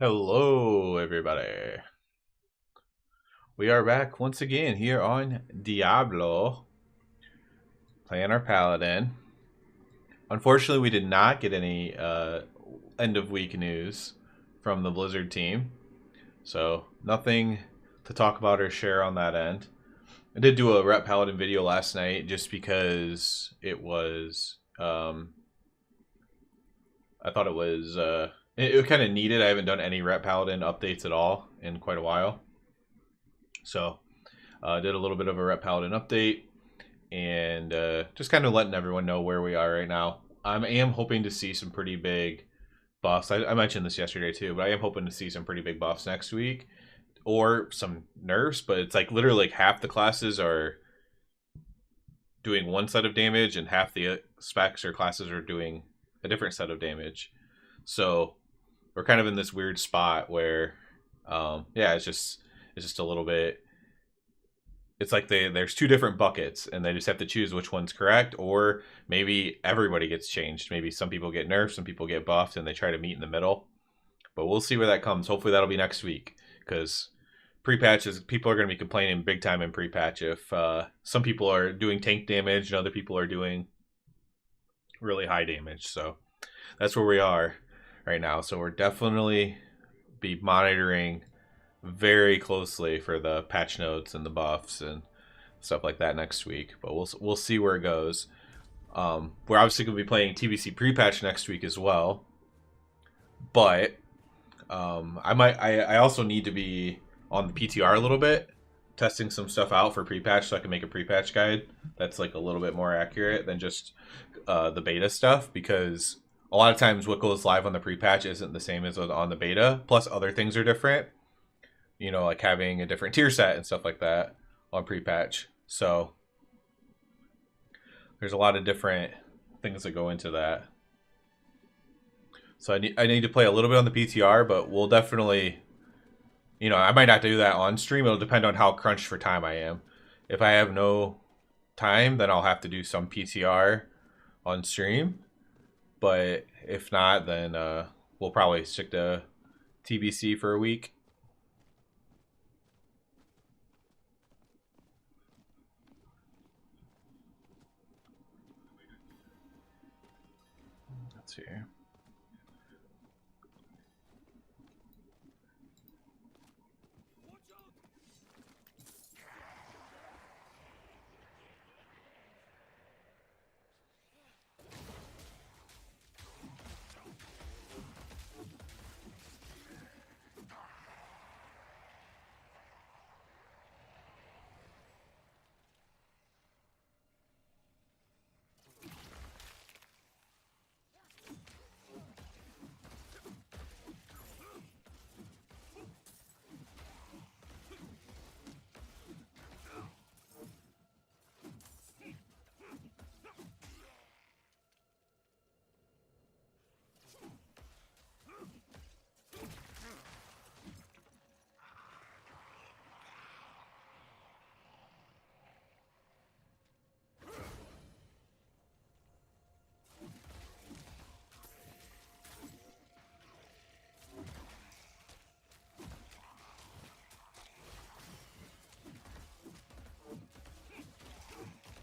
Hello, everybody. We are back once again here on Diablo, playing our Paladin. Unfortunately, we did not get any end of week news from the Blizzard team, so nothing to talk about or share on that end. I did do a Rep Paladin video last night just because it was. I thought it was. It kind of needed. I haven't done any Rep Paladin updates at all in quite a while. So did a little bit of a Rep Paladin update and just kind of letting everyone know where we are right now. I am hoping to see some pretty big buffs. I mentioned this yesterday too, but I am hoping to see some pretty big buffs next week or some nerfs. But it's like literally like half the classes are doing one set of damage and half the specs or classes are doing a different set of damage. So we're kind of in this weird spot where, yeah, it's just a little bit. It's like there's two different buckets and they just have to choose which one's correct, or maybe everybody gets changed. Maybe some people get nerfed, some people get buffed, and they try to meet in the middle. But we'll see where that comes. Hopefully that'll be next week, because pre-patches, people are going to be complaining big time in pre-patch if some people are doing tank damage and other people are doing really high damage. So that's where we are right now. So we're definitely be monitoring very closely for the patch notes and the buffs and stuff like that next week. But we'll see where it goes. We're obviously going to be playing TBC pre-patch next week as well. But I also need to be on the PTR a little bit, testing some stuff out for pre-patch so I can make a pre-patch guide that's like a little bit more accurate than just the beta stuff, because a lot of times what goes live on the pre-patch isn't the same as on the beta. Plus other things are different. You know, like having a different tier set and stuff like that on pre-patch. So there's a lot of different things that go into that. So I need to play a little bit on the PTR, but we'll definitely, you know, I might not do that on stream. It'll depend on how crunched for time I am. If I have no time, then I'll have to do some PTR on stream. But if not, then we'll probably stick to TBC for a week. Let's see here.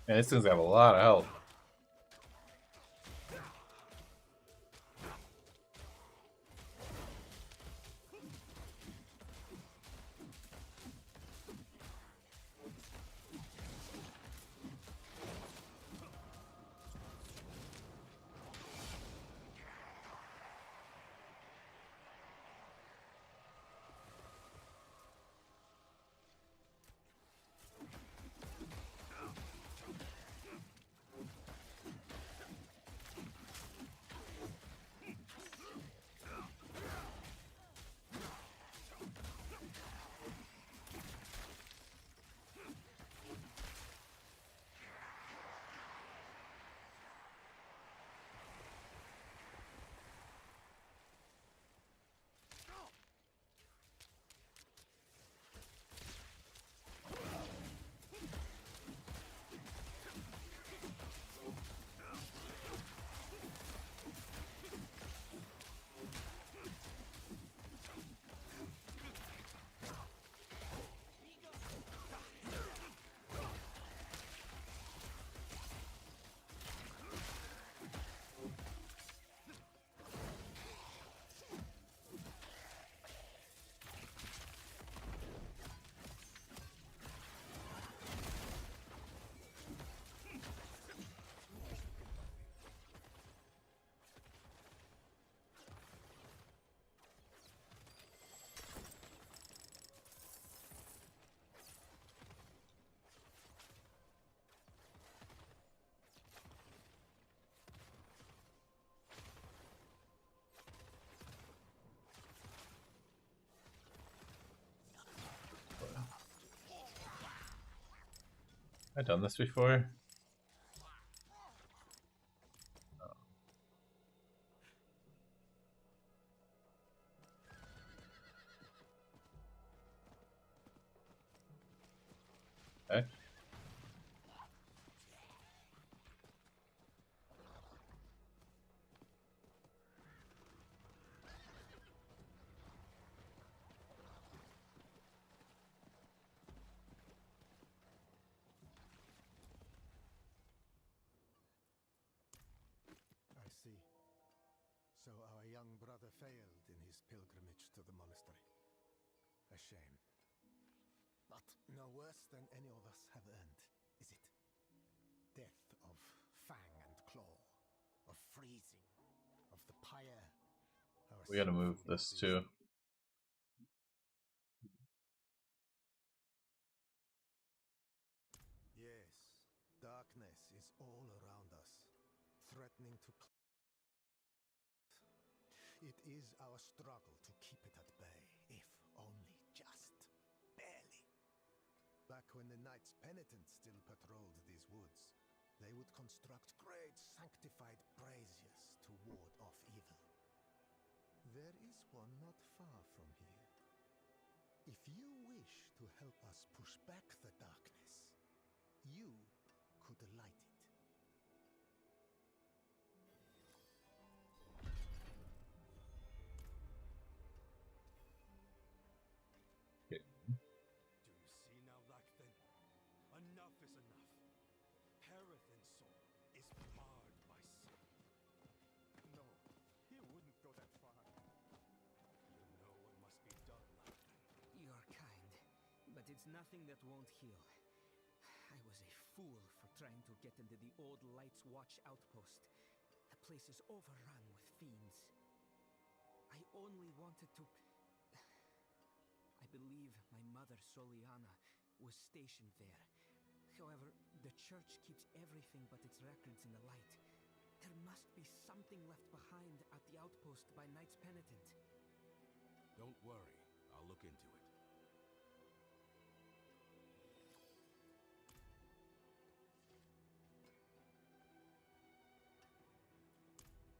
Man, these things have a lot of health. I've done this before. Okay. I see. So our young brother failed in his pilgrimage to the monastery. A shame. But no worse than any of us have earned, is it? Death of fang and claw, of freezing, of the pyre. We gotta move this too. Yes, darkness is all around us, threatening to. It is our struggle to keep it at bay, if only just barely. Back when the Knights Penitent still patrolled these woods, they would construct great sanctified braziers to ward off evil. There is one not far from here. If you wish to help us push back the darkness, you could light it. Okay. Do you see now, Lackton? Enough is enough. Paradin's soul is marred by sin. No, he wouldn't go that far. You know what must be done, Lackton. You're kind, but it's nothing that won't heal. I was a fool for trying to get into the old Lights Watch outpost. The place is overrun with fiends. I only wanted to... I believe my mother, Soliana, was stationed there. However, the church keeps everything but its records in the light. There must be something left behind at the outpost by Knights Penitent. Don't worry, I'll look into it.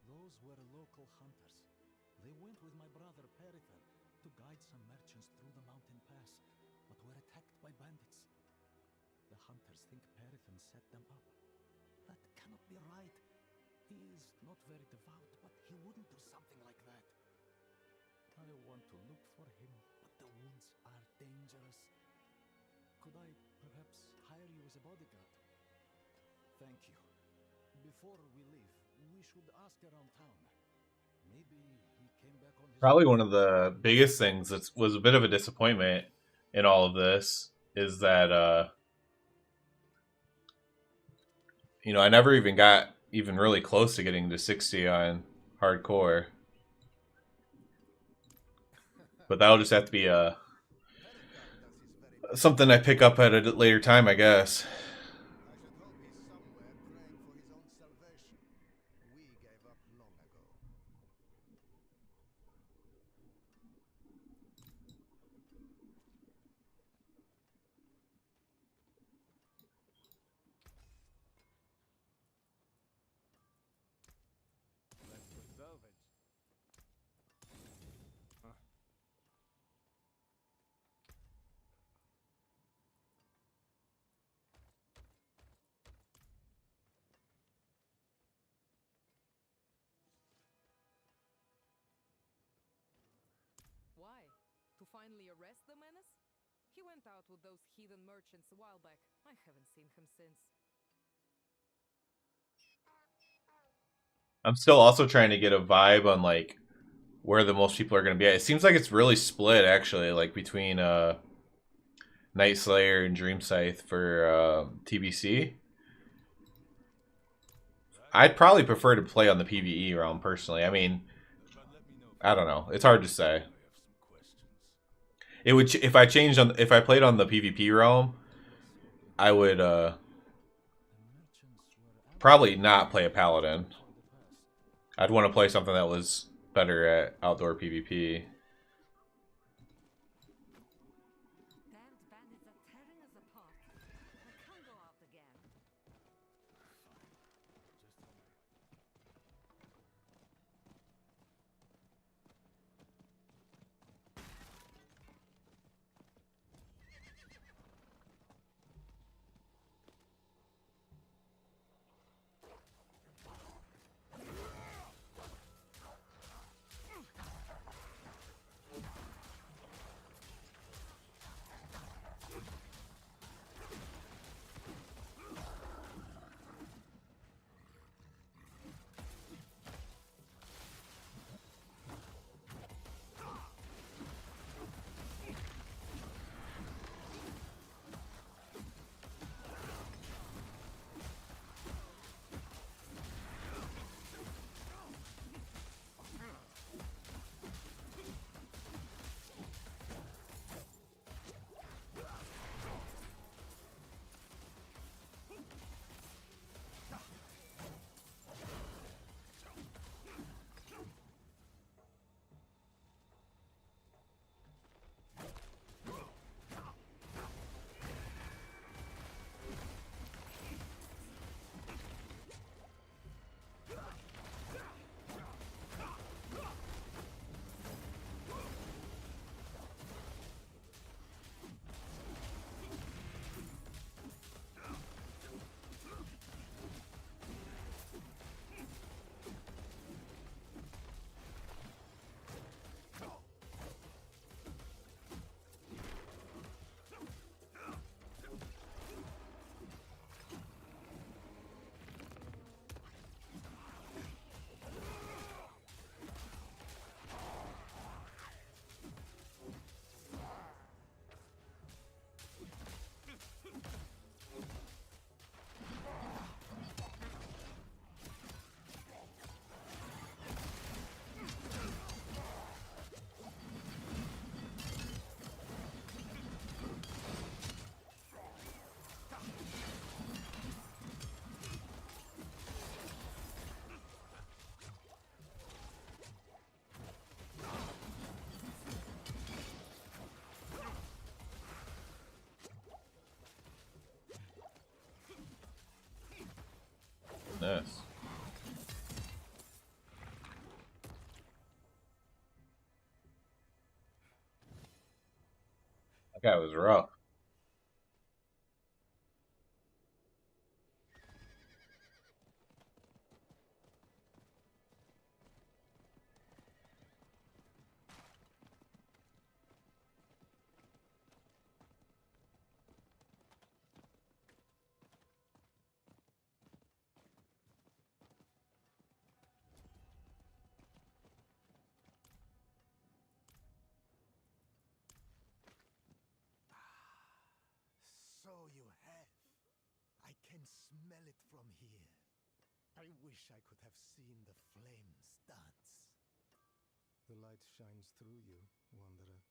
Those were local hunters. They went with my brother Perithan to guide some merchants through the mountain pass, but were attacked by bandits. The hunters think Perithan set them up. That cannot be right. He is not very devout, but he wouldn't do something like that. I want to look for him, but the woods are dangerous. Could I perhaps hire you as a bodyguard? Thank you. Before we leave, we should ask around town. Maybe he came back on his... Probably one of the biggest things that was a bit of a disappointment in all of this is that, you know, I never even got really close to getting to 60 on hardcore. But that'll just have to be something I pick up at a later time, I guess. I should hope he's somewhere praying for his own salvation. We gave up long ago. Let's preserve it. Why? To finally arrest the menace? He went out with those heathen merchants a while back. I haven't seen him since. I'm still also trying to get a vibe on like where the most people are going to be at. It seems like it's really split actually, like between Night Slayer and Dream Scythe for TBC. I'd probably prefer to play on the PvE realm personally. I mean, I don't know. It's hard to say. It would if I played on the PvP realm, I would probably not play a Paladin. I'd want to play something that was better at outdoor PvP. Damned bandits are tearing us apart. I can't go out this. That guy was rough. So you have. I can smell it from here. I wish I could have seen the flames dance. The light shines through you, Wanderer.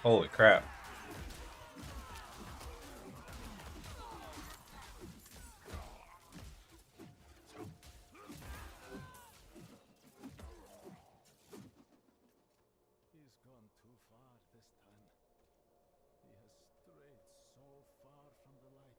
Holy crap. He's gone too far this time. He has strayed so far from the light.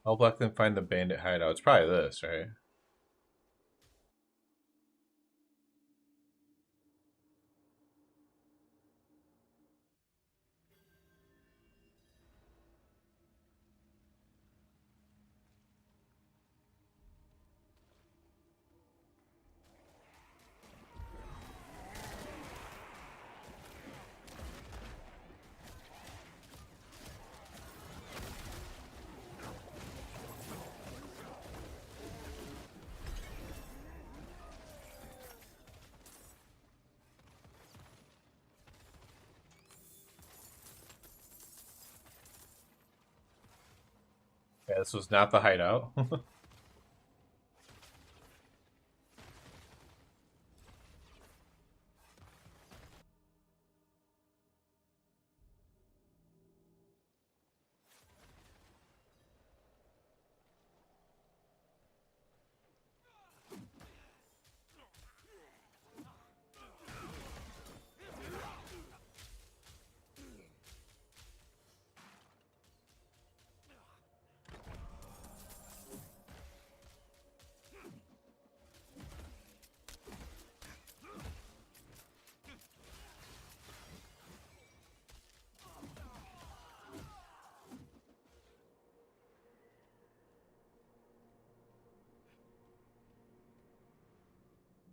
I'll let them find the bandit hideout. It's probably this, right? Yeah, this was not the hideout.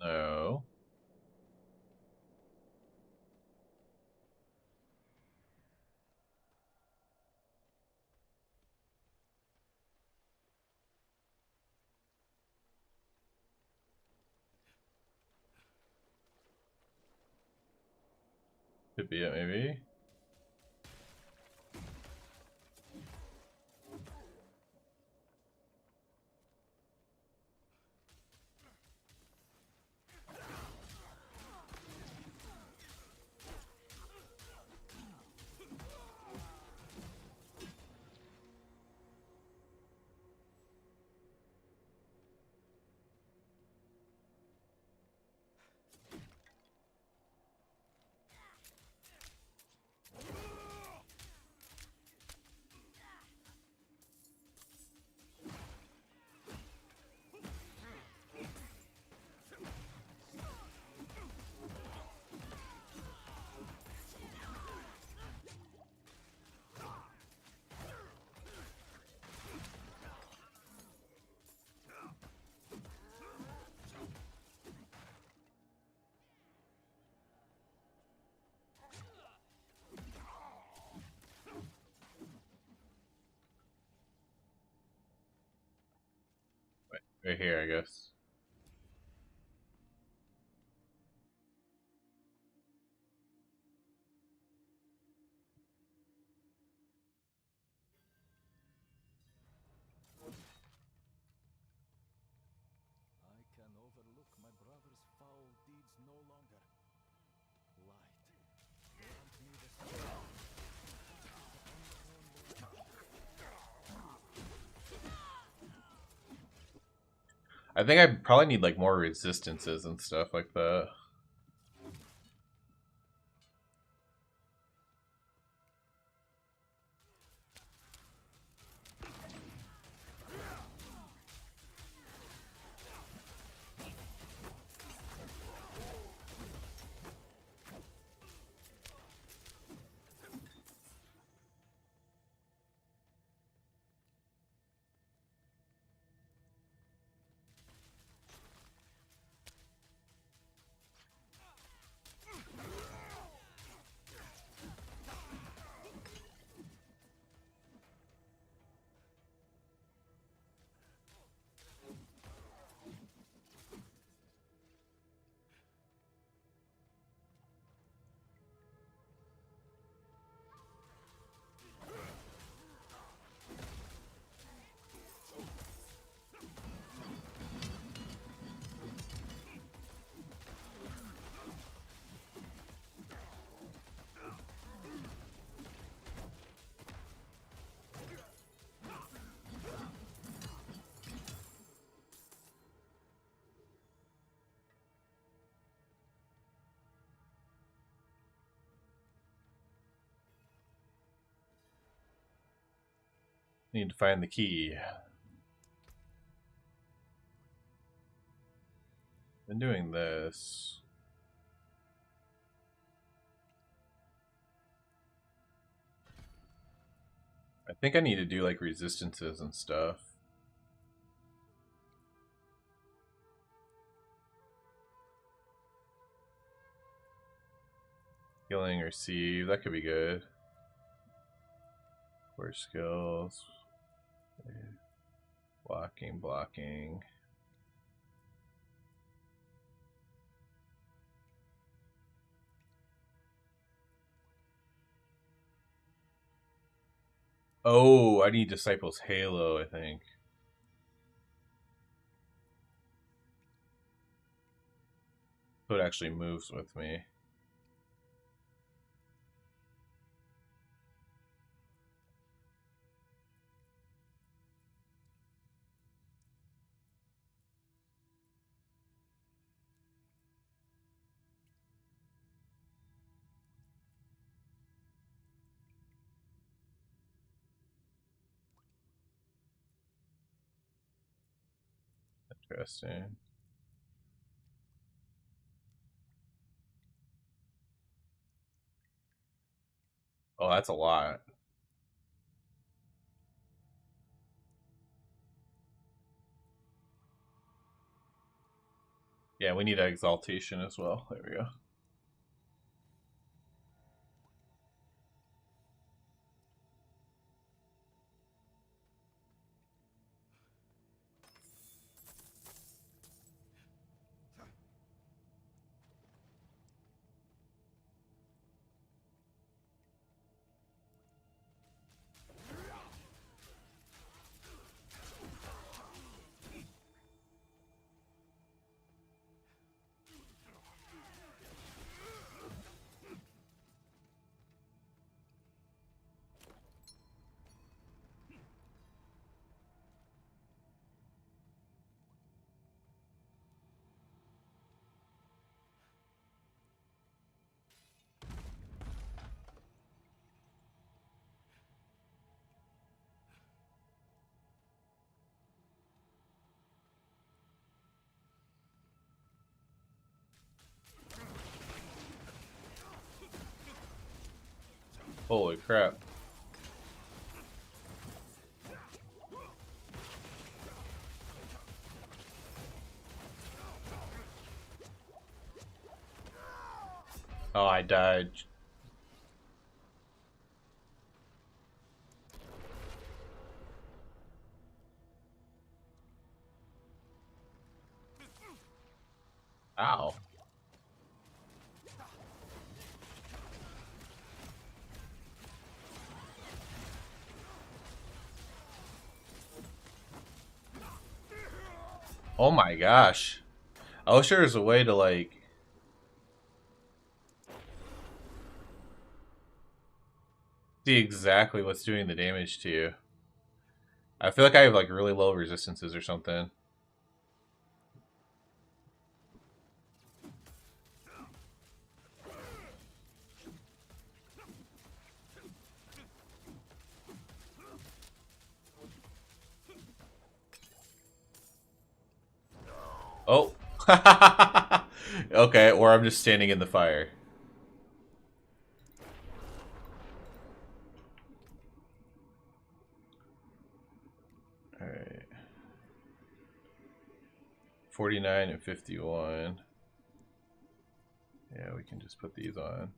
No. Could be it, maybe. Right here, I guess. I can overlook my brother's foul deeds no longer. Light, grant me the strength. I think I probably need like more resistances and stuff like that. Need to find the key. Been doing this. I think I need to do like resistances and stuff. Healing receive, that could be good. Core skills. Blocking, blocking. Oh, I need Disciples Halo, I think. So it actually moves with me. Interesting. Oh, that's a lot. Yeah, we need exaltation as well. There we go. Holy crap. Oh, I died. Ow. Oh my gosh. I wish there was a way to like see exactly what's doing the damage to you. I feel like I have like really low resistances or something. Oh. Okay, or I'm just standing in the fire. Alright. 49 and 51. Yeah, we can just put these on.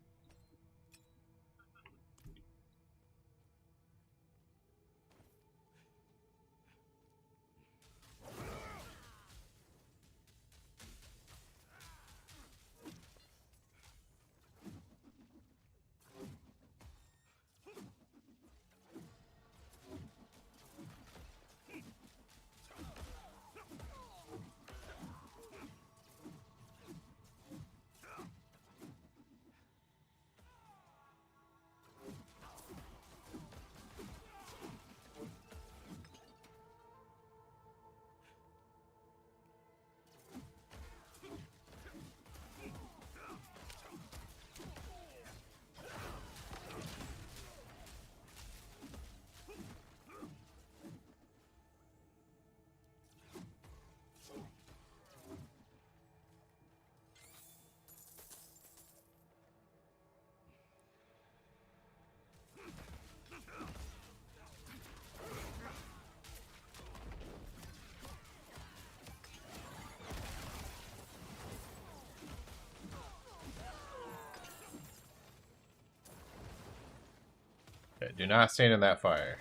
Okay, do not stand in that fire.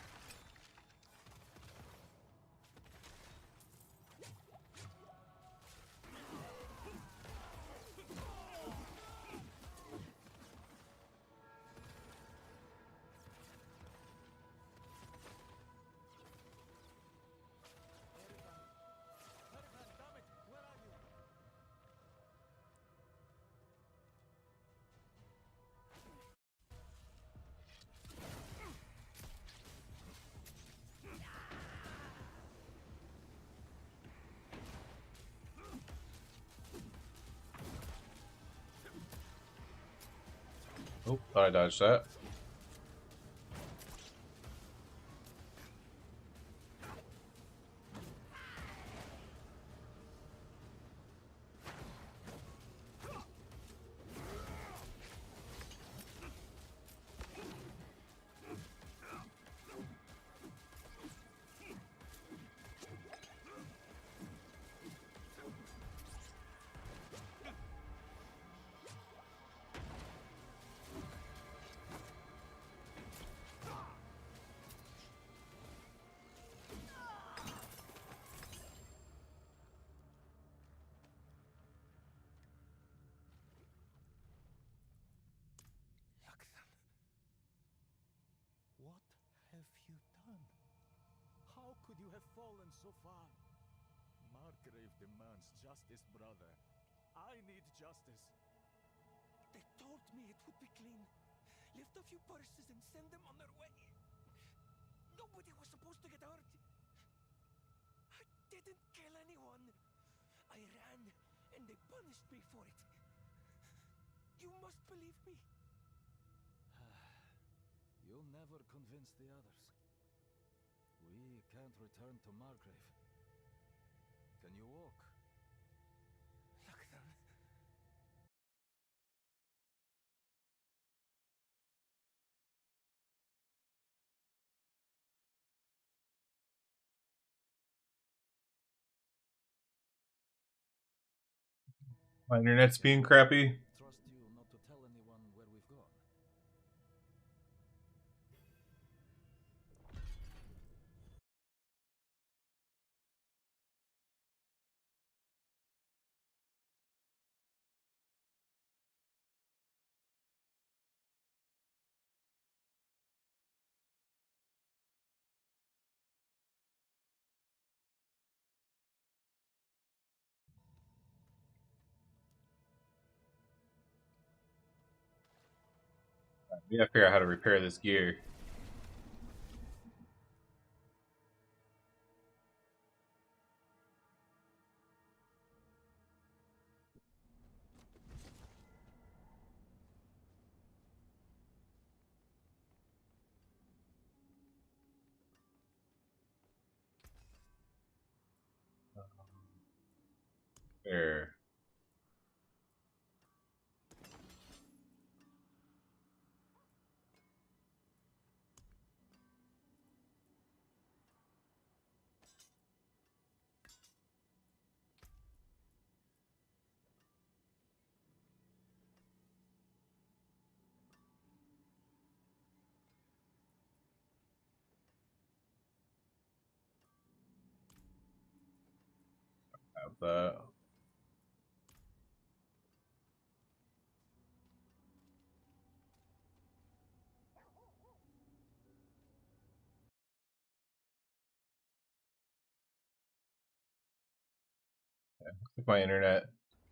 Oh, thought I dodged that. What have you done? How could you have fallen so far? Margrave demands justice, brother. I need justice. They told me it would be clean. Lift a few purses and send them on their way. Nobody was supposed to get hurt. I didn't kill anyone. I ran, and they punished me for it. You must believe me. You'll never convince the others. We can't return to Margrave. Can you walk? Look, My internet's being crappy. Trust you not to tell anyone where we've gone. We gotta figure out how to repair this gear. There. Have that. Looks like my internet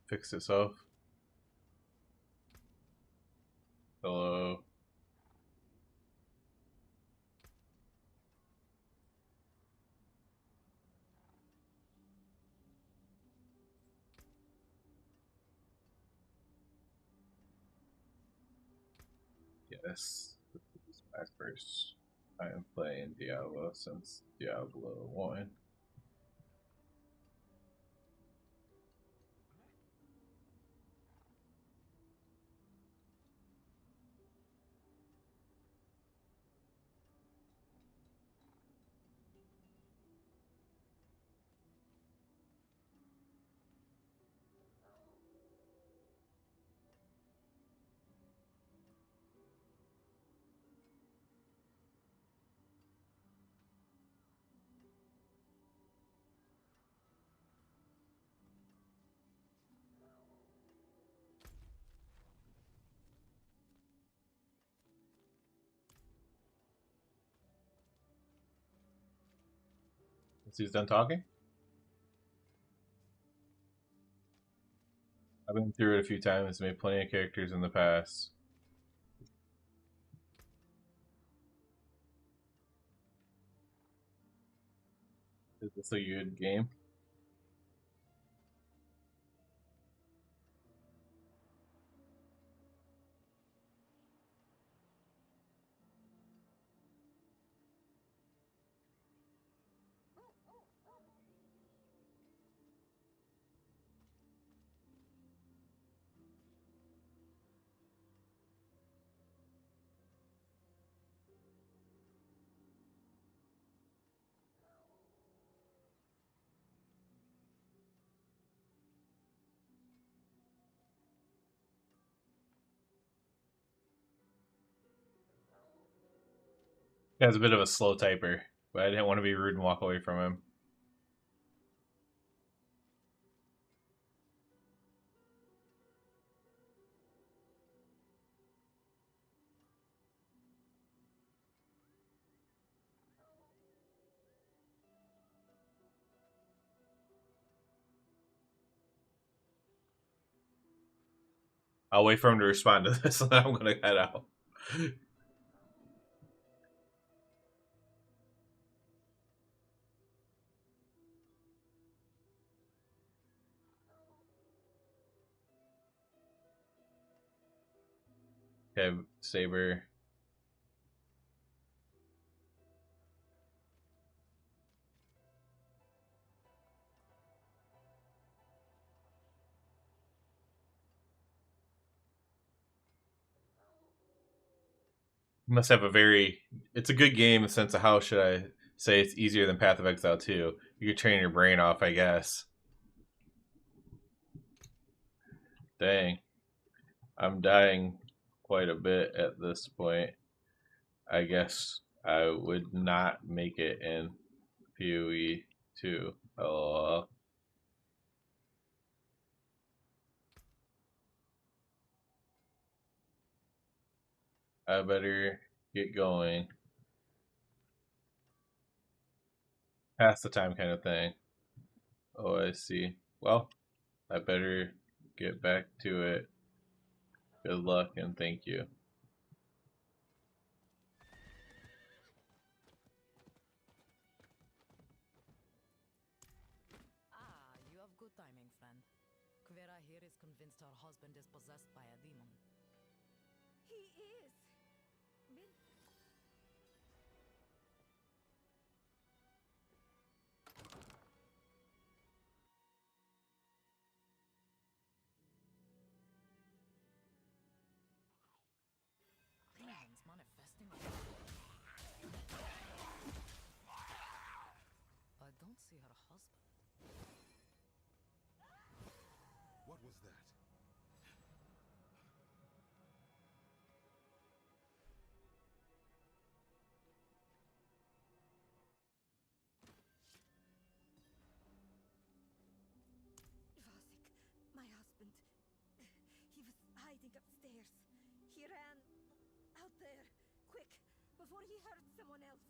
fixed itself. Hello. Yes. This is my first time playing Diablo since Diablo 1. Once he's done talking, I've been through it a few times, made plenty of characters in the past. Is this a good game? Guy's a bit of a slow typer, but I didn't want to be rude and walk away from him. I'll wait for him to respond to this, and then I'm gonna head out. Okay, Saber. You must have a very. It's a good game in the sense of how should I say it's easier than Path of Exile 2. You could train your brain off, I guess. Dang. I'm dying quite a bit at this point. I guess I would not make it in PoE 2. LOL. I better get going. Pass the time kind of thing. Oh, I see. Well, I better get back to it. Good luck and thank you. Vera here is convinced her husband is possessed by a demon. He is. Demons manifesting. I don't see her husband. What was that? Vasik, my husband. He was hiding upstairs. He ran out there, quick, before he hurt someone else.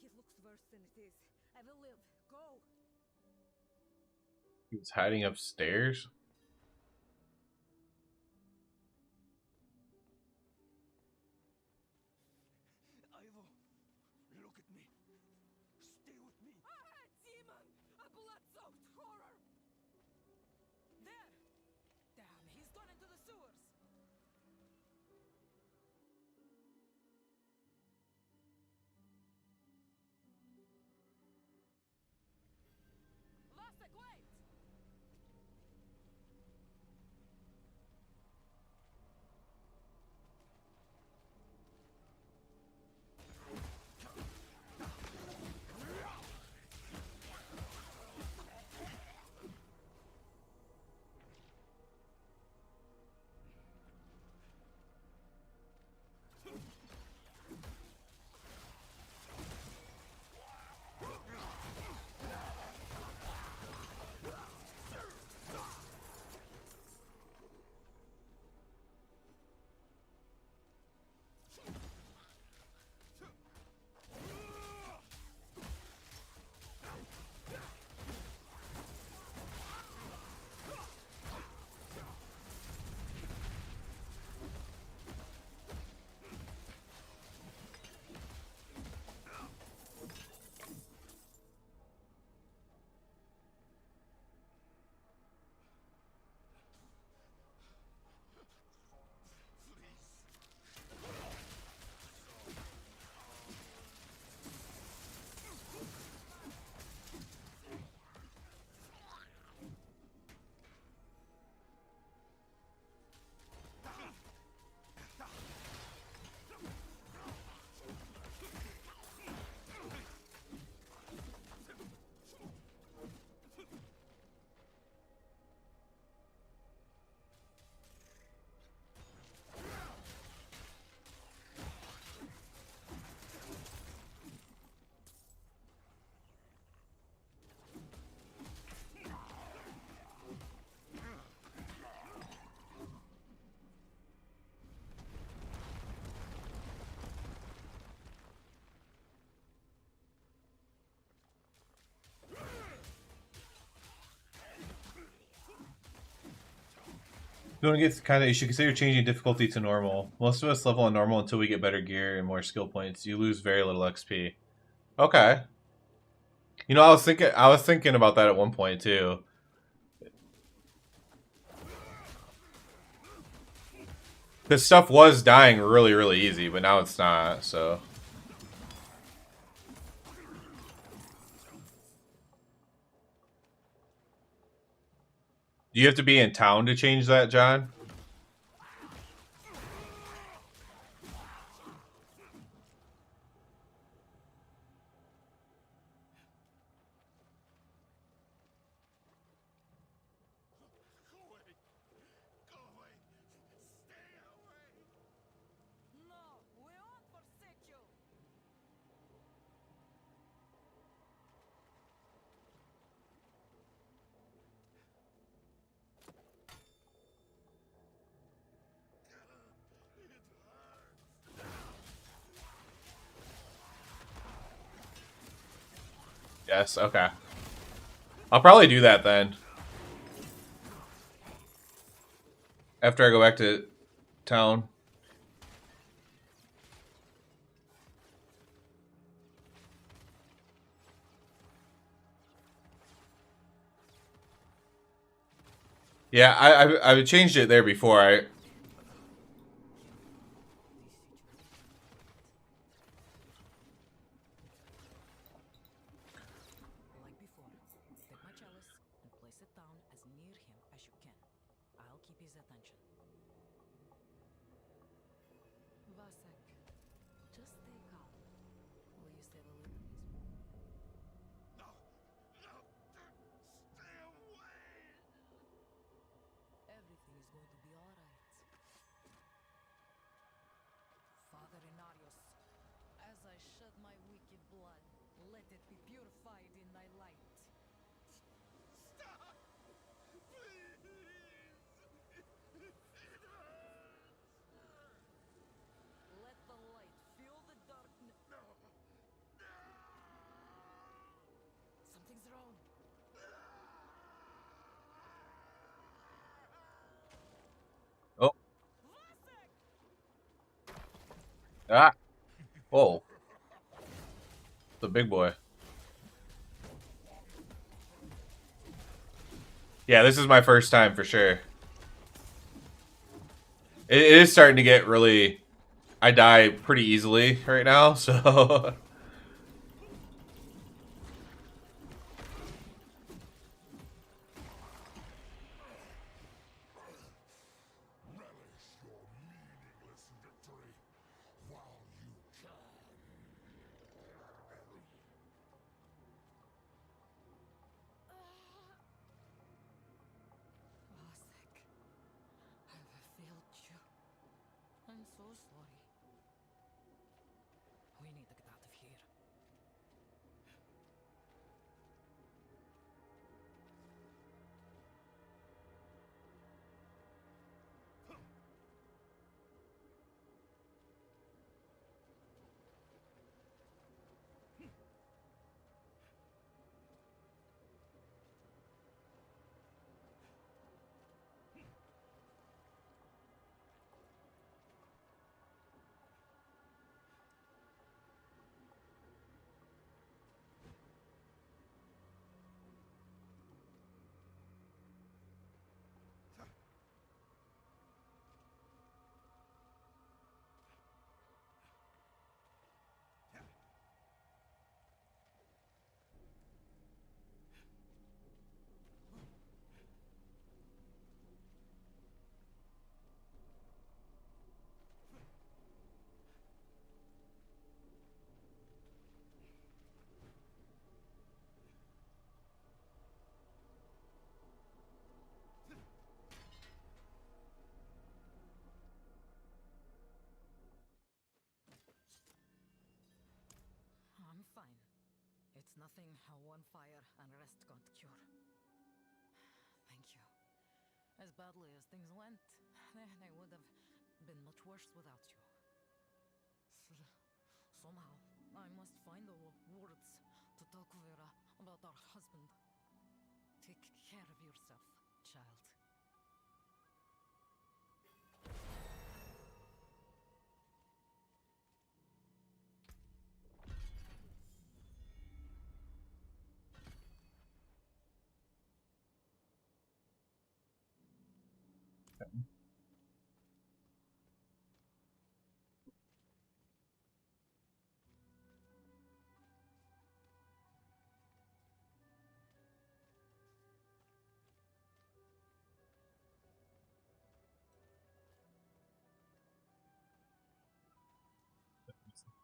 He looks worse than it is. I will live. Go. He was hiding upstairs. Ivo, look at me. Stay with me. Ah, demon! A blood-soaked horror! There! Damn, he's gone into the sewers! Vasek, wait! You want to get kind of, you should consider changing difficulty to normal. Most of us level on normal until we get better gear and more skill points. You lose very little XP. Okay. You know, I was thinking about that at one point too. This stuff was dying really, really easy, but now it's not, so. Do you have to be in town to change that, John? No, we won't forsake you. Yes, okay. I'll probably do that then. After I go back to town. Yeah, I changed it there before. Like before, take my chalice and place it down as near him as you can. I'll keep his attention. Vasek, just stay calm. Will you save a little peace? No! No! Stay away! Everything is going to be all right. Father Inarius, as I shed my wicked blood, let it be purified in thy light. Stop! Please! It hurts! Let the light fill the darkness. No! No! Something's wrong. Oh. Vasek! Ah. Whoa. The big boy. Yeah, this is my first time for sure. It is starting to get really... I die pretty easily right now, so... Relish your meaningless victory while you can. Vasek, have I failed you? I'm so sorry. We need to get out of here. I'm fine. It's nothing one fire and rest can't cure. Thank you. As badly as things went, they would have been much worse without you. Somehow, I must find the words to talk Vera about our husband. Take care of yourself, child.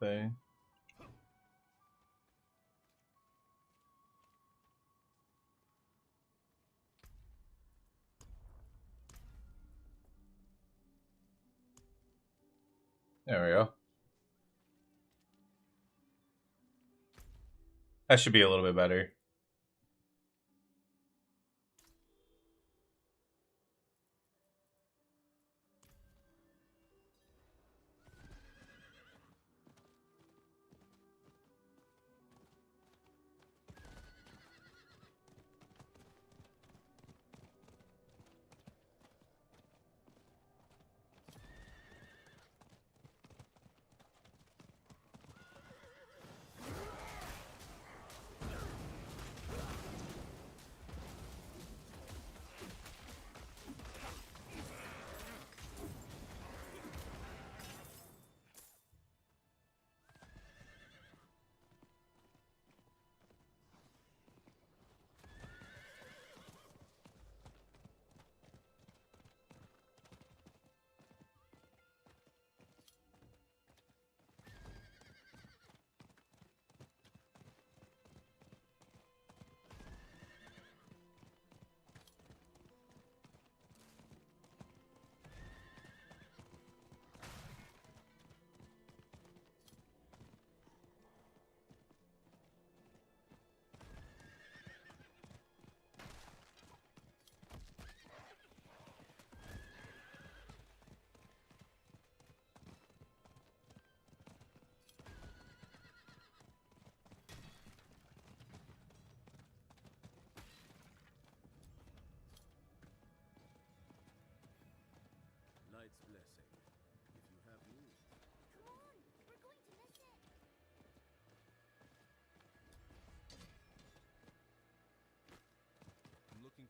Thing. There we go. That should be a little bit better.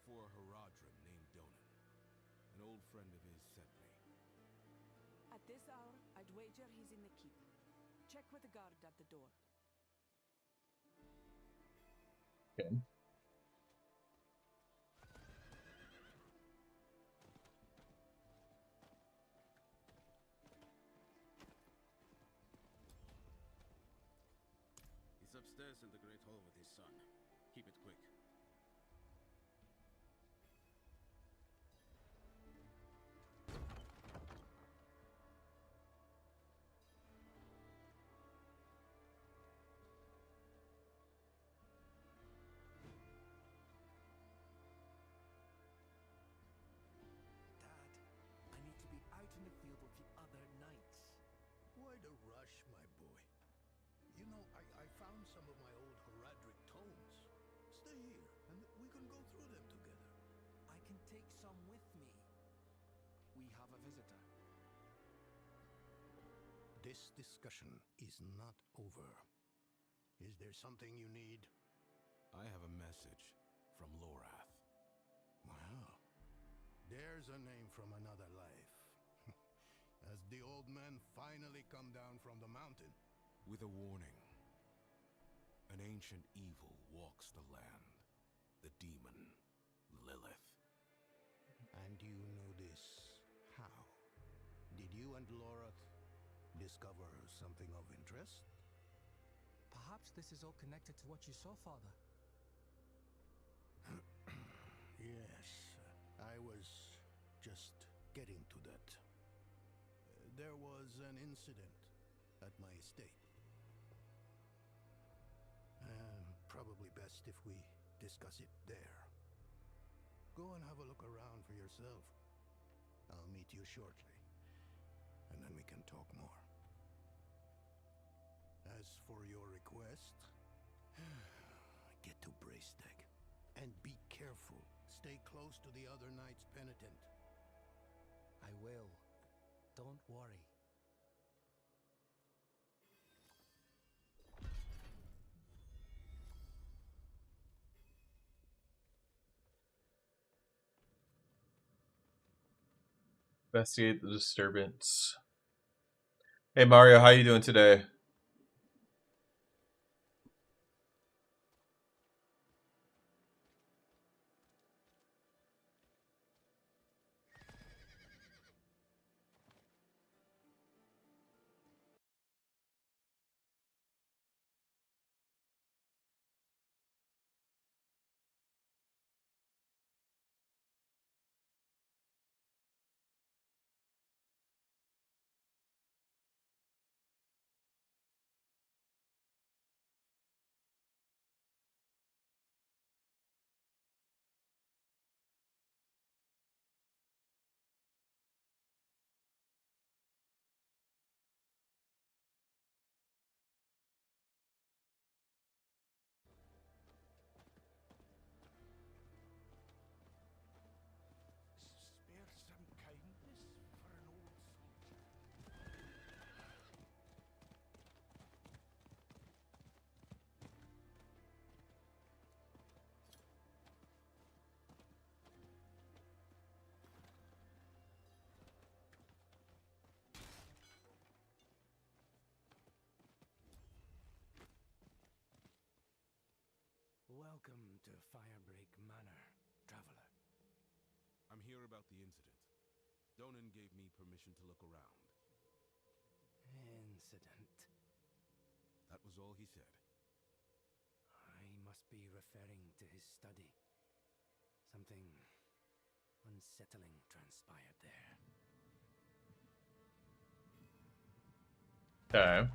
for a Haradrim named Donan. An old friend of his sent me. At this hour, I'd wager he's in the keep. Check with the guard at the door. Okay. He's upstairs in the Great Hall with his son. Keep it quick. Dad, I need to be out in the field with the other knights. Why the rush, my boy? You know, I found some of my old Haradric tomes. Stay here, and we can go through them together. I can take some with me. We have a visitor. This discussion is not over. Is there something you need? I have a message from Lorath. Well, there's a name from another life. Has the old man finally come down from the mountain? With a warning. An ancient evil walks the land. The demon, Lilith. And you know this how? Did you and Lorath discover something of interest? Perhaps this is all connected to what you saw, Father. Yes, I was just getting to that. There was an incident at my estate. Probably best if we discuss it there. Go and have a look around for yourself. I'll meet you shortly, and then we can talk more. As for your request, get to Braystag. And be careful. Stay close to the other knight's penitent. I will. Don't worry. Investigate the disturbance. Hey Mario, how you doing today? Spare some kindness for an old soldier. Welcome to Firebreak Manor, traveler. I'm here about the incident. Donan gave me permission to look around. Incident. That was all he said. I must be referring to his study. Something unsettling transpired there. Okay.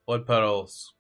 Blood petals.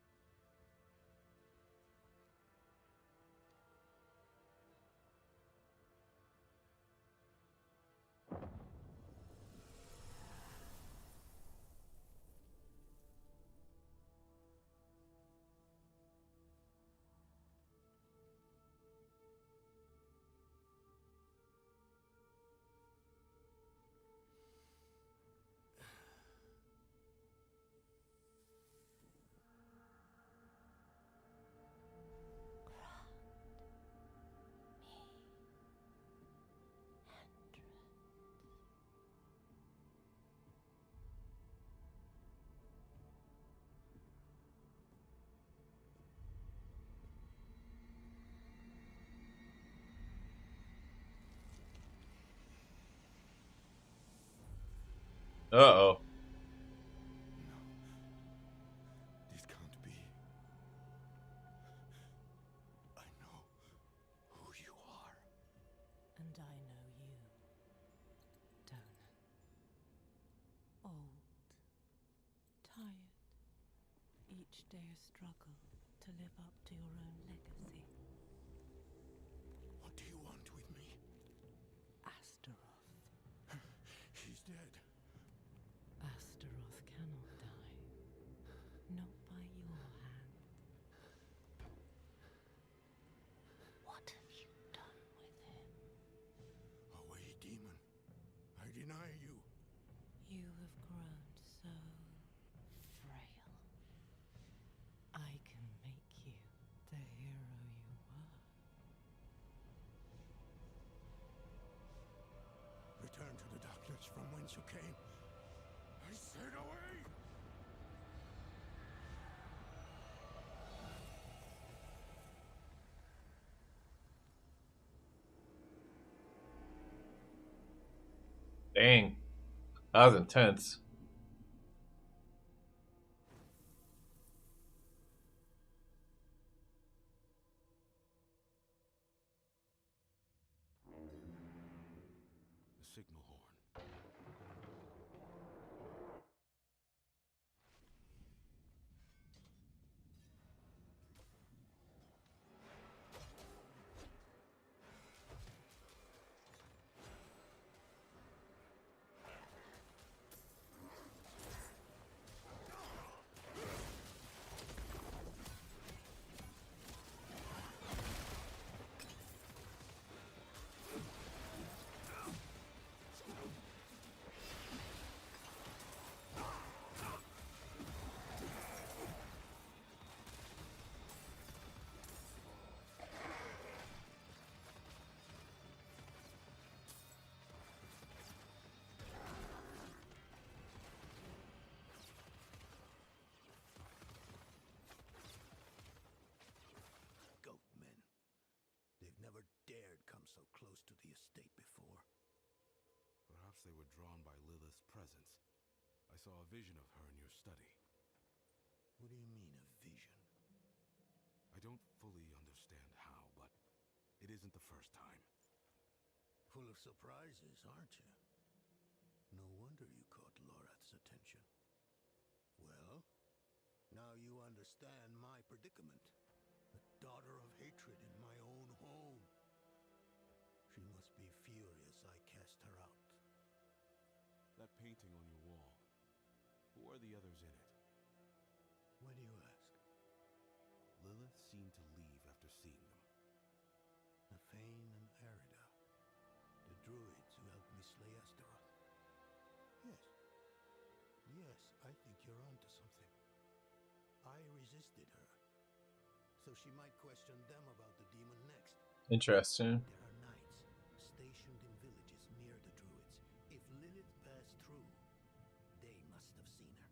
Uh-oh. No. This can't be. I know who you are. And I know you, Donan. Old, tired, each day a struggle to live up to your own legacy. What do you want with me? Astaroth. He's dead. Astaroth cannot die. Not by your hand. What have you done with him? Away, demon. I deny you. You have grown so frail. I can make you the hero you were. Return to the darkness from whence you came. I said away! Dang. That was intense. The signal horn. Goatmen. They've never dared come so close to the estate before. Perhaps they were drawn by Lilith's presence. I saw a vision of her in your study. What do you mean, a vision? I don't fully understand how, but it isn't the first time. Full of surprises, aren't you? No wonder you caught Lorath's attention. Well, now you understand my predicament. A daughter of hatred in my own home. She must be furious I cast her out. That painting on your wall. Who are the others in it? Why do you ask? Lilith seemed to leave after seeing them. Nafane and Arida. The druids who helped me slay Astaroth. Yes. Yes, I think you're onto something. I resisted her. So she might question them about the demon next. Interesting. There are knights stationed in villages near the druids. If Lilith passed through, they must have seen her.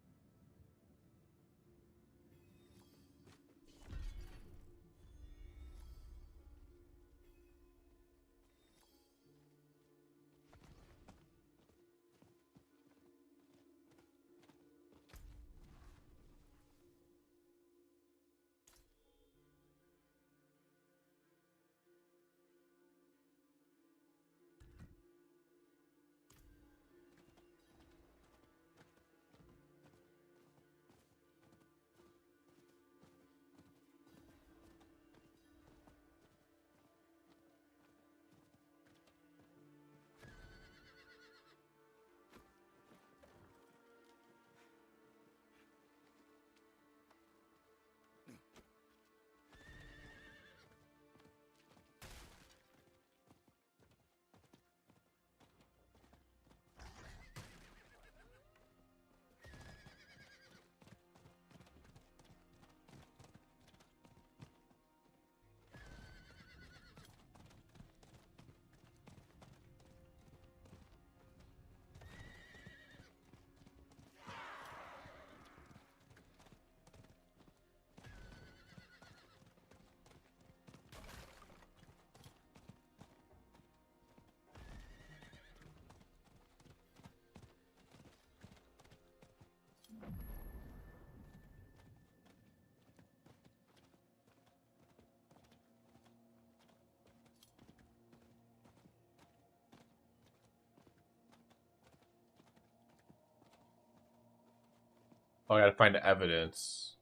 Oh, I gotta find the evidence.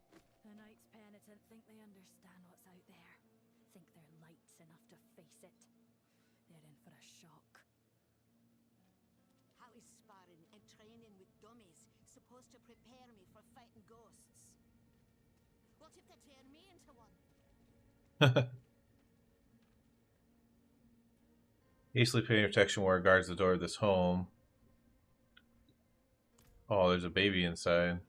The Knights Penitent think they understand what's out there. Think they're lights enough to face it. They're in for a shock. How is sparring and training with dummies supposed to prepare me for fighting ghosts? What if they turn me into one? Hastily putting protection ward guards the door of this home. Oh, there's a baby inside.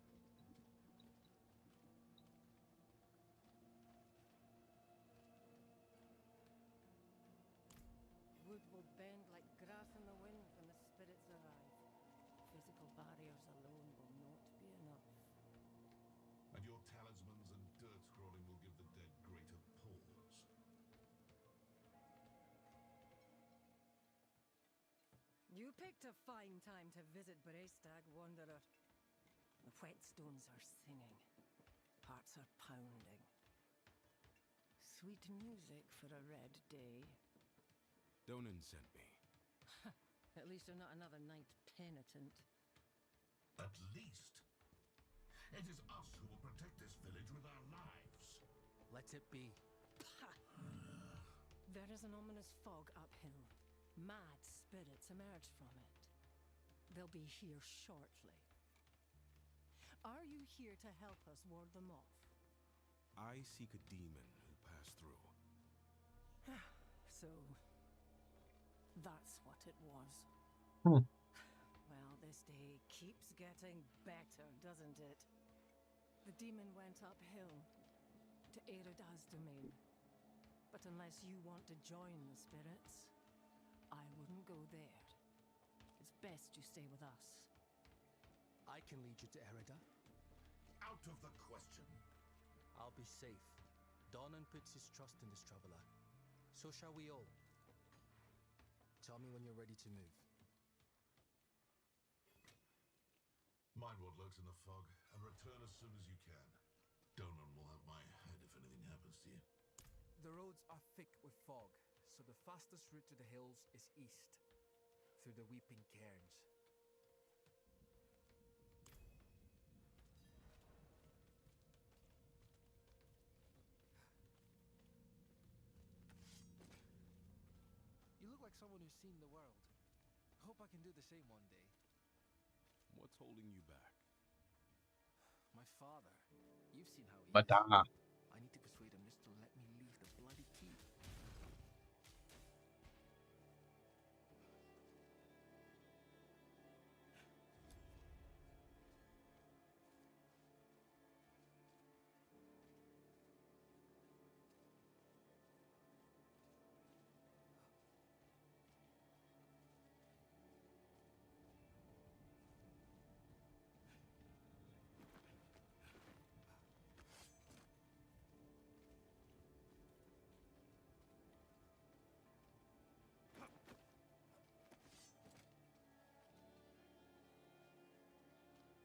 Wood will bend like grass in the wind when the spirits arrive. Physical barriers alone will not be enough. And your talismans and dirt scrolling will give the dead greater pause. You picked a fine time to visit Brestag, Wanderer. The whetstones are singing. Hearts are pounding. Sweet music for a red day. Donan sent me. At least you're not another knight penitent. At least. It is us who will protect this village with our lives. Let it be. There is an ominous fog uphill. Mad spirits emerge from it. They'll be here shortly. Are you here to help us ward them off? I seek a demon who passed through. So, that's what it was. Well, this day keeps getting better, doesn't it? The demon went uphill to Erida's domain. But unless you want to join the spirits, I wouldn't go there. It's best you stay with us. I can lead you to Erida. Out of the question. I'll be safe. Donan puts his trust in this traveler. So shall we all. Tell me when you're ready to move. Mind what lurks in the fog, and return as soon as you can. Donan will have my head if anything happens to you. The roads are thick with fog, so the fastest route to the hills is east, through the Weeping Cairns. You look like someone who's seen the world. Hope I can do the same one day. What's holding you back? My father. You've seen how he Madonna. is. I need to persuade him just to let me leave the bloody key.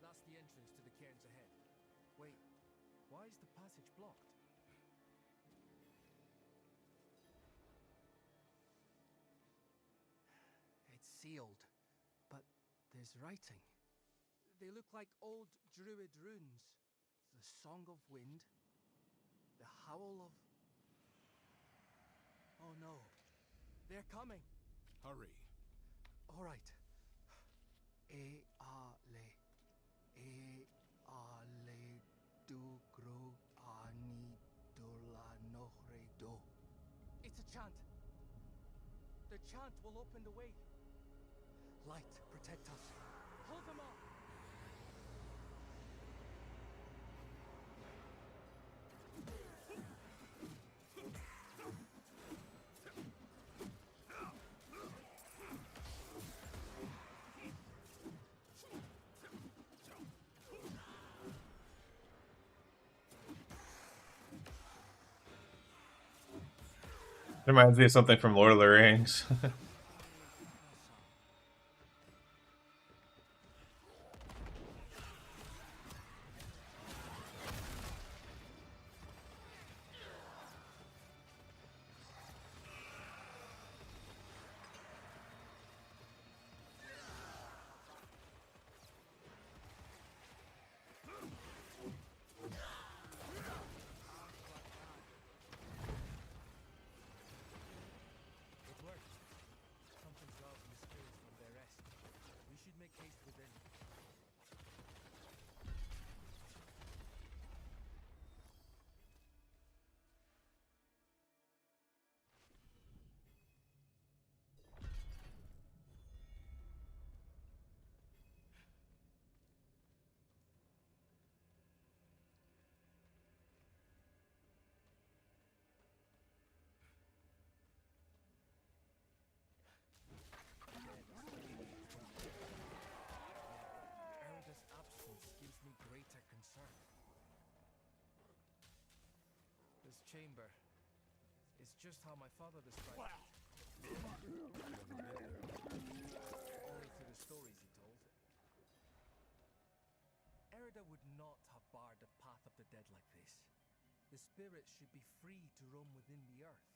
That's the entrance to the cairns ahead. Wait, why is the passage blocked? It's sealed, but there's writing. They look like old druid runes. The song of wind, the howl of... Oh no, they're coming. Hurry. All right. E-a-le. E-a-le du gro ani do la nohre do. It's a chant. The chant will open the way. Light, protect us. Hold them off. It reminds me of something from Lord of the Rings. chamber. It's just how my father described it. Only through the stories he told. Erida would not have barred the path of the dead like this. The spirits should be free to roam within the earth.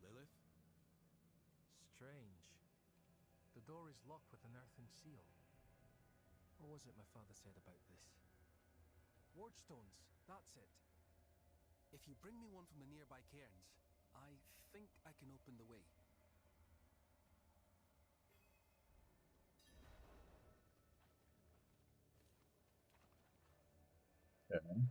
Lilith? Strange. The door is locked with an earthen seal. What was it my father said about this? Ward stones, that's it. If you bring me one from the nearby cairns, I think I can open the way. Okay.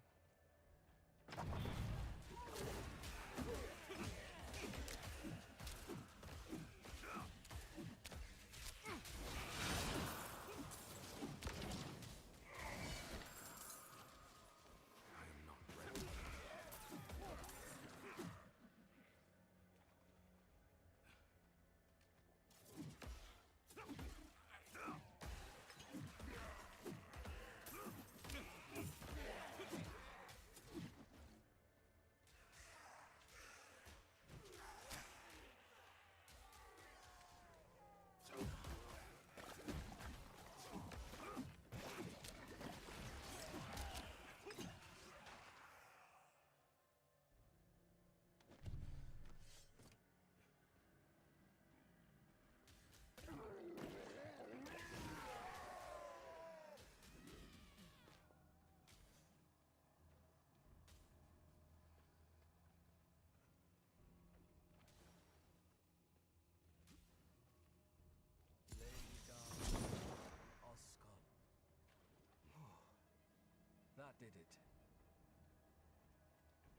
That did it.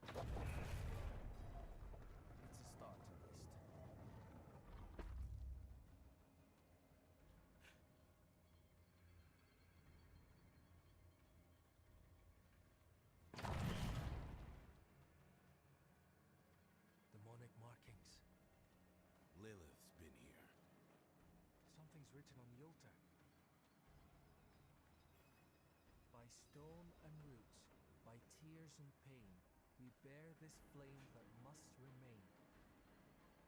It's a start, at least. Demonic markings. Lilith's been here. Something's written on the altar. By stone and roots, by tears and pain, we bear this flame that must remain.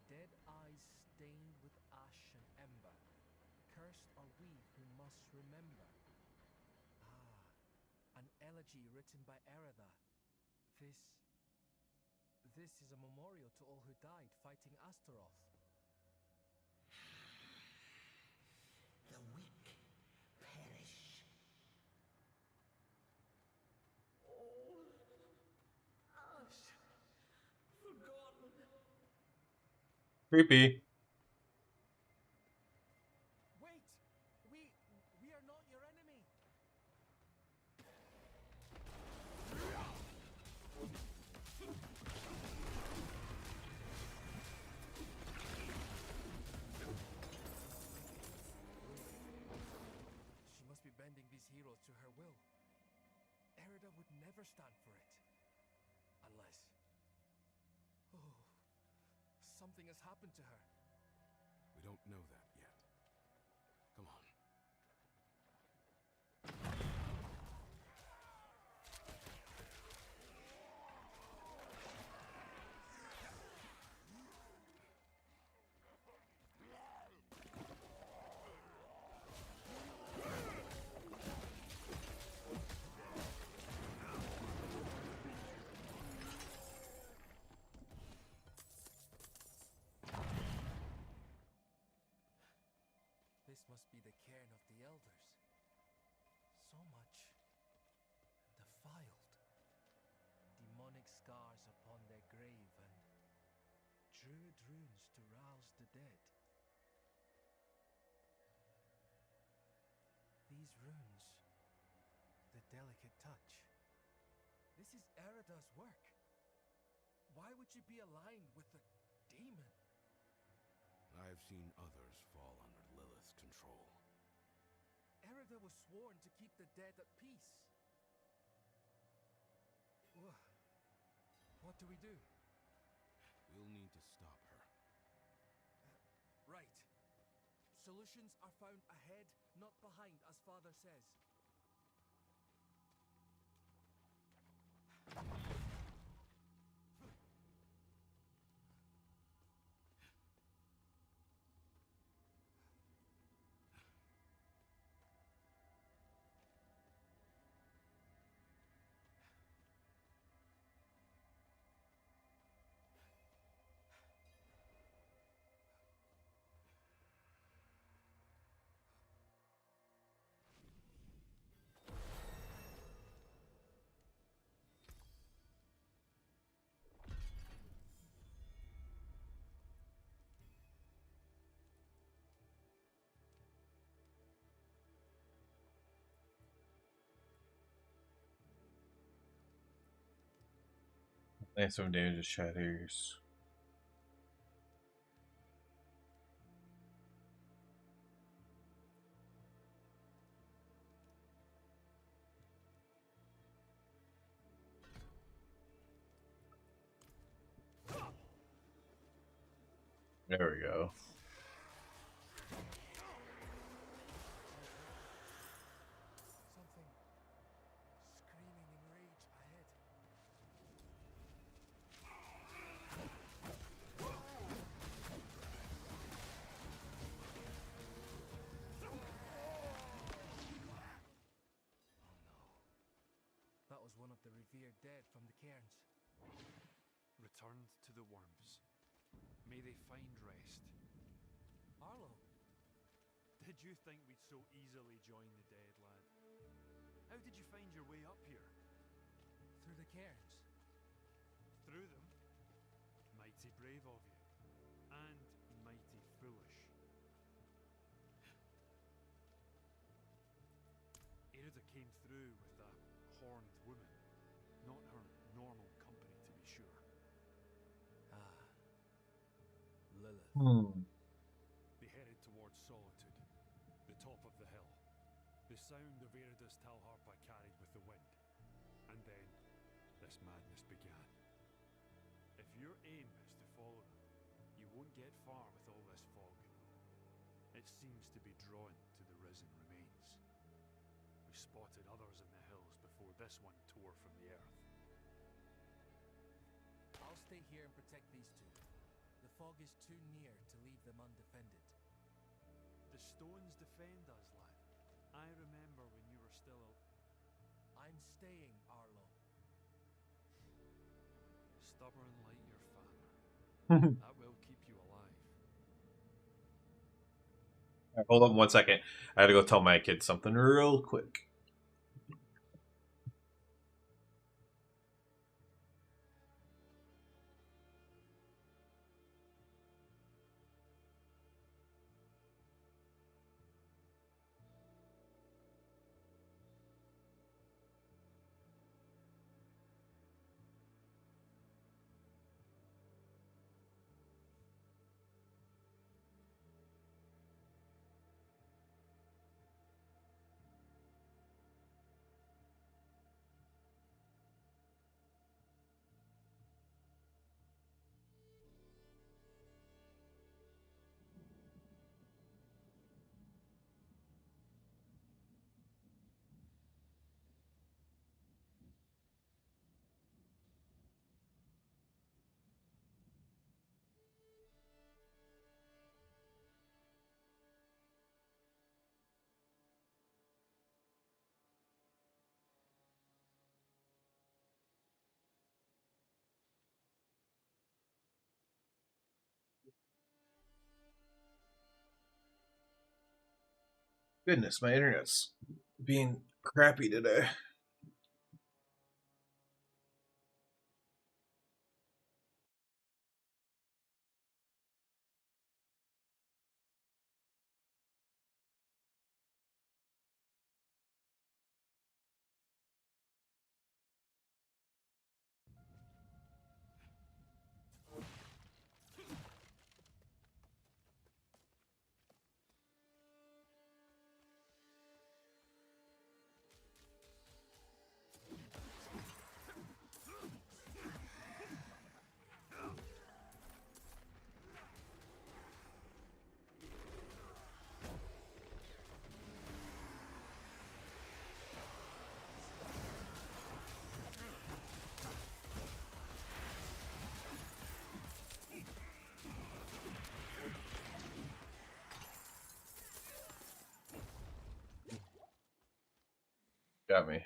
Dead eyes stained with ash and ember, cursed are we who must remember. An elegy written by Erida. This is a memorial to all who died fighting Astaroth. The weak perish. All ash forgotten. Creepy. Wait! We are not your enemy! She must be bending these heroes to her will. Erida would never stand for it. Unless... Oh... something has happened to her. We don't know that yet. Come on. This must be the cairn of the elders. So much defiled. Demonic scars upon their grave and druid runes to rouse the dead. These runes, the delicate touch. This is Erida's work. Why would you be aligned with a demon? I've seen others fall under Lilith's control. Erida was sworn to keep the dead at peace. What do we do? We'll need to stop her. Right. Solutions are found ahead, not behind, as Father says. Maximum damage to shatters. There we go. Something screaming in rage ahead. That was one of the revered dead from the cairns. Returned to the worms. May they find rest. Arlo, Did you think we'd so easily join the dead, lad? How did you find your way up here? through the cairns. Through them? Mighty brave of you. And mighty foolish. Erida came through with a horned woman. Not her normal company, to be sure. Ah, Lilith. They headed towards Solitude, the top of the hill. The sound of Erida's Talharpa carried with the wind. And then, this madness began. If your aim is to follow them, you won't get far with all this fog. It seems to be drawn to the risen remains. We spotted others in the hills before this one tore from the earth. I'll stay here and protect these two. The fog is too near to leave them undefended. The stones defend us, lad. I remember when you were still a... I'm staying, Arlo. Stubborn like your father. That will keep you alive. Right, hold on 1 second. I had to go tell my kids something real quick. Goodness, my internet's being crappy today. Got me.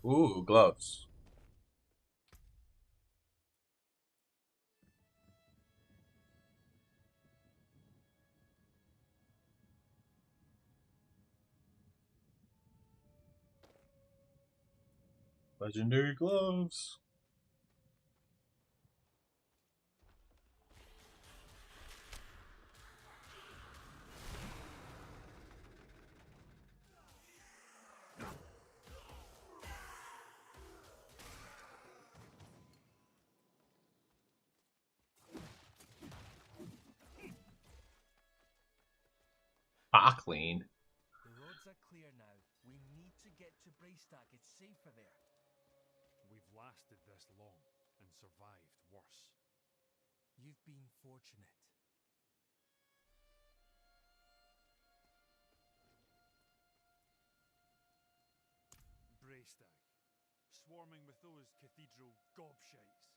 Ooh, gloves. Legendary gloves. Clean. The roads are clear now. We need to get to Braystag. It's safer there. We've lasted this long and survived worse. You've been fortunate. Braystag, swarming with those cathedral gobshites.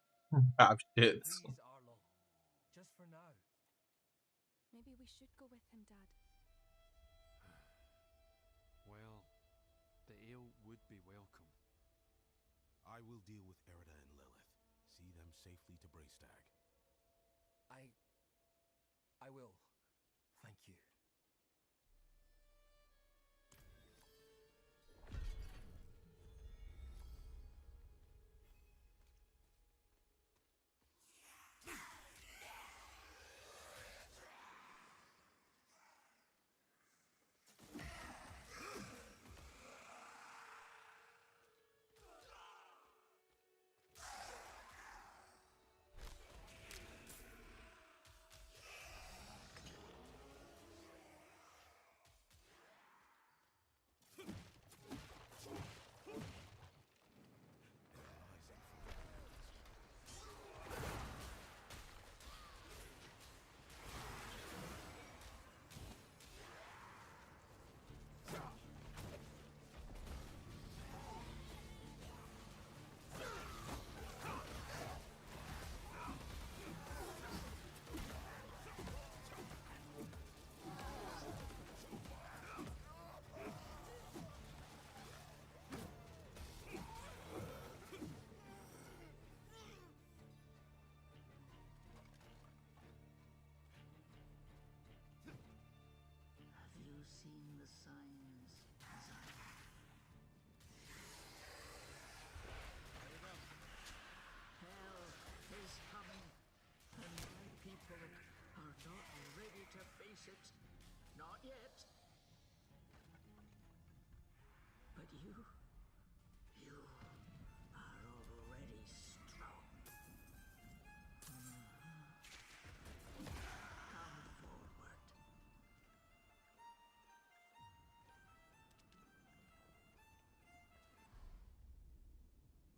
Shits. Please, Arlo. Just for now. Maybe we should go with him, Dad. Well, the ale would be welcome. I will deal with Erida and Lilith. See them safely to Braystag. I will. Thank you. Have you seen the signs, Zion? Hell is coming, and my people are not ready to face it. Not yet. But you are already strong. Come forward.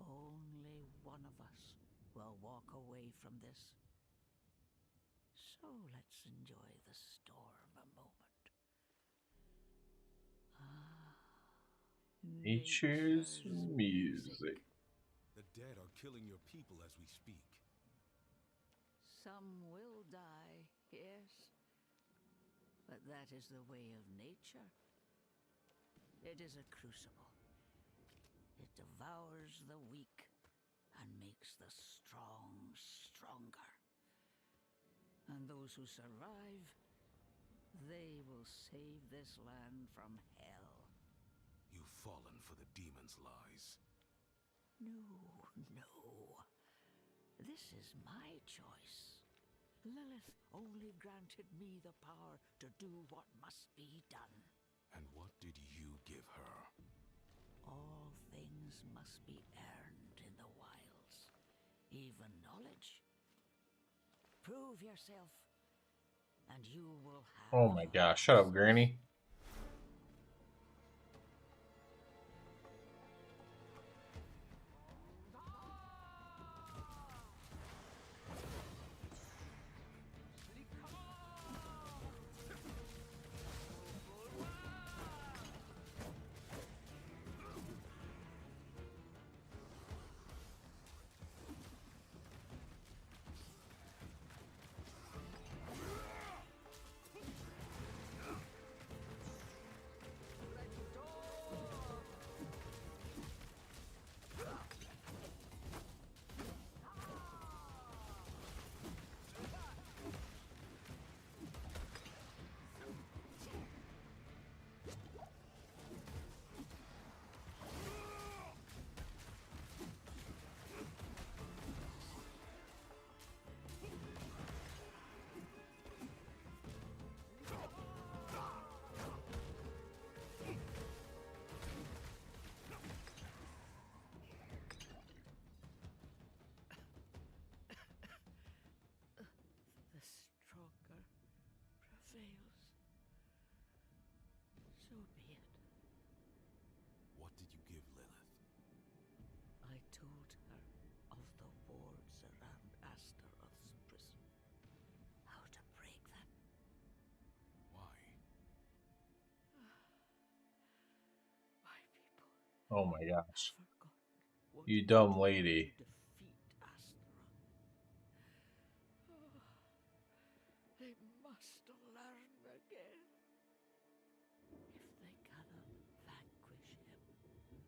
Only one of us will walk away from this. So let's enjoy the storm a moment. Nature's music. The dead are killing your people as we speak. Some will die, yes. But that is the way of nature. It is a crucible. It devours the weak and makes the strong stronger. And those who survive, they will save this land from hell. You've fallen for the demon's lies. No. This is my choice. Lilith only granted me the power to do what must be done. And what did you give her? All things must be earned in the wilds, even knowledge. Prove yourself, and you will have. Oh my gosh, shut up, Granny. Oh my gosh. What You it dumb took lady. to defeat Astaroth. They must learn again. If they cannot vanquish him,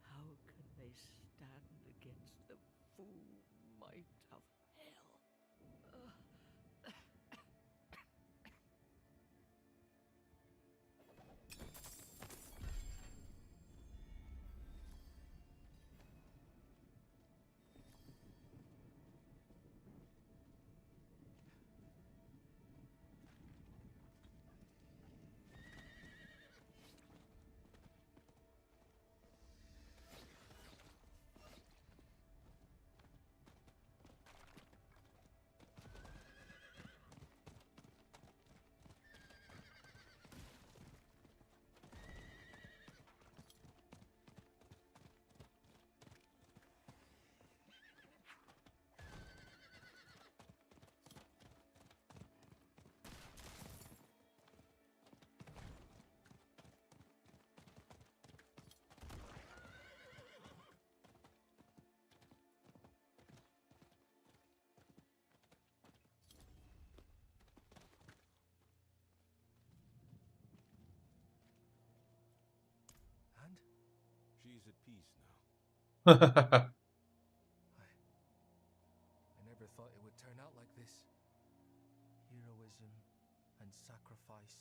how can they stand against the full might of hell? And she's at peace now. I never thought it would turn out like this. Heroism and sacrifice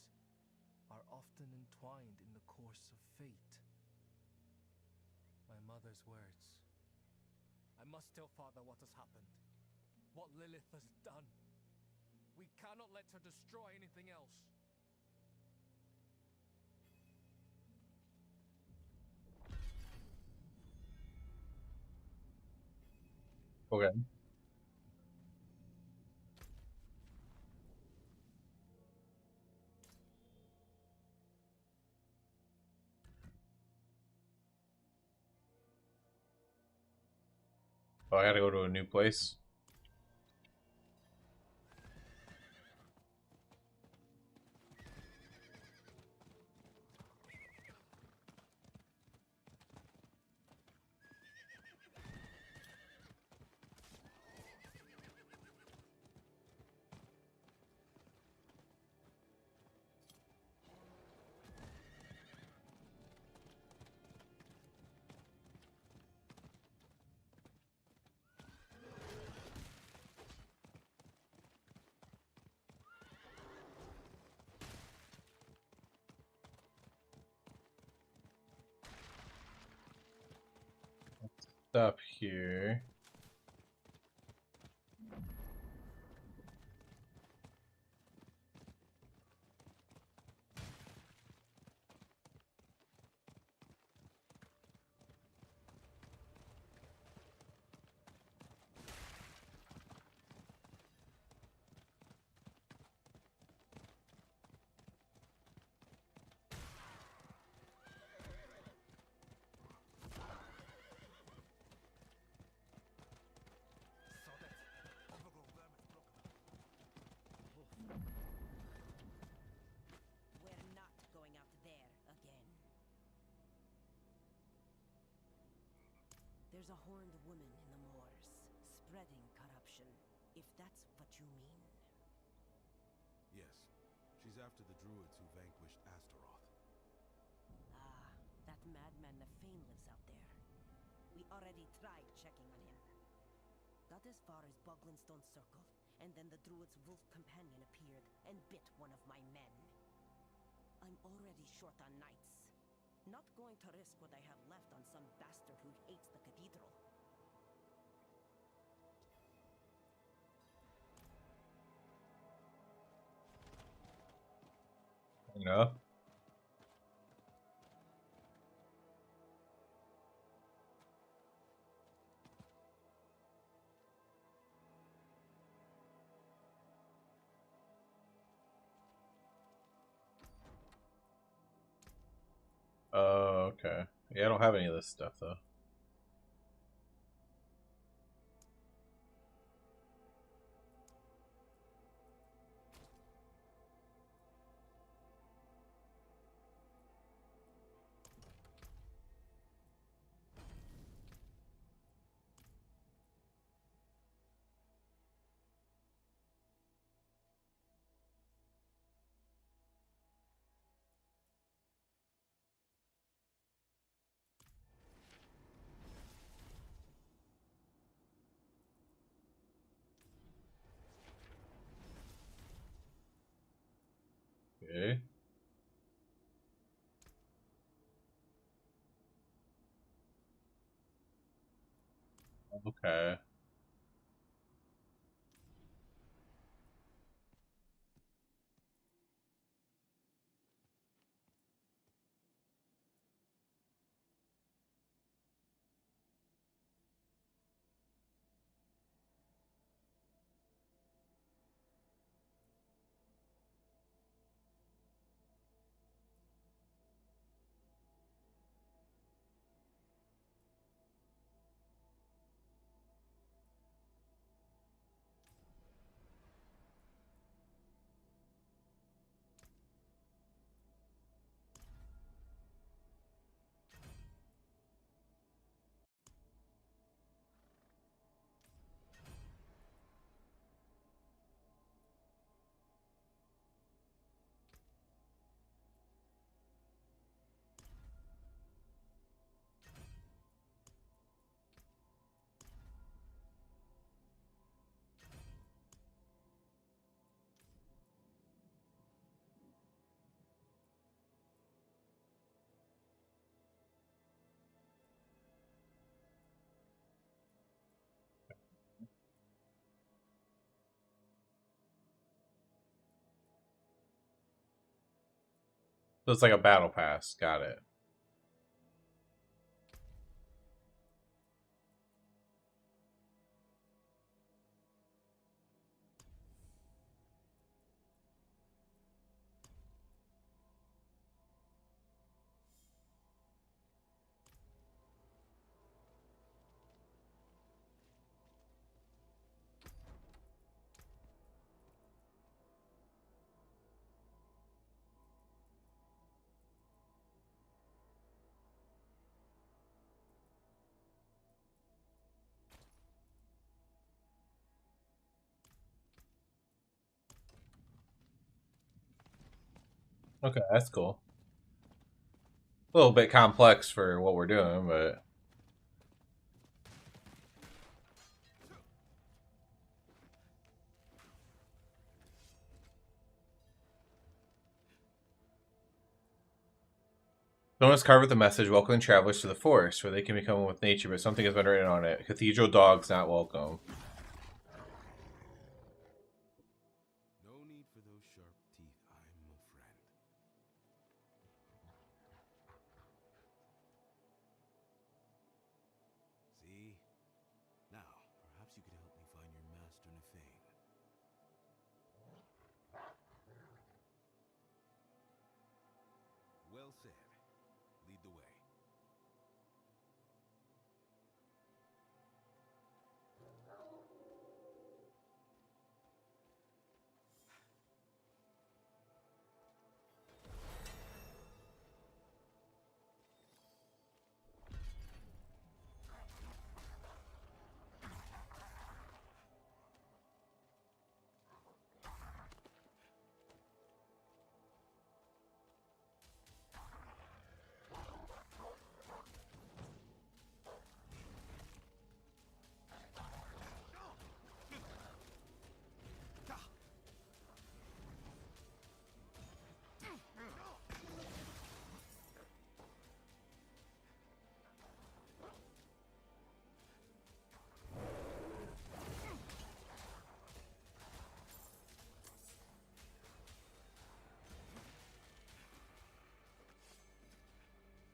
are often entwined in the course of fate. My mother's words. I must tell Father what has happened. What Lilith has done. We cannot let her destroy anything else. Okay. Oh, I gotta go to a new place. Stop here. We're not going out there again. There's a horned woman in the moors, spreading corruption, if that's what you mean. Yes, she's after the druids who vanquished Astaroth. Ah, that madman Nefane lives out there. We already tried checking on him. Got as far as Boglinstone Circle, and then the druid's wolf companion appeared and bit one of my men. I'm already short on knights. Not going to risk what I have left on some bastard who hates the cathedral. No. Oh, okay. Yeah, I don't have any of this stuff though. Okay. Okay. So it's like a battle pass. Got it. Okay, that's cool. A little bit complex for what we're doing, but stone is carved with a message welcoming travelers to the forest, where they can become one with nature, but something has been written on it. Cathedral dogs not welcome. No need for those sharp teeth, I'm a friend. See? Now, perhaps you could help me find your master Nefane. Well said. Lead the way.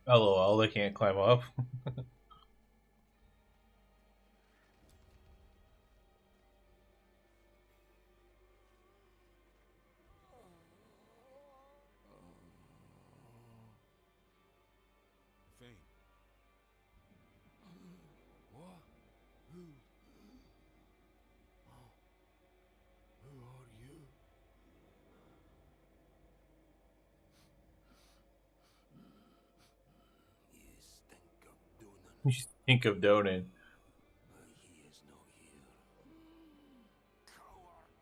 LOL, they can't climb up. Nefane. What? Who? Who are you? You stink of Donan. You think of Donan. He is no here. Coward.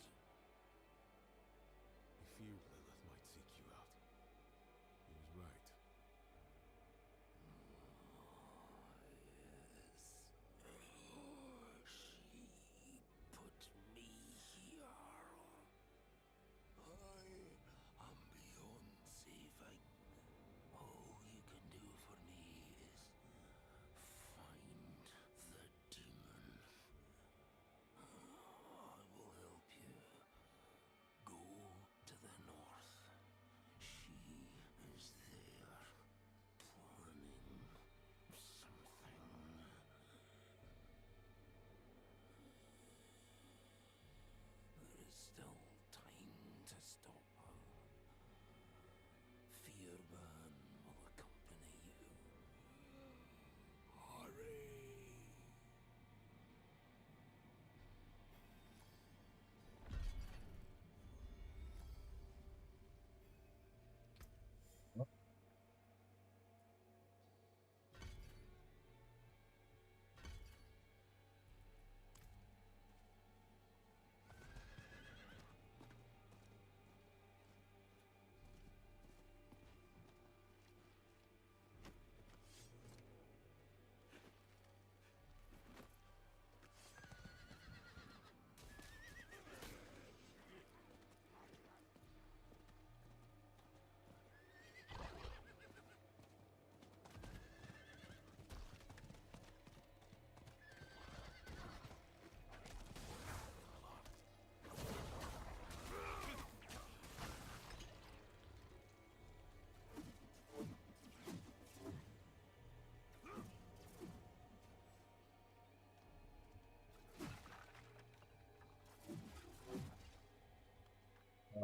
He feared Lilith might seek you out. He was right. She put me here. I am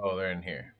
Oh, they're in here.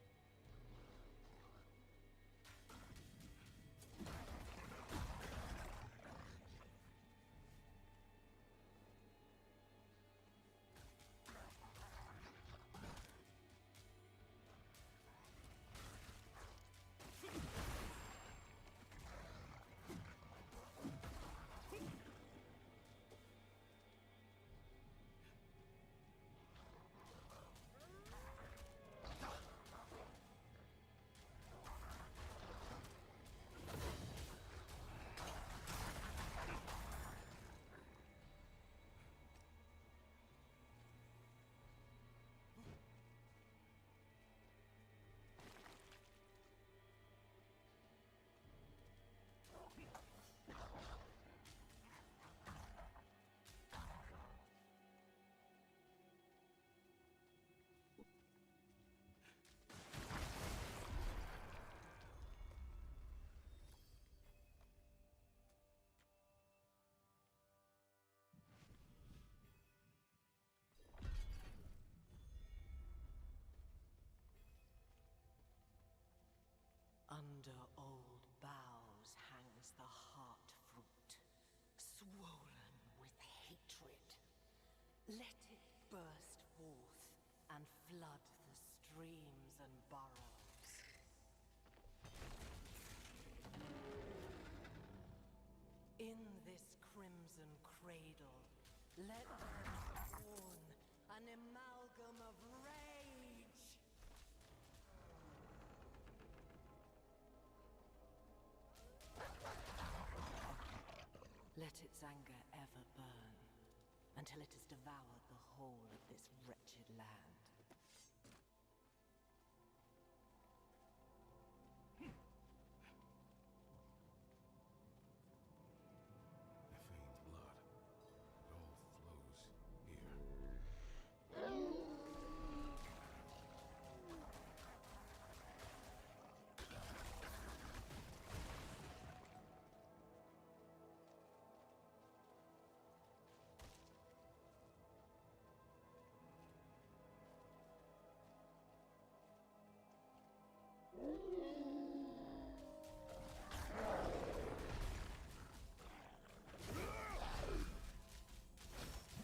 Under old boughs hangs the heart fruit, swollen with hatred. Let it burst forth and flood the streams and burrows. In this crimson cradle, let there be born an amalgam of rage. Let its anger ever burn, until it has devoured the whole of this wretched land.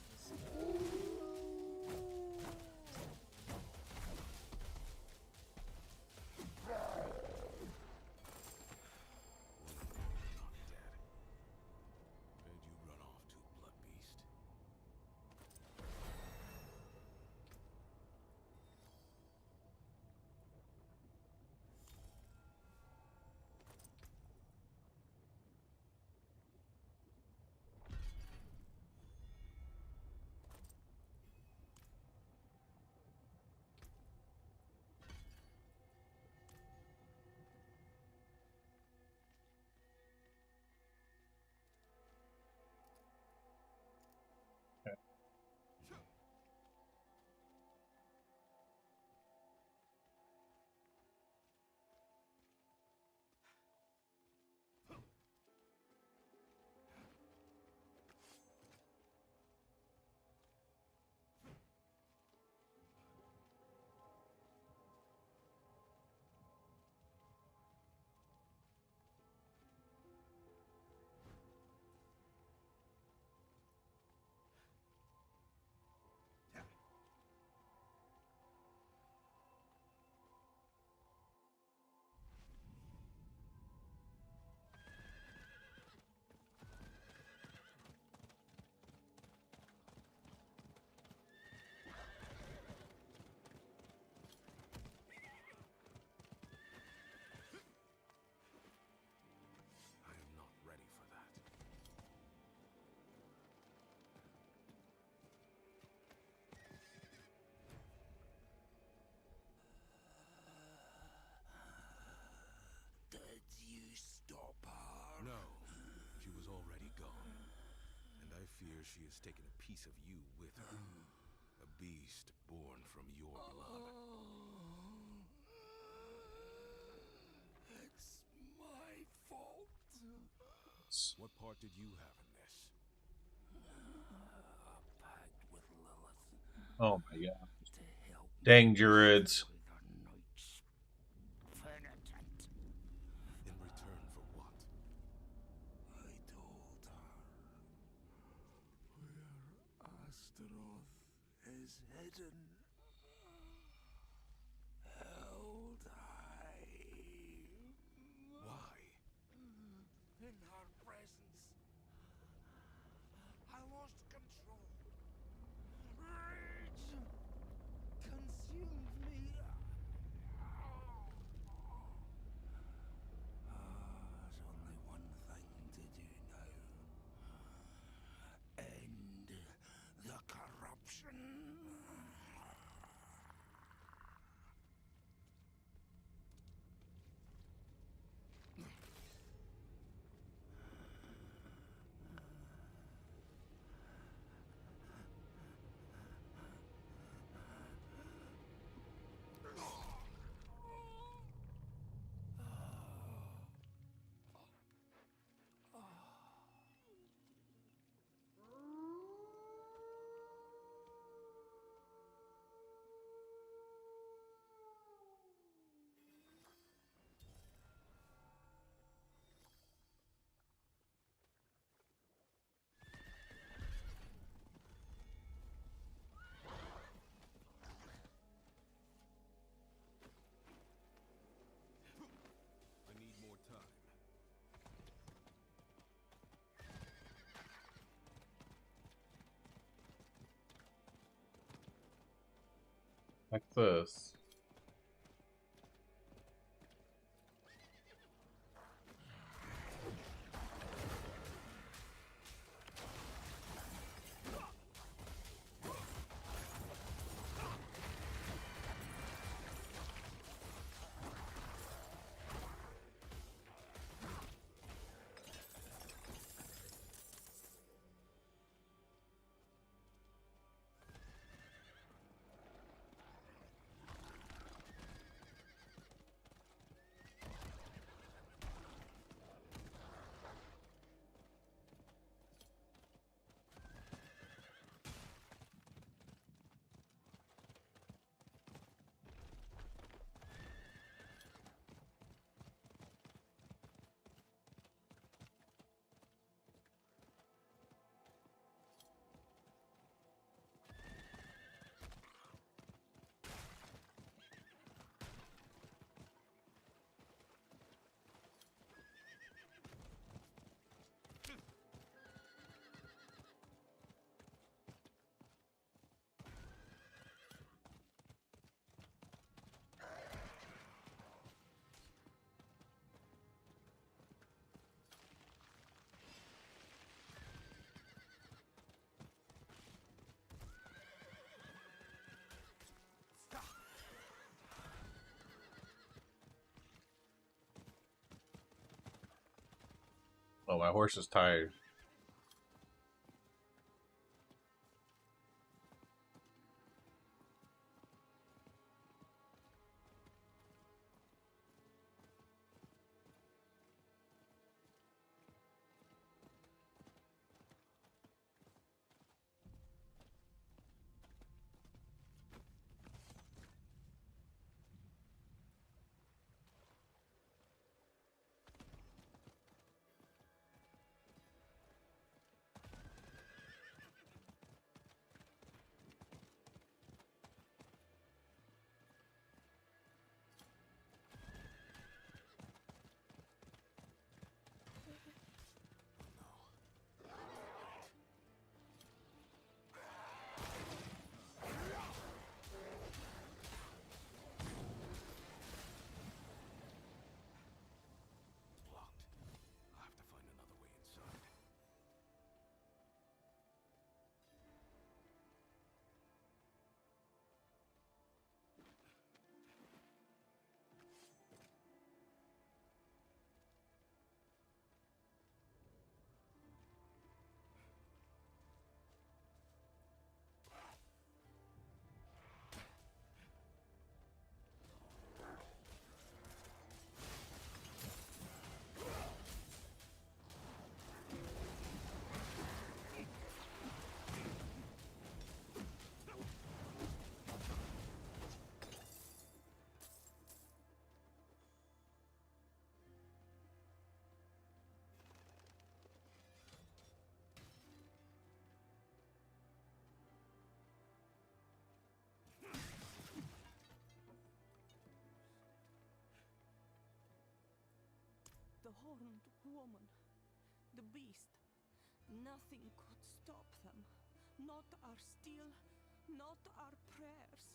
Nefane's blood. It all flows here. Fear she has taken a piece of you with her. A beast born from your blood. It's my fault. What part did you have in this? Oh my god. Dang Druids. Like this. Oh, my horse is tired. The horned woman, the beast. Nothing could stop them. Not our steel, not our prayers.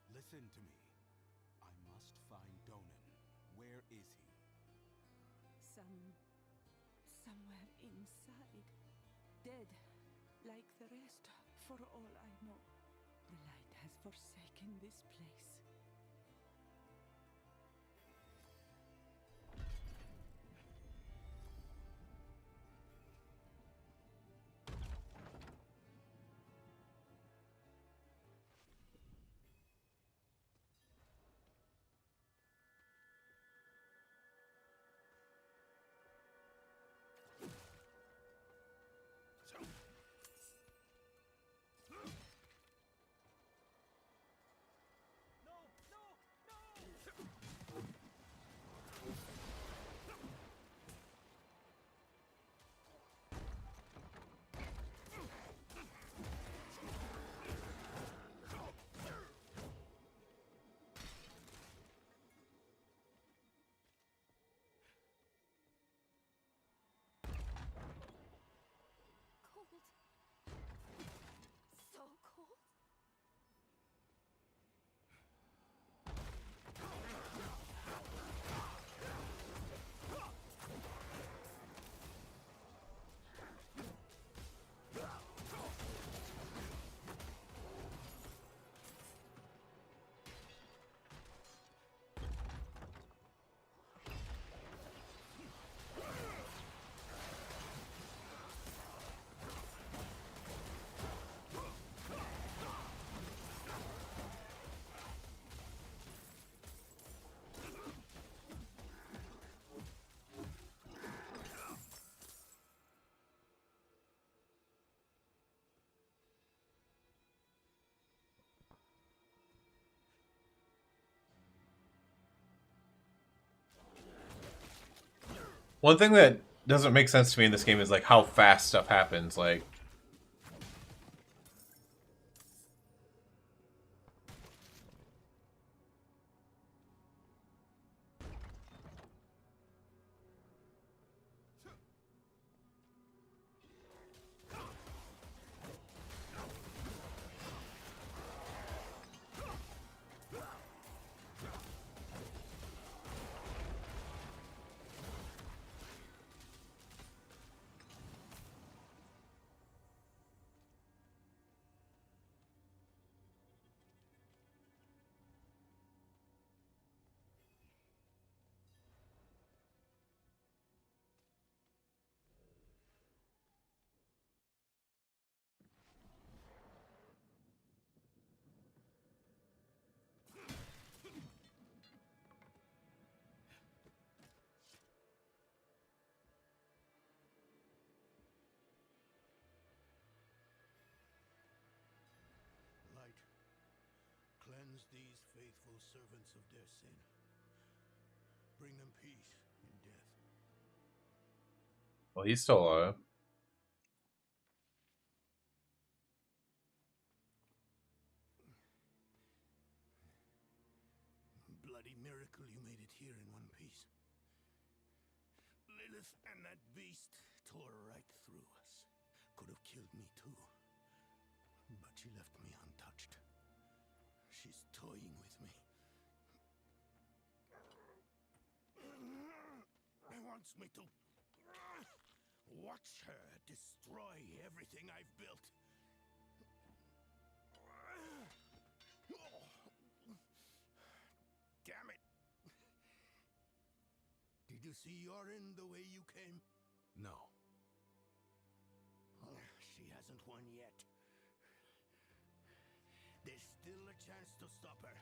Listen to me. I must find Donan. Where is he? Somewhere inside. Dead, like the rest, for all I know. The light has forsaken this place. One thing that doesn't make sense to me in this game is like how fast stuff happens. Like, Light, cleanse these faithful servants of their sin. Bring them peace in death. well, he's still alive. Bloody miracle you made it here in one piece. Lilith and that beast tore right through us. Could have killed me too. But she left me untouched. She's toying with me. Wants me to watch her destroy everything I've built. Damn it! Did you see Yorin the way you came? No. She hasn't won yet. There's still a chance to stop her.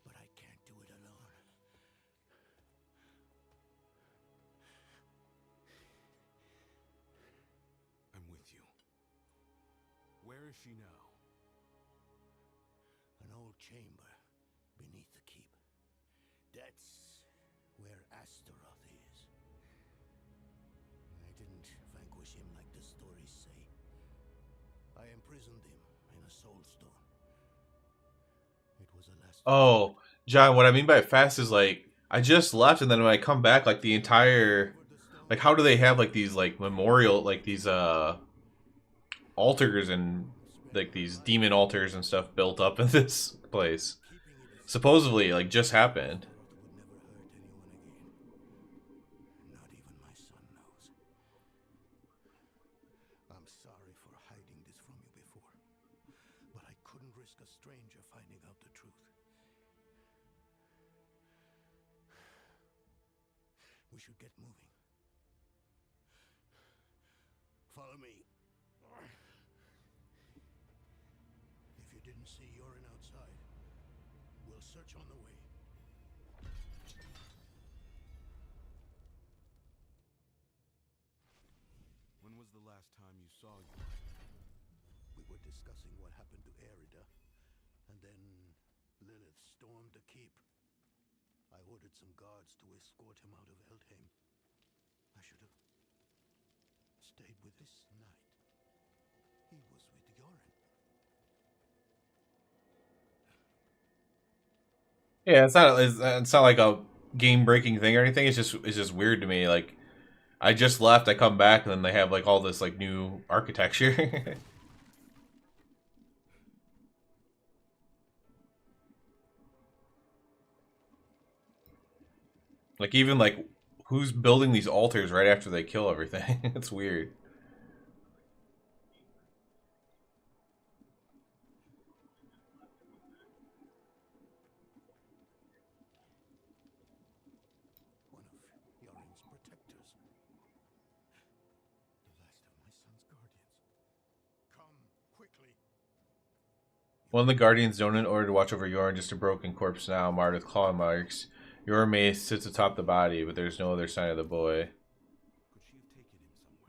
But I can't do it alone. I'm with you. Where is she now? An old chamber beneath the keep. That's where Astaroth is. I didn't vanquish him like the stories say. I imprisoned him in a soul stone. It was a last. Oh, John, what I mean by fast is like I just left, and then when I come back, like the entire, like how do they have like these like memorial, like these altars and like these demon altars and stuff built up in this place? Supposedly, like just happened. Not even my son knows. I'm sorry for hiding this from you before, but I couldn't risk a stranger finding out the truth. We should get moving. Follow me. If you didn't see Yorin outside, we'll search on the way. When was the last time you saw you? We were discussing what happened to Erida, and then Lilith stormed the keep. I ordered some guards to escort him out of Eldheim. I should have stayed with this night. He was with Yorin. Yeah, it's not like a game breaking thing or anything. It's just weird to me. Like I just left, I come back, and then they have like all this like new architecture. Like even like who's building these altars right after they kill everything? It's weird. One of Yorin's protectors. The last of my son's guardians. Come quickly. One of the Guardians donated in order to watch over Yorin, just a broken corpse now, marred with claw marks. Yorin mace sits atop the body, but there's no other sign of the boy. Could she have taken him somewhere?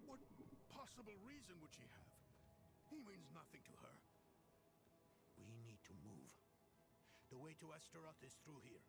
What possible reason would she have? He means nothing to her. We need to move. The way to Astaroth is through here.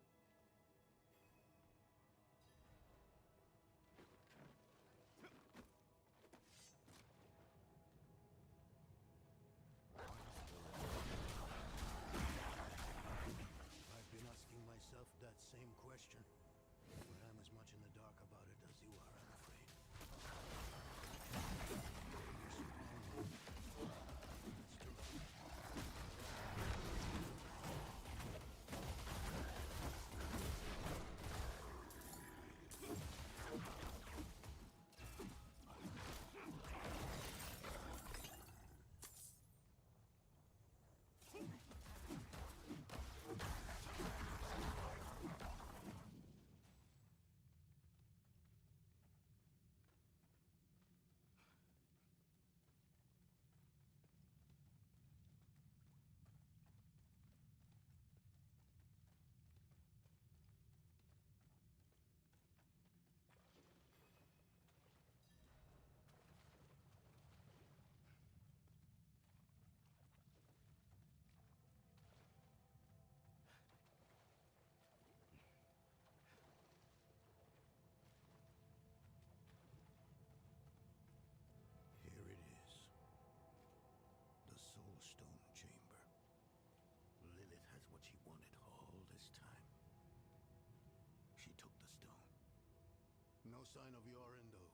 No sign of Yorin, though.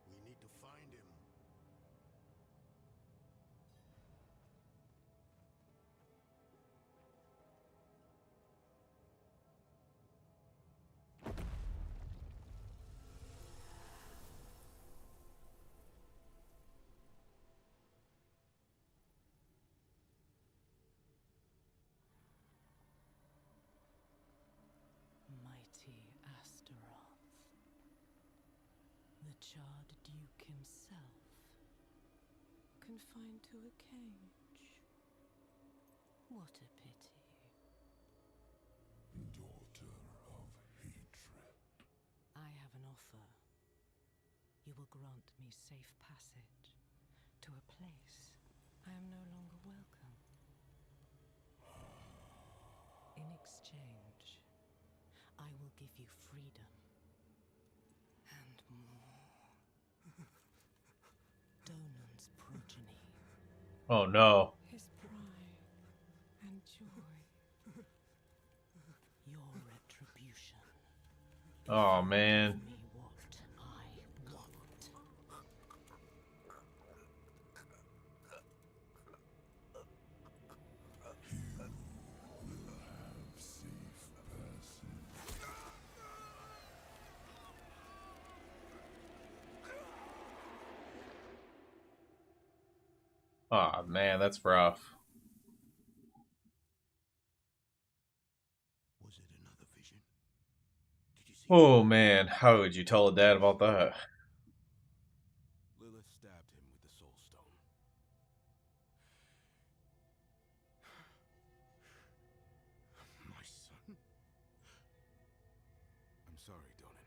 We need to find him. Mighty Astaroth. The charred Duke himself. Confined to a cage. What a pity. Daughter of hatred. I have an offer. You will grant me safe passage to a place I am no longer welcome. In exchange, I will give you freedom and more. Donan's progeny. Oh no. His pride and joy. Your retribution. Oh man. Me what I want. Oh man, that's rough. Was it another vision? Did you see? Oh man, how would you tell a dad about that? Lilith stabbed him with the Soul Stone. My son? I'm sorry, Donan.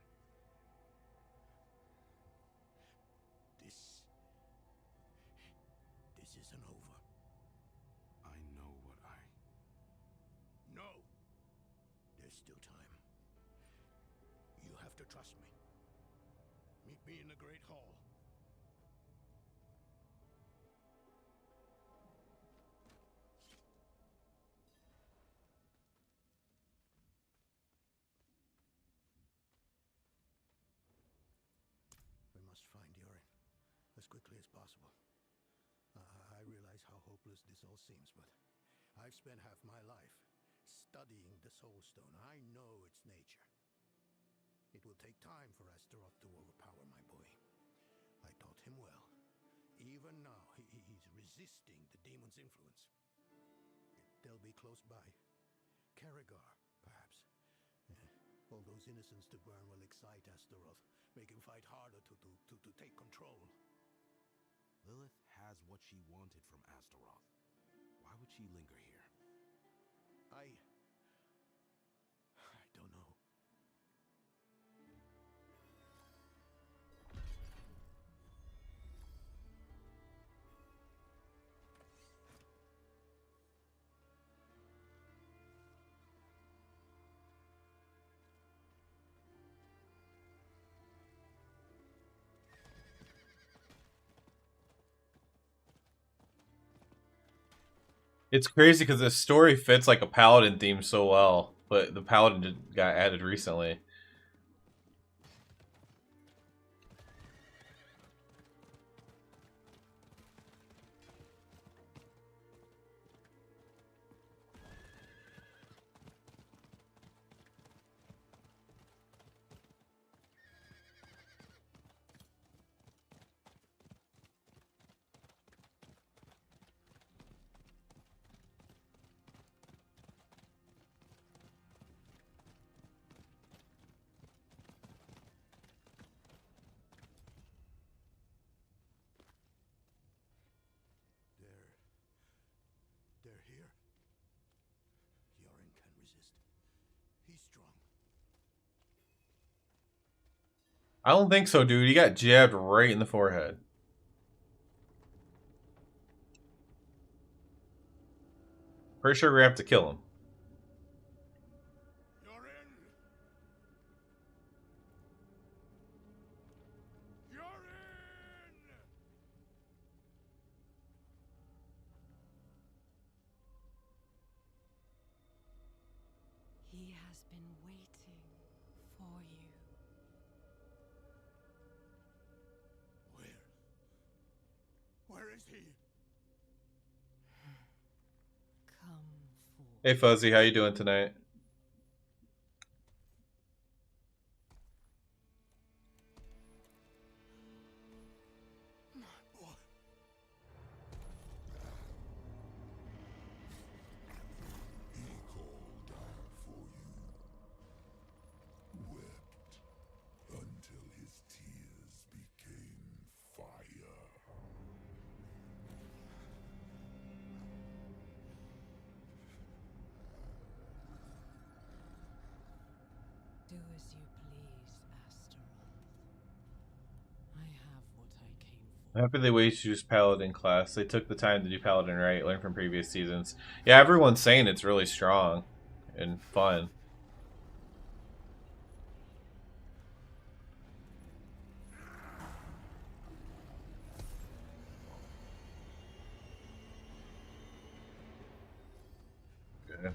This isn't over. I know what No! There's still time. You have to trust me. Meet me in the Great Hall. We must find Yorin as quickly as possible. I realize how hopeless this all seems, but I've spent half my life studying the Soul Stone. I know its nature. It will take time for Astaroth to overpower my boy. I taught him well. Even now, he's resisting the demon's influence. They'll be close by. Karagar, perhaps. All those innocents to burn will excite Astaroth, make him fight harder to take control. Lilith has what she wanted from Astaroth. Why would she linger here? I don't know. It's crazy because the story fits like a Paladin theme so well, but the Paladin got added recently. They're here. Yorin can resist. He's strong. I don't think so, dude. He got jabbed right in the forehead. Pretty sure we have to kill him. He has been waiting for you. is he? Come forth. Hey Fuzzy, how you doing tonight? Until his tears became fire. Do as you please, Astaroth. I have what I came for. I'm happy they waited to choose Paladin class. They took the time to do Paladin right, learn from previous seasons. Yeah, everyone's saying it's really strong and fun. Okay.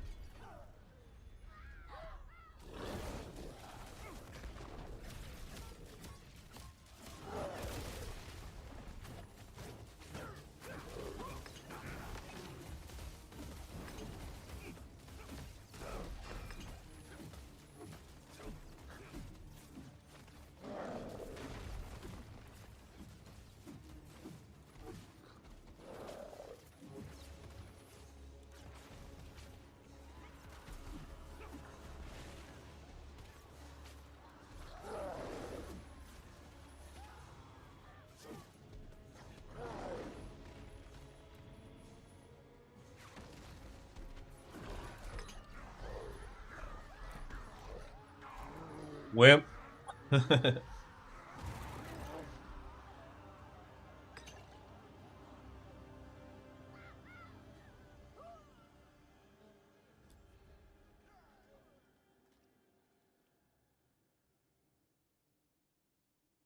Wimp.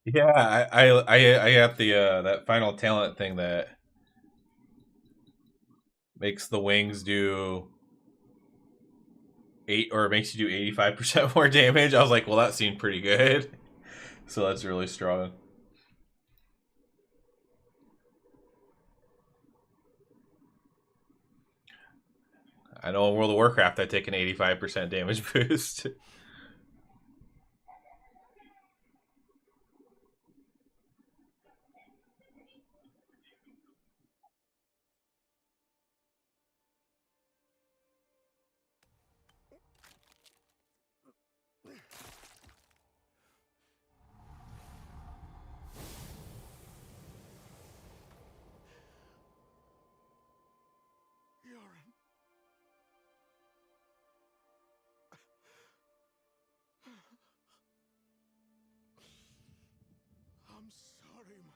Yeah, I got the that final talent thing that makes the wings do 8 or makes you do 85% more damage. I was like, well, that seemed pretty good. So that's really strong. I know in World of Warcraft I take an 85% damage boost. I'm sorry, my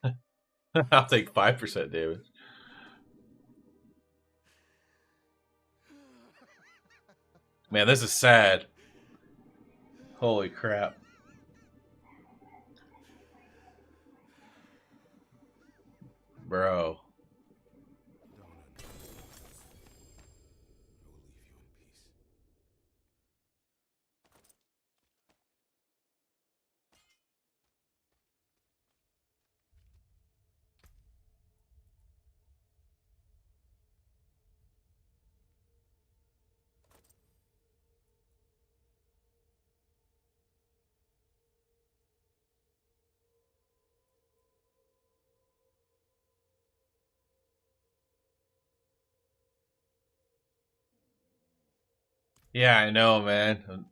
son. I'll take 5% damage. Man, this is sad. Holy crap. Bro. Yeah, I know, man.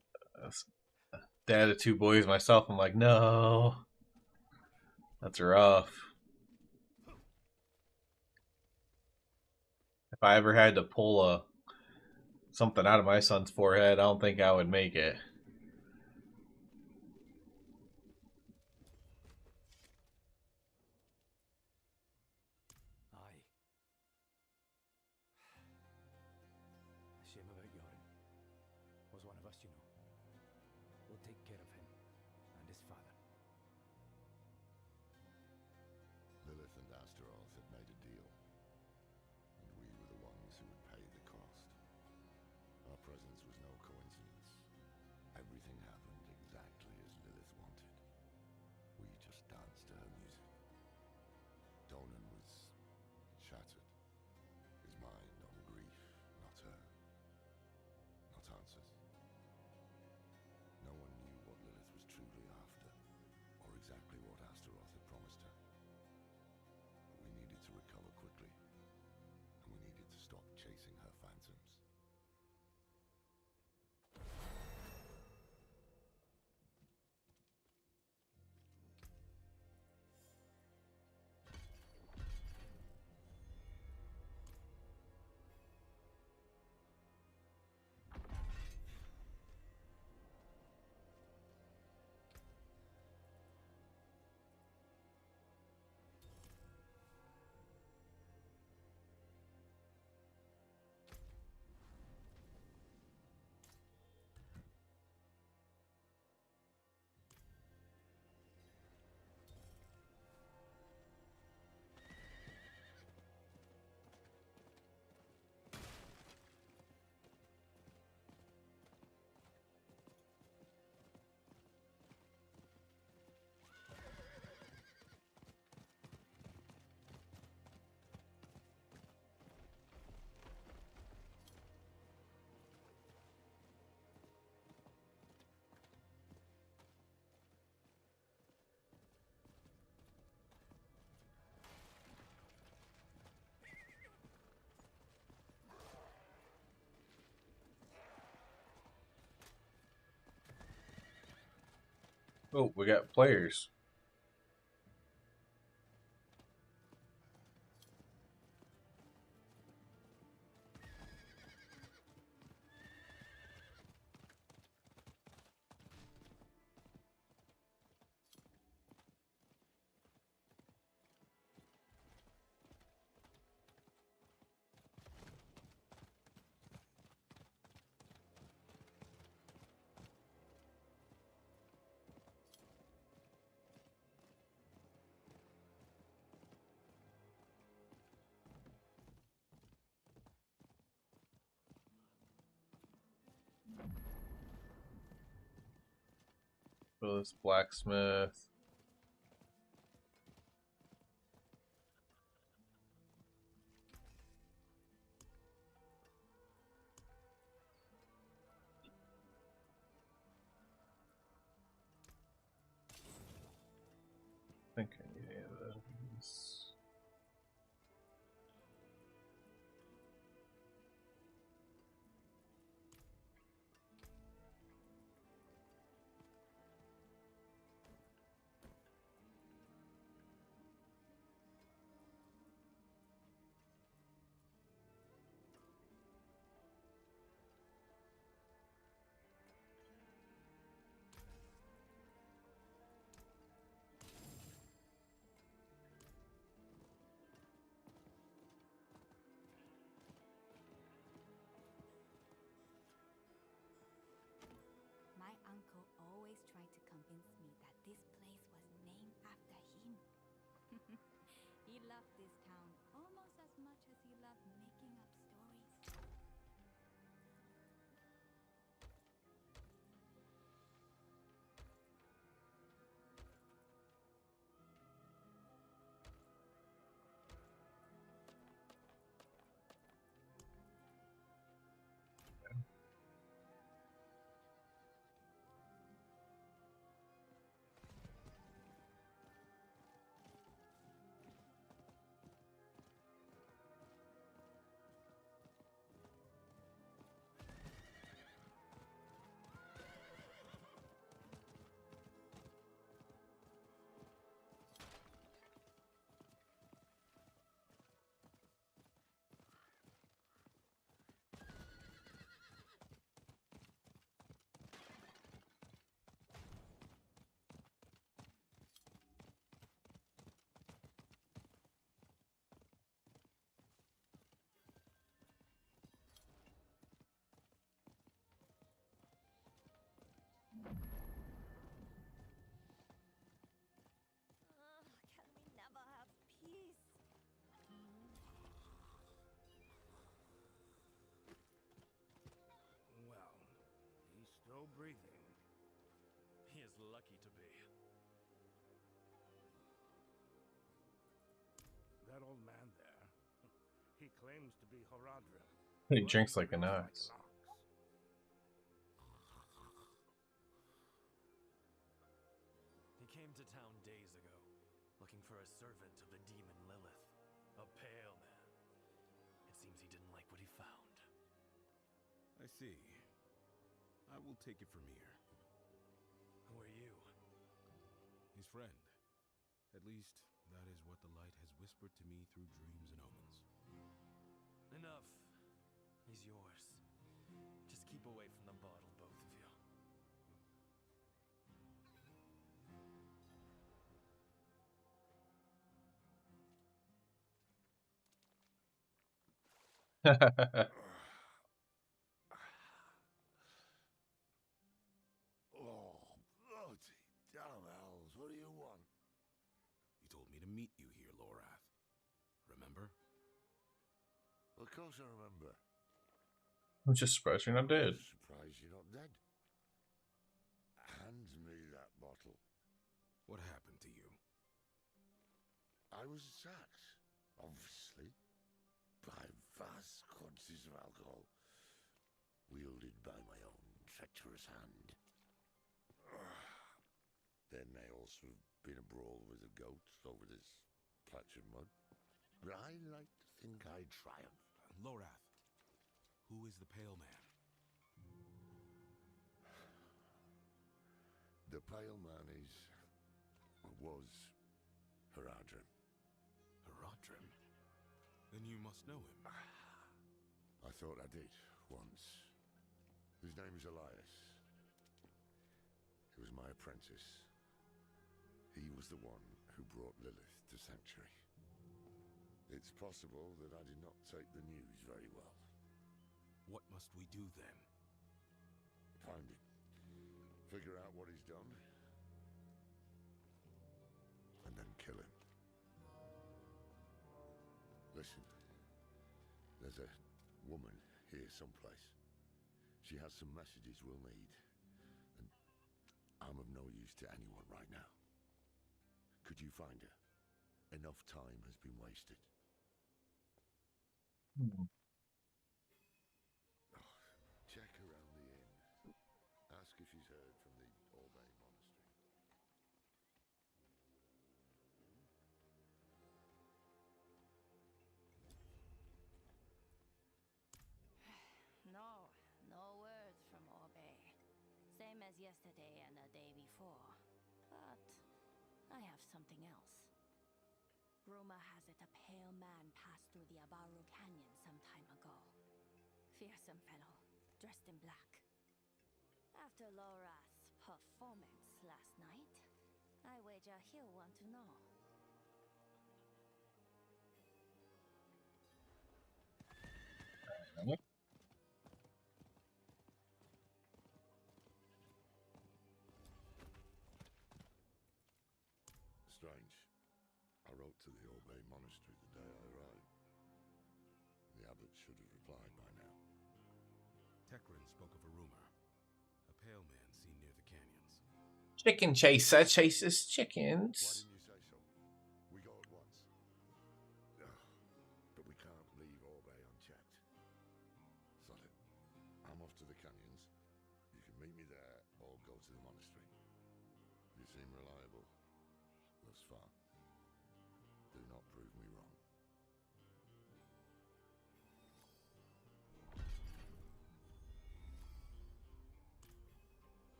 Dad of 2 boys myself. I'm like, no. That's rough. If I ever had to pull something out of my son's forehead, I don't think I would make it. Aye. A shame about Yorin. Was one of us, you know. We'll take care of him and his father. Lilith and Astaroth had made a deal, and we were the ones who would pay the cost. Our presence was no coincidence. Everything happened exactly as Lilith wanted. We just danced to her music. Oh, we got players. So this blacksmith. I think I need any of these. My uncle always tried to convince me that this place was named after him. He loved this town almost as much as he loved making up stories. Can we never have peace? Well, he's still breathing. He is lucky to be. That old man there, he claims to be Horadrim. He drinks like an ox. He came to town days ago, looking for a servant of the demon Lilith, a pale man. It seems he didn't like what he found. I see. I will take it from here. Who are you? His friend. At least, that is what the light has whispered to me through dreams and omens. Enough. He's yours. Just keep away from the bottle, both of you. Oh, bloody damn hells, what do you want? You told me to meet you here, Lorath. Remember? Of course I remember. I'm just surprised you're not dead. Surprised you're not dead. Hand me that bottle. What happened to you? I was attacked, obviously, by vast quantities of alcohol, wielded by my own treacherous hand. There may also have been a brawl with the goats over this patch of mud, but I like to think I triumphed. Lorath, who is the Pale Man? The Pale Man was Haradrim. Haradrim? Then you must know him. I thought I did once. His name's Elias. He was my apprentice. He was the one who brought Lilith to Sanctuary. It's possible that I did not take the news very well. What must we do then? Find him. Figure out what he's done. And then kill him. Listen. There's a woman here someplace. She has some messages we'll need. And I'm of no use to anyone right now. Could you find her? Enough time has been wasted. Check around the inn. Ask if she's heard from the Orbay Monastery. No word from Orbay. Same as yesterday and the day before. But I have something else. Rumor has it a pale man passed through the Abaru Canyon some time ago. Fearsome fellow, dressed in black. After Laura's performance last night, I wager he'll want to know. Strange. I wrote to the Orbay Monastery the day I arrived. The abbot should have replied by now. Tekrin spoke of a rumor. A pale man seen near the canyons. Chicken chaser chases chickens. Why didn't you say so? We go at once. But we can't leave Orbay unchecked. Sod it. I'm off to the canyons. You can meet me there or go to the monastery. You seem reliable. Thus far. Do not prove me wrong.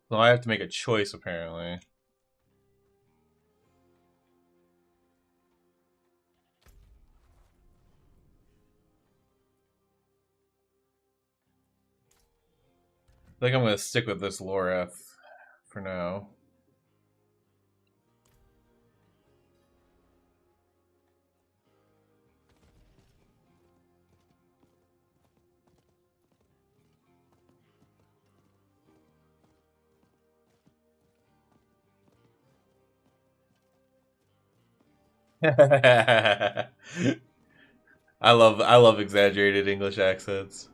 So I have to make a choice, apparently. I think I'm going to stick with this Loreth for now. I love exaggerated English accents.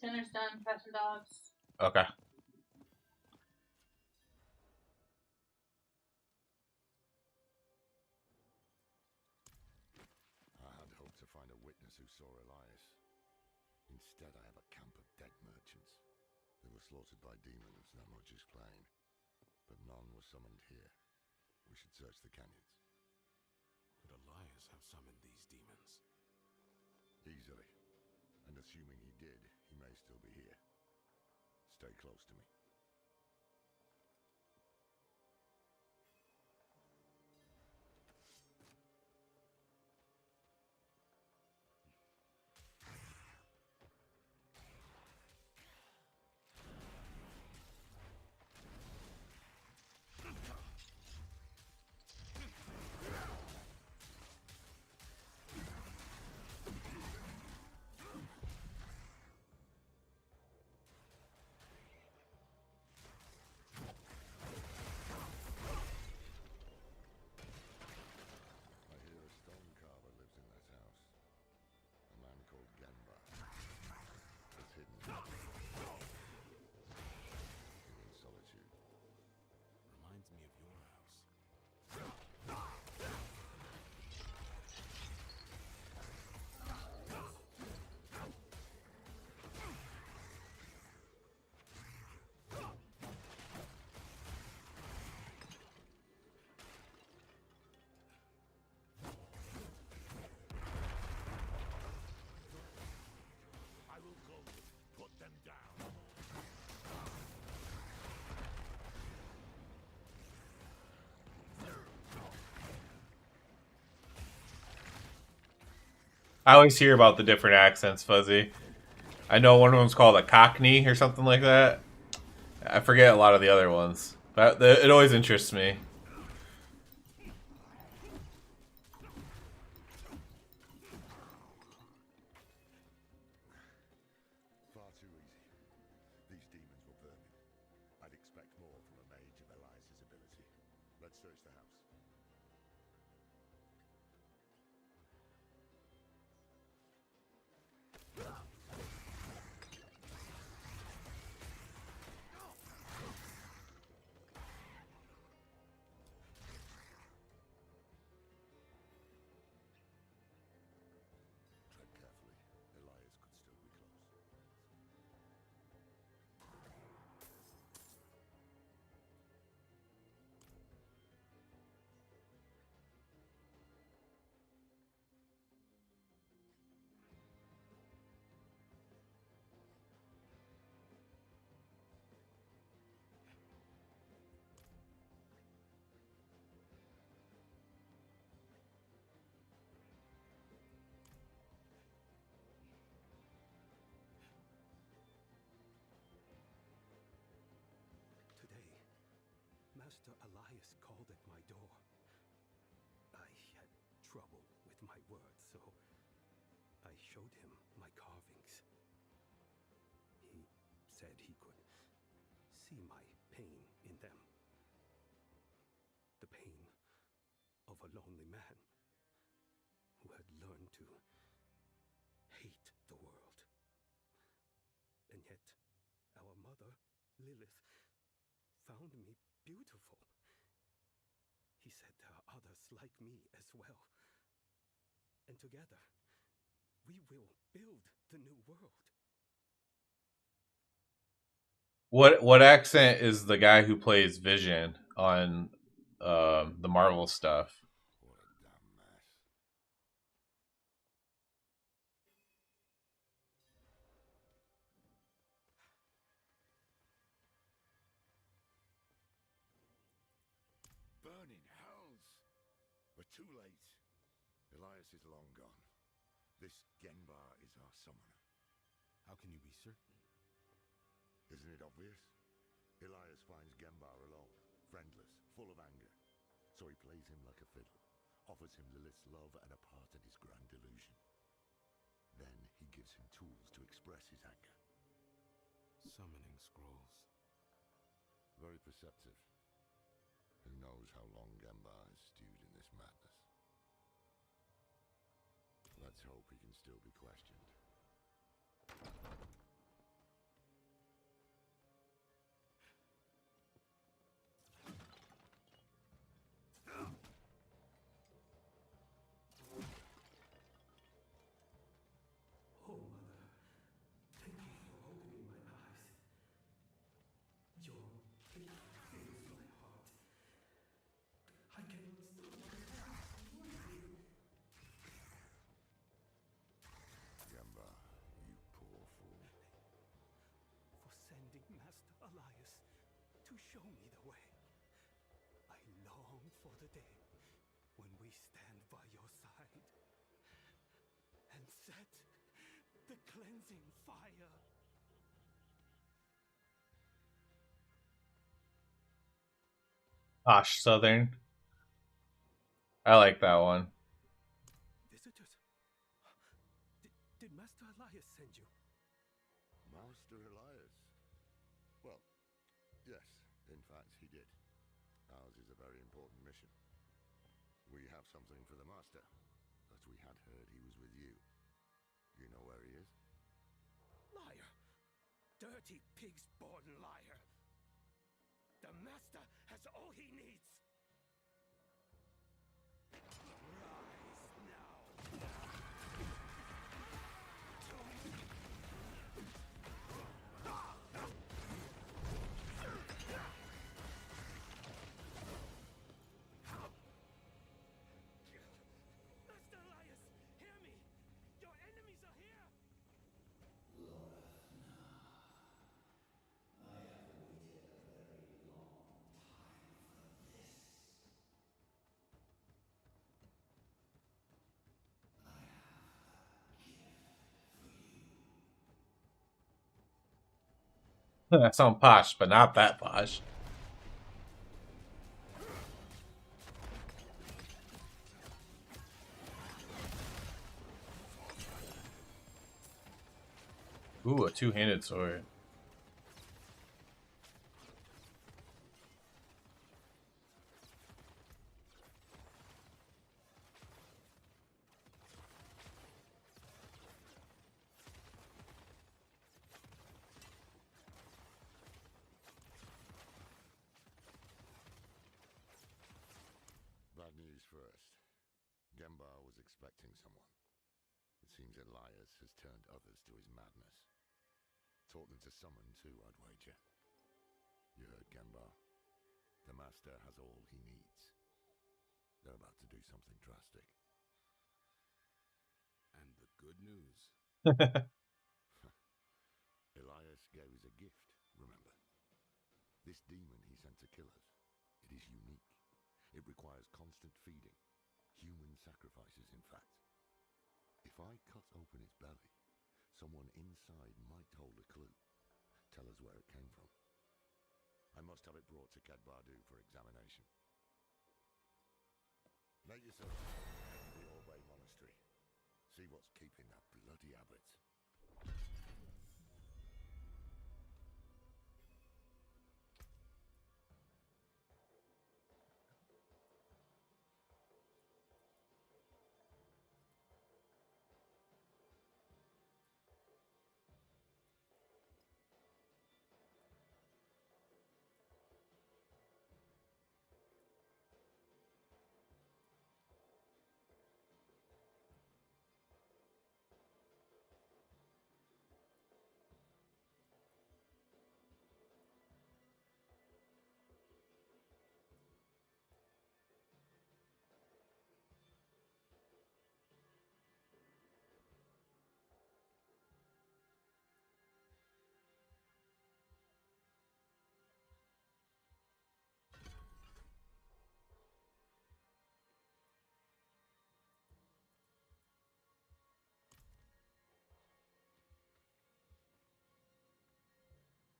Dinner's done. Pets and dogs. Okay. I had hoped to find a witness who saw Elias. Instead, I have a camp of dead merchants. They were slaughtered by demons, that much is plain. But none were summoned here. We should search the canyons. Could Elias have summoned these demons? Easily. And assuming he did, he may still be here. Stay close to me. I always hear about the different accents, Fuzzy. I know one of them's called a Cockney or something like that. I forget a lot of the other ones. But it always interests me. Far too easy. These demons were vermin. I'd expect more from a mage of Elias's ability. Let's search the house. Tread carefully. Elias could still be close. Today, Master Elias called at my door. I had trouble with my words, so I showed him my carvings. He said he could see my pain in them. The pain of a lonely man who had learned to hate the world. And yet, our mother, Lilith, found me beautiful. He said there are others like me as well. And together, we will build the new world. What accent is the guy who plays Vision on the Marvel stuff? What a damn mess. Burning hells! We're too late. Elias is long gone. This Genbar is our summoner. How can you be certain? Isn't it obvious? Elias finds Genbar alone, friendless, full of anger. So he plays him like a fiddle, offers him Lilith's love and a part in his grand delusion. Then he gives him tools to express his anger. Summoning scrolls. Very perceptive. Who knows how long Genbar is stewed in this madness? Let's hope he can still be questioned. Oh, Mother, thank you for opening my eyes. Your hatred fills my heart. I cannot stop working. Genbar, you poor fool. For sending Master Elias to show me the way. I long for the day when we stand by your side and set the cleansing fire. Posh Southern. I like that one. Visitors? Did Master Elias send you? Master Elias? Well, yes, in fact, he did. Ours is a very important mission. We have something for the Master, but we had heard he was with you. You know where he is? Liar! Dirty pig's-born liar! The Master has all he needs! Rise now! Master Elias, hear me! Your enemies are here! I have waited a very long time for this. That sound posh, but not that posh. Ooh, a two-handed sword. Bad news first. Gembar was expecting someone. It seems Elias has turned others to his madness. Taught them to summon too, I'd wager. You heard Gembar. The Master has all he needs. They're about to do something drastic. And the good news. Elias gave us a gift, remember? This demon he sent to kill us. It is unique. It requires constant feeding. Human sacrifices, in fact. If I cut open its belly, someone inside might hold a clue. Tell us where it came from. I must have it brought to Kadbardu for examination. Make yourself head to the Orbe Monastery. See what's keeping that bloody abbot.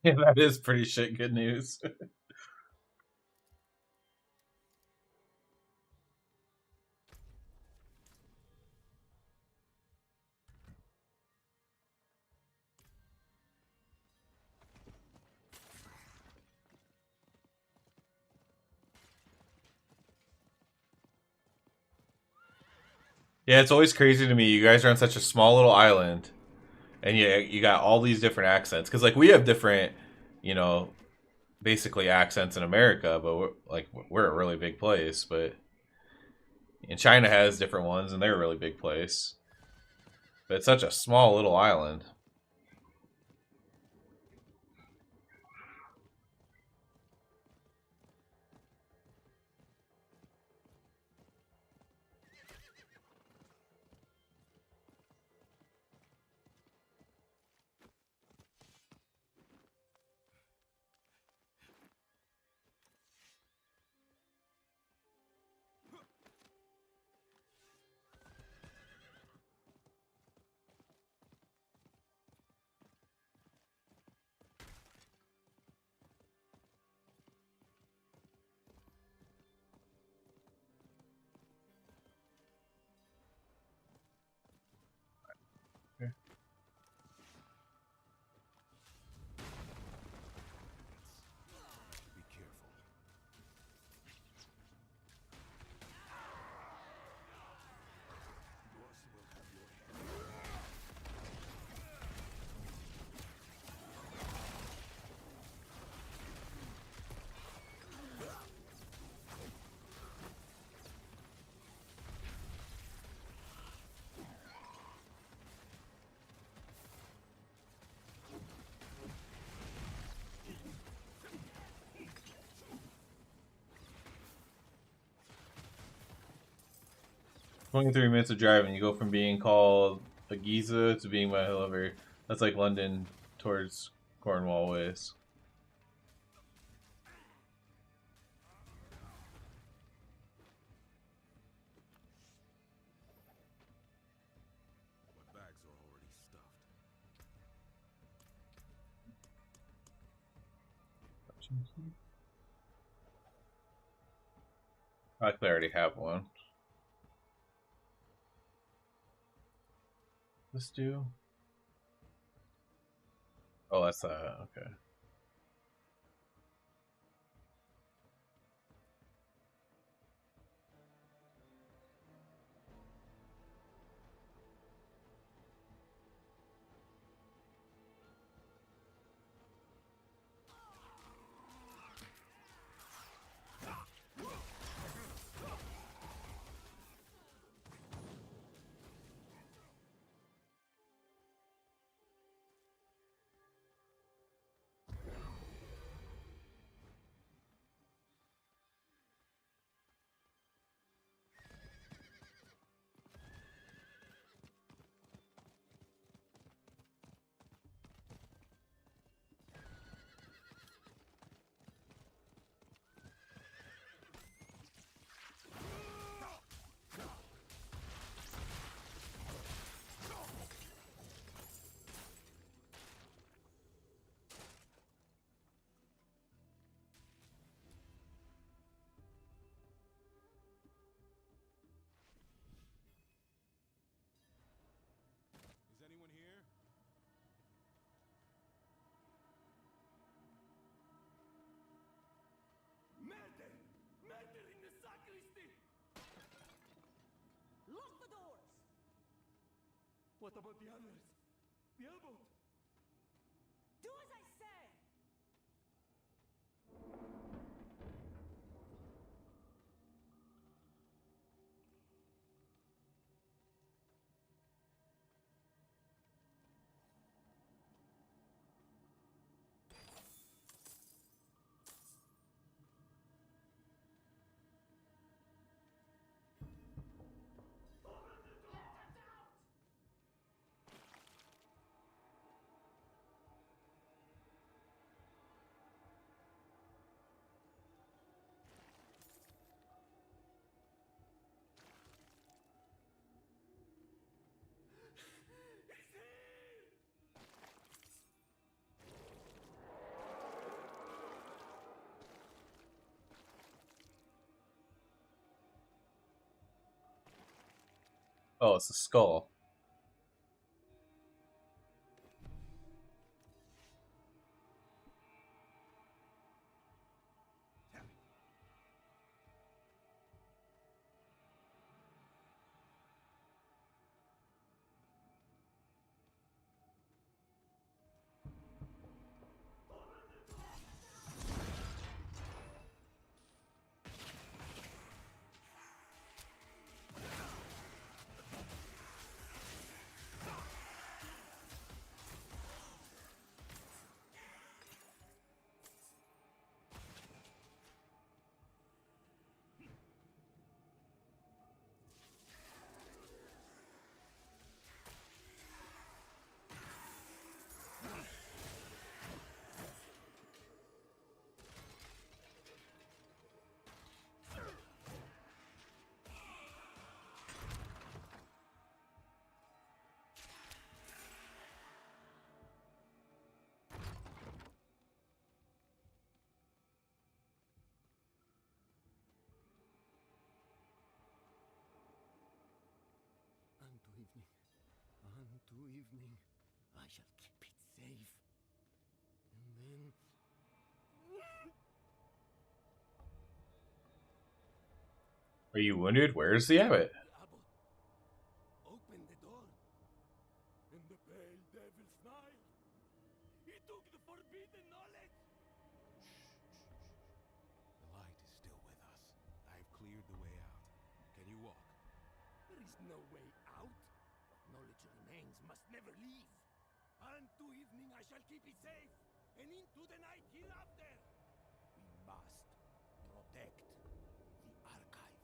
Yeah, that is pretty shit good news. Yeah, it's always crazy to me. You guys are on such a small little island, and you got all these different accents. Because like we have different, you know, basically accents in America, but we're a really big place. But and China has different ones, and they're a really big place. But it's such a small little island. Be careful. "23 minutes of driving, you go from being called a Giza to being my lover." That's like London towards Cornwall ways. My bags are already stuffed. I already have one. This do? Oh, that's okay. Is anyone here? Murder! Murder in the sacristy! Lock the doors! What about the others? The abbot? Do as I say! Oh, it's a skull. Unto evening, I shall keep it safe. And then... Are you wounded? Where's the abbot? Diablo! Open the door. And the pale devil smiled. He took the forbidden knowledge. The light is still with us. I've cleared the way out. Can you walk? There is no way out. What knowledge remains must never leave. Unto evening I shall keep it safe, and into the night hereafter. We must protect the archive.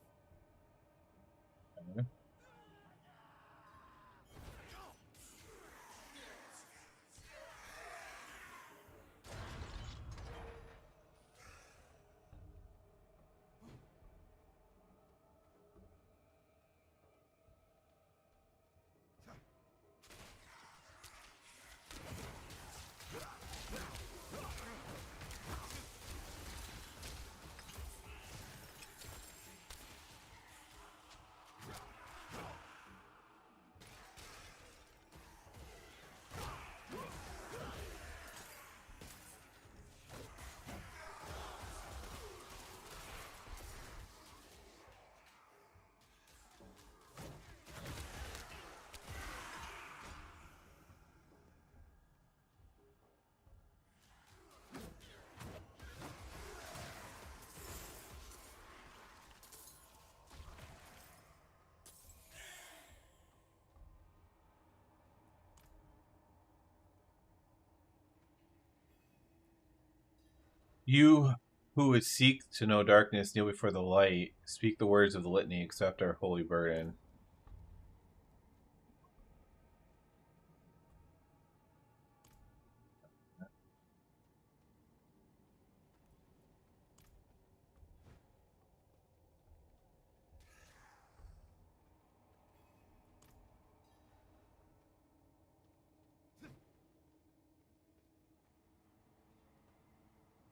You who would seek to know darkness, kneel before the light. Speak the words of the litany, accept our holy burden.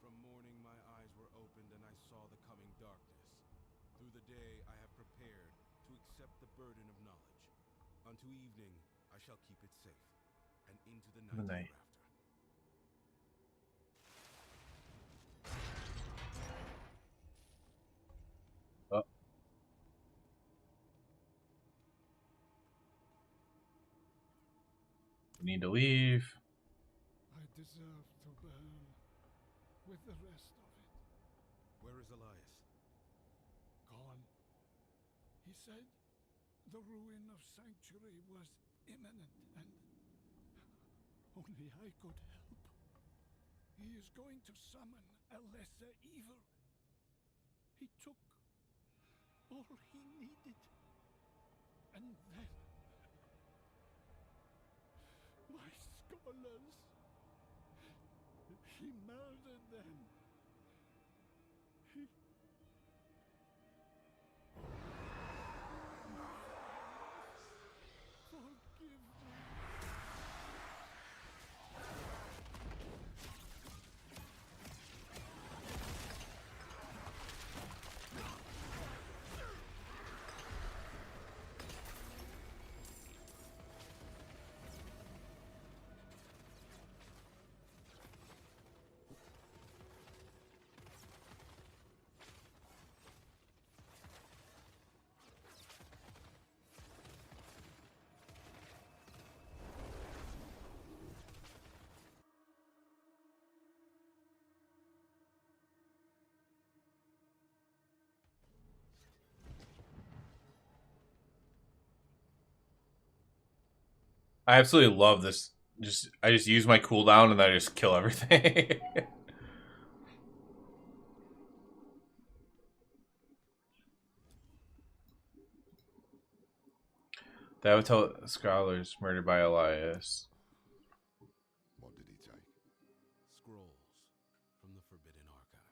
From morning my eyes were opened and I saw the coming darkness. Through the day I have prepared to accept the burden of knowledge. Unto evening I shall keep it safe, and into the night hereafter. Oh. We need to leave. I deserve to burn with the rest of it. Where is Elias? Gone. He said the ruin of Sanctuary was imminent and only I could help. He is going to summon a lesser evil. He took all he needed. And then my scholars, he murdered them. He... Forgive me. I absolutely love this. I just use my cooldown and then I just kill everything. The Avatar scholars murdered by Elias. What did he take? Scrolls from the Forbidden Archive.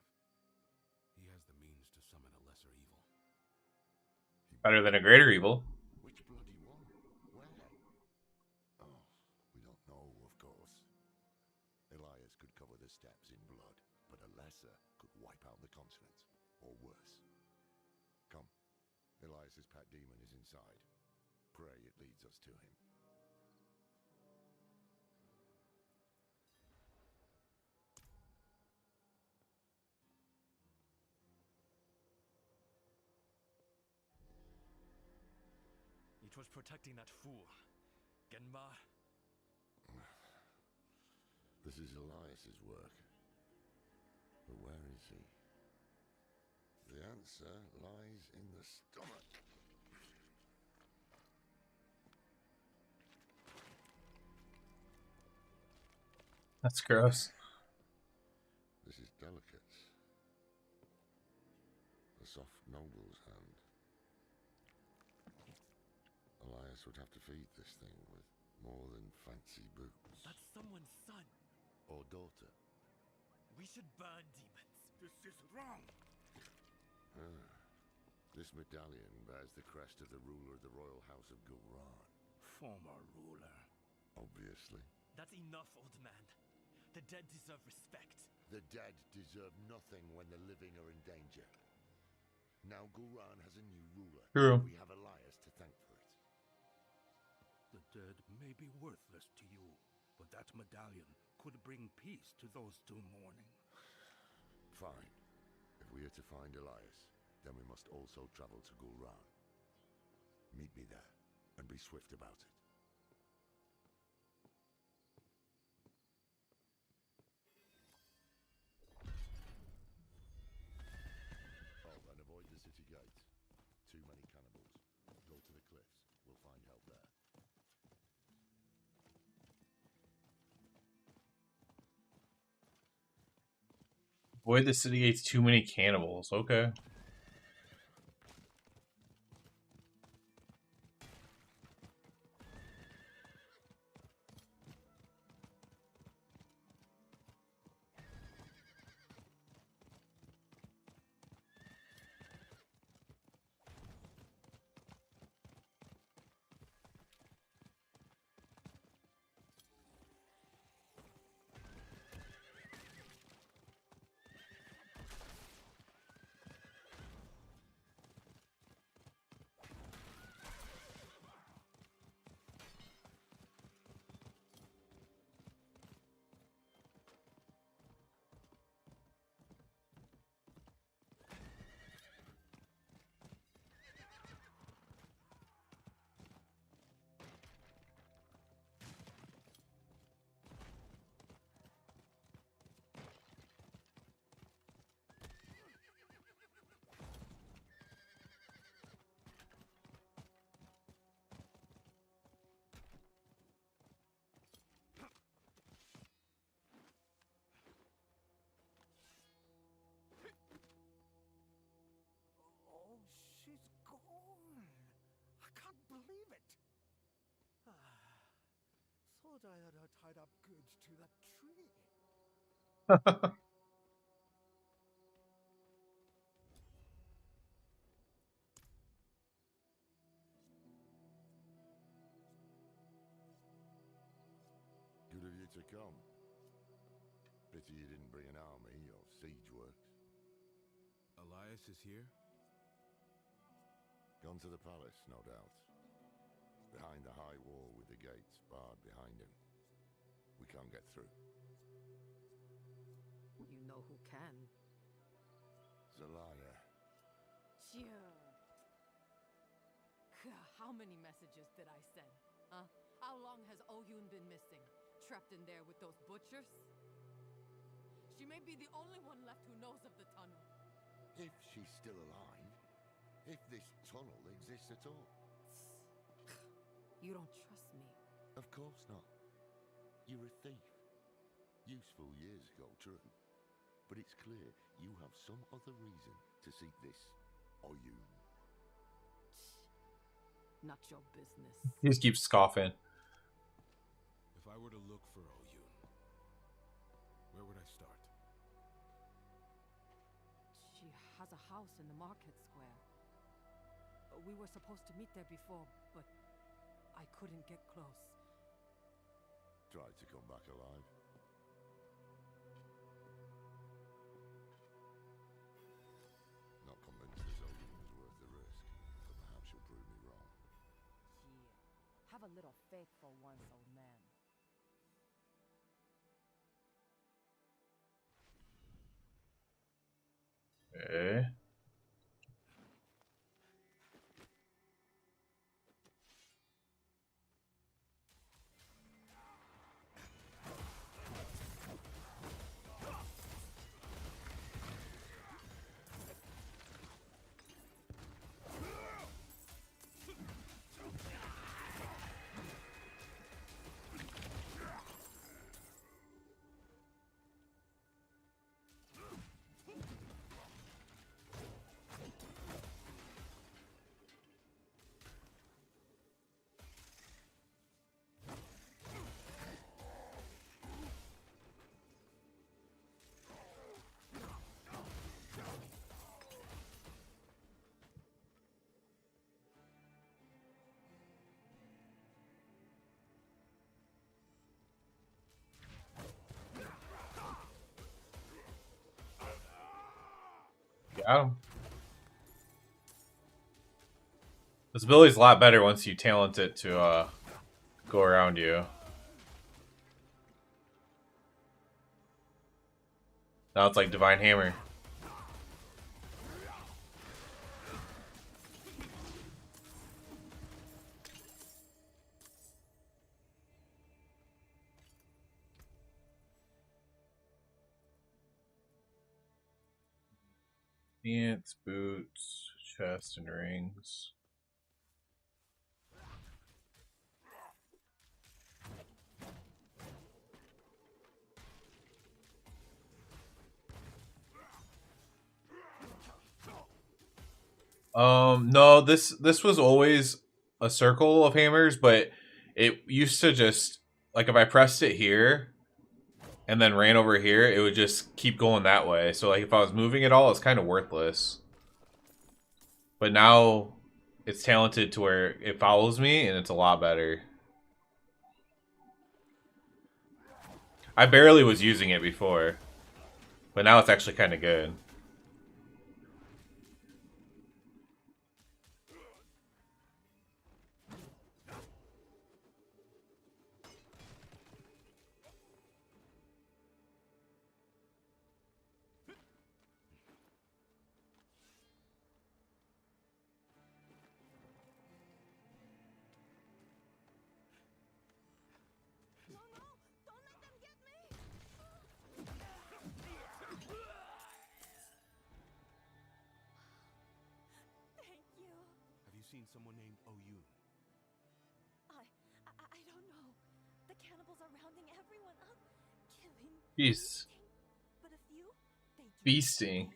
He has the means to summon a lesser evil. Better than a greater evil. Which bloody one? Where? Oh, we don't know, of course. Elias could cover the steppes in blood, but a lesser could wipe out the continent, or worse. Come, Elias's pet demon is inside. Pray it leads us to him. It was protecting that fool, Genma. This is Elias's work. But where is he? The answer lies in the stomach. That's gross. This is delicate. A soft noble's hand. Elias would have to feed this thing with more than fancy boots. That's someone's son. Or daughter. We should burn demons. This is wrong. This medallion bears the crest of the ruler of the royal house of Gulran. Former ruler. Obviously. That's enough, old man. The dead deserve respect. The dead deserve nothing when the living are in danger. Now Gulran has a new ruler. True. We have Elias to thank for it. The dead may be worthless to you, but that medallion could bring peace to those two mourning. Fine. If we are to find Elias, then we must also travel to Gulran. Meet me there, and be swift about it. Oh, and avoid the city gate. Too many cannibals. Go to the cliffs. We'll find help there. Avoid the city gates, too many cannibals. Okay. Oh, she's gone. I can't believe it. Thought I had her tied up good to that tree. Good of you to come. Pity you didn't bring an army or siege works. Elias is here? Gone to the palace, no doubt. Behind the high wall with the gates barred behind him. We can't get through. You know who can. Zelaya. Sure. How many messages did I send? Huh? How long has Oyun been missing? Trapped in there with those butchers? She may be the only one left who knows of the tunnel. If she's still alive. If this tunnel exists at all. You don't trust me. Of course not. You're a thief. Useful years ago, true. But it's clear you have some other reason to seek this Oyun. Not your business. He just keeps scoffing. If I were to look for Oyun, where would I start? She has a house in the market square. We were supposed to meet there before, but I couldn't get close. Tried to come back alive. Not convinced this Oyun was worth the risk, but perhaps you'll prove me wrong. Yeah. Have a little faith for once, old man. Okay. Got him. This ability's a lot better once you talent it to go around you. Now it's like Divine Hammer. Pants, boots, chest, and rings. No, this was always a circle of hammers, but it used to just like if I pressed it here and then ran over here, it would just keep going that way. So like if I was moving it all, it's kind of worthless. But now it's talented to where it follows me and it's a lot better. I barely was using it before, but now it's actually kind of good. Have you seen someone named Oyun? I don't know. The cannibals are rounding everyone up, killing Jeez. but a few, they Feasting.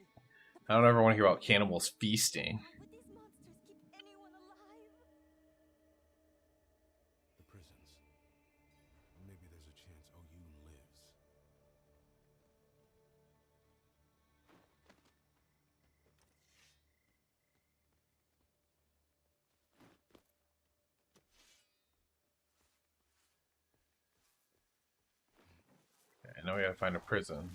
I don't ever want to hear about cannibals feasting. would these monsters keep anyone alive? The prisons. Maybe there's a chance Oyun lives. Okay, now we gotta find a prison.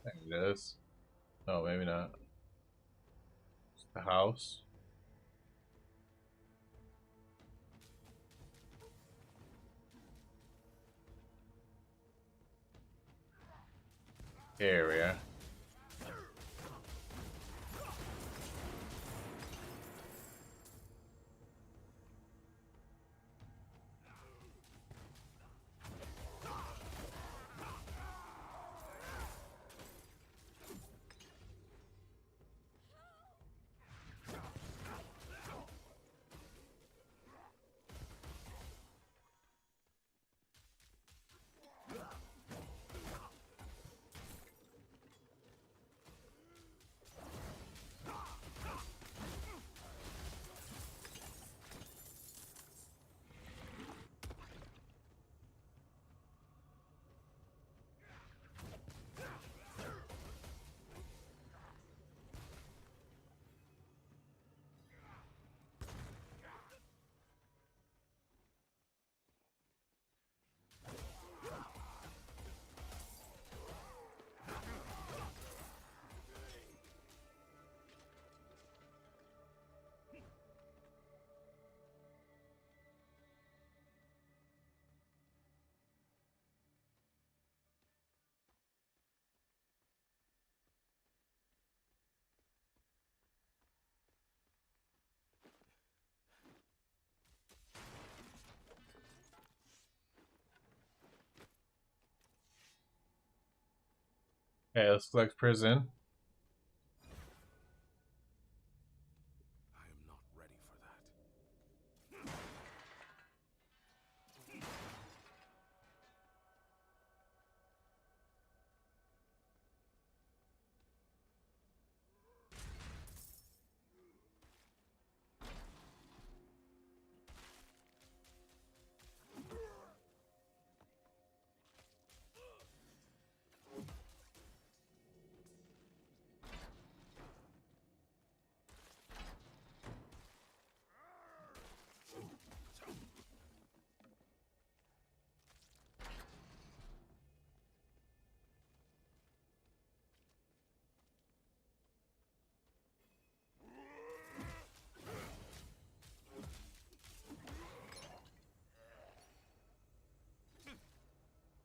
There it is. Oh, maybe not. It's the house. Here we are. Okay, let's select prison. I am not ready for that.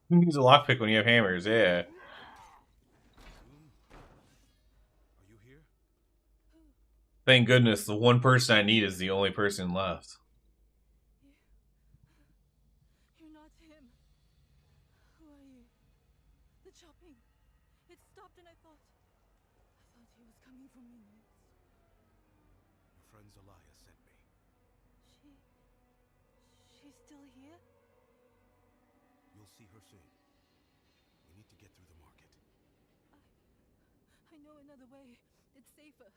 Who needs a lockpick when you have hammers? Yeah. Thank goodness the one person I need is the only person left. You're not him. Who are you? The chopping. It stopped and I thought he was coming for me next. Your friend Zelaya sent me. She's still here? You'll see her soon. We need to get through the market. I know another way. It's safer.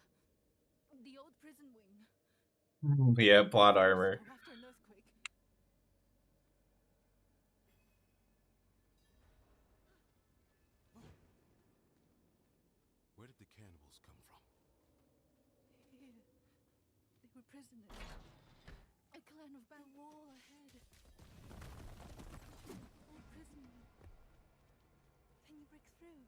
The old prison wing. Yeah, plot armor. After an earthquake. Where did the cannibals come from? Here. They were prisoners. A clan of bad wall ahead. Old prison wing. Can you break through?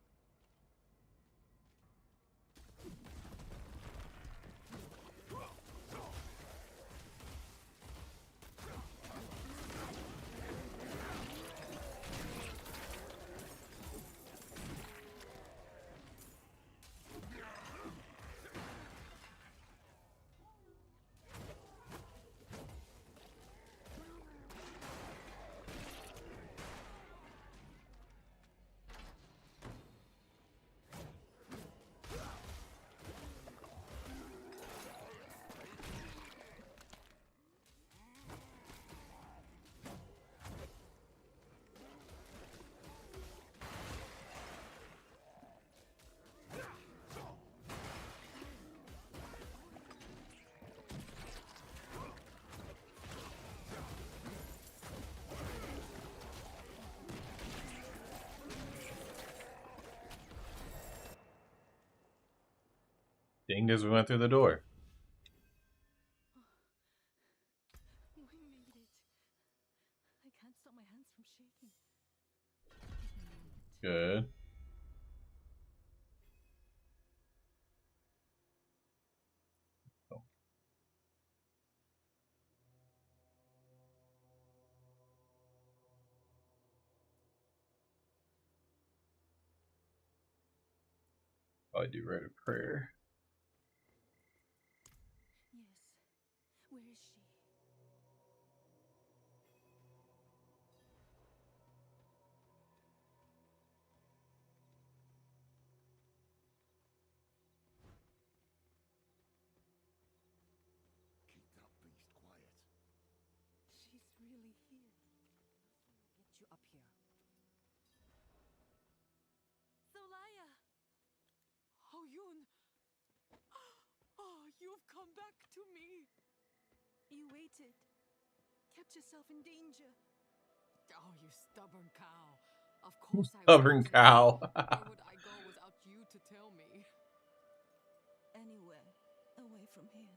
Ding as we went through the door. We made it. I can't stop my hands from shaking. Good. I do write a prayer. Yes. Where is she? Keep that beast quiet. She's really here. Get you up here. Zelaya! Oh, Yun! Oh, you've come back to me! You waited. Kept yourself in danger. Oh, you stubborn cow. Of course I Stubborn waited. cow. Where would I go without you to tell me? Anywhere away from here.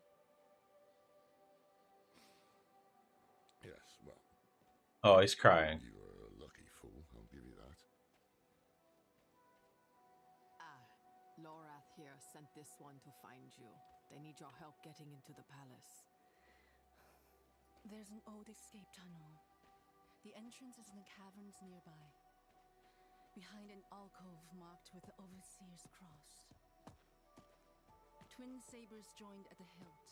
Yes, well. Oh, he's crying. You were a lucky fool, I'll give you that. Lorath here sent this one to find you. They need your help getting into the palace. There's an old escape tunnel. The entrance is in the caverns nearby. Behind an alcove marked with the Overseer's cross. Twin sabers joined at the hilt.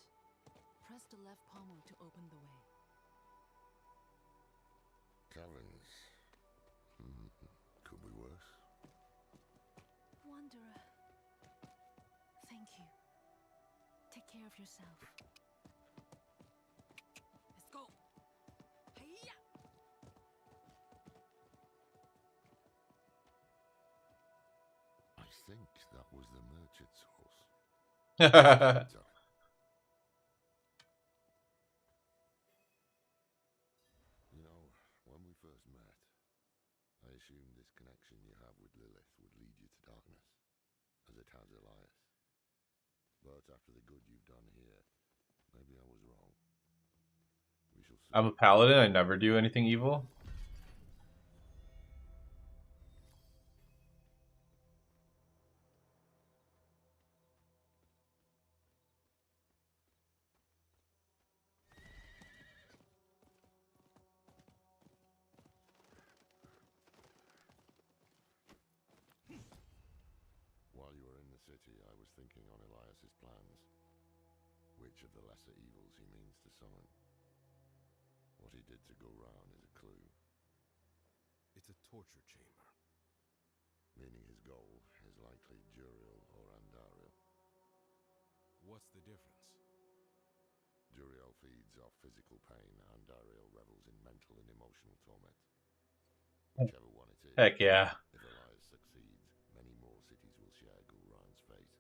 Press the left pommel to open the way. Caverns. Could be worse. Wanderer. Thank you. Take care of yourself. Let's go. Hey-ya! I think that was the merchant's horse. You know, when we first met, I assumed this connection you have with Lilith would lead you to darkness, as it has Elias. But after the good you've done here, maybe I was wrong. We shall see. I'm a paladin. I never do anything evil. city, I was thinking on Elias's plans. Which of the lesser evils he means to summon. What he did to go round is a clue. It's a torture chamber. Meaning his goal is likely Juriel or Andariel. What's the difference? Juriel feeds off physical pain, Andariel revels in mental and emotional torment. Whichever one it is. Heck yeah. If Elias succeeds, many more cities will share Gulran's fate.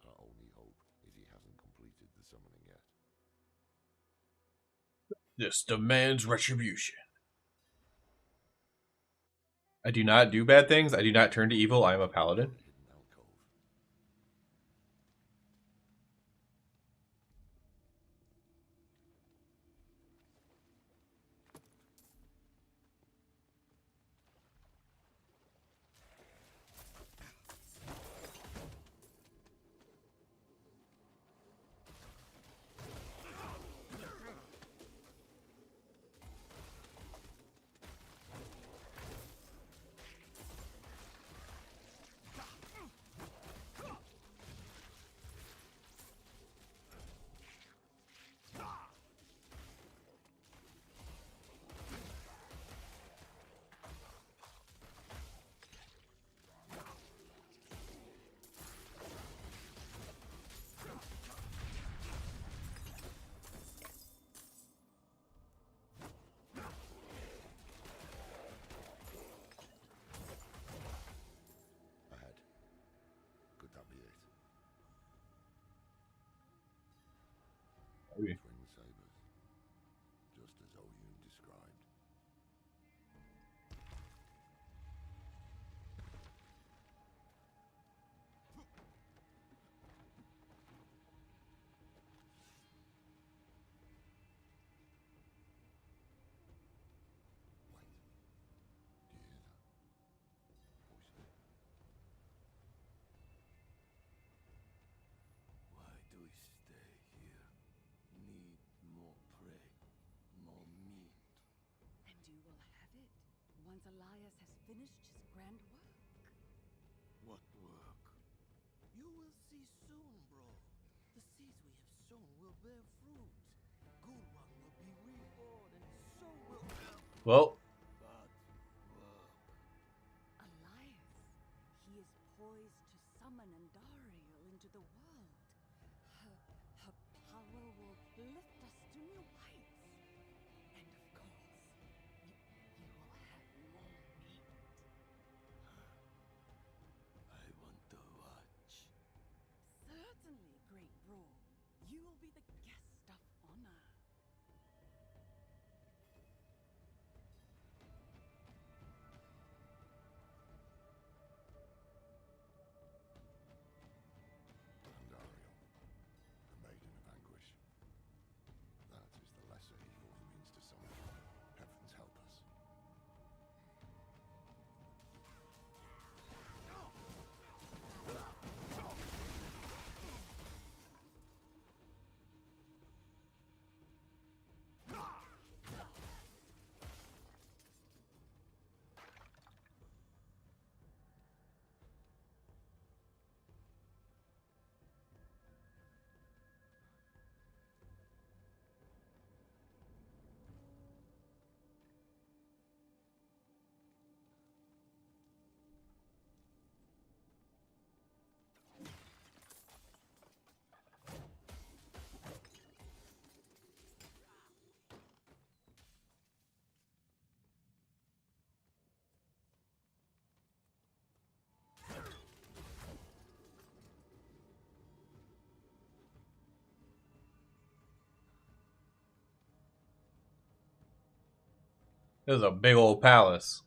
Our only hope is he hasn't completed the summoning yet. This demands retribution. I do not do bad things. I do not turn to evil. I am a paladin. Twin sabers, just as Oyun described. Why do we stay here? Need more prey, more meat. And you will have it once Elias has finished his grand work. What work? You will see soon, bro. The seeds we have sown will bear fruit. Gulran will be reborn, and so will Well. But work. Elias, he is poised to summon Andariel into the world. Her power will lift us to new heights. And of course, you will have more meat. I want to watch. Certainly, great bro. You will be the guest of honor. Andariel, the maiden of anguish. That is the lesser evil he means to summon. Heavens help us. This is a big old palace.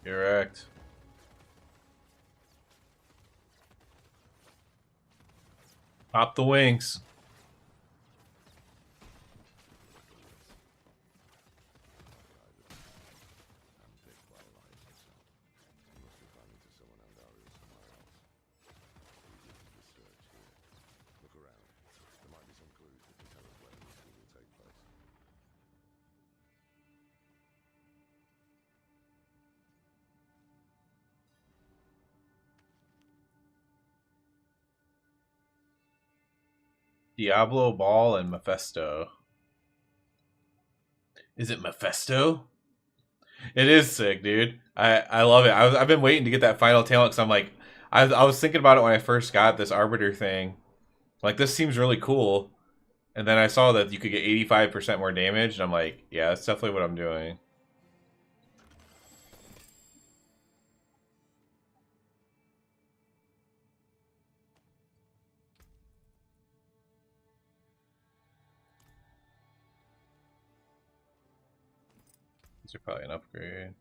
Correct. Pop the wings. He must be planning to summon Andariel somewhere else. We didn't research here. Diablo, Ball, and Mephisto. Is it Mephisto? It is sick, dude. I love it. I've been waiting to get that final talent because I'm like, I was thinking about it when I first got this Arbiter thing. Like, this seems really cool. And then I saw that you could get 85% more damage, and I'm like, yeah, that's definitely what I'm doing. These are probably an upgrade.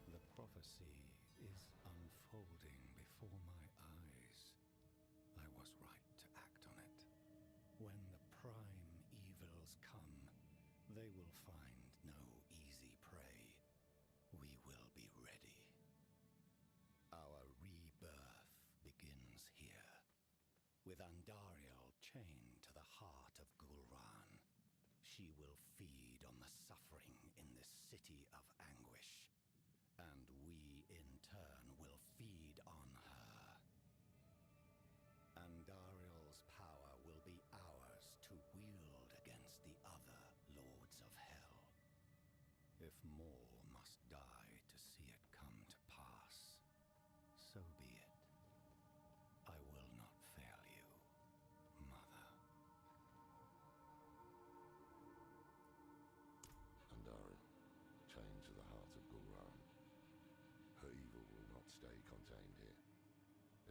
The prophecy is unfolding before my eyes. I was right to act on it. When the prime evils come, they will find no easy prey. We will be ready. Our rebirth begins here, with Andariel chained to the heart of Gulran. She will feed on the suffering in this city of anguish, and we in turn will feed on her. Andariel's power will be ours to wield against the other lords of hell. If more must die to see it come to pass, so be it. I will not fail you, Mother. Andariel, chained to the heart of Gulran. Her evil will not stay contained here.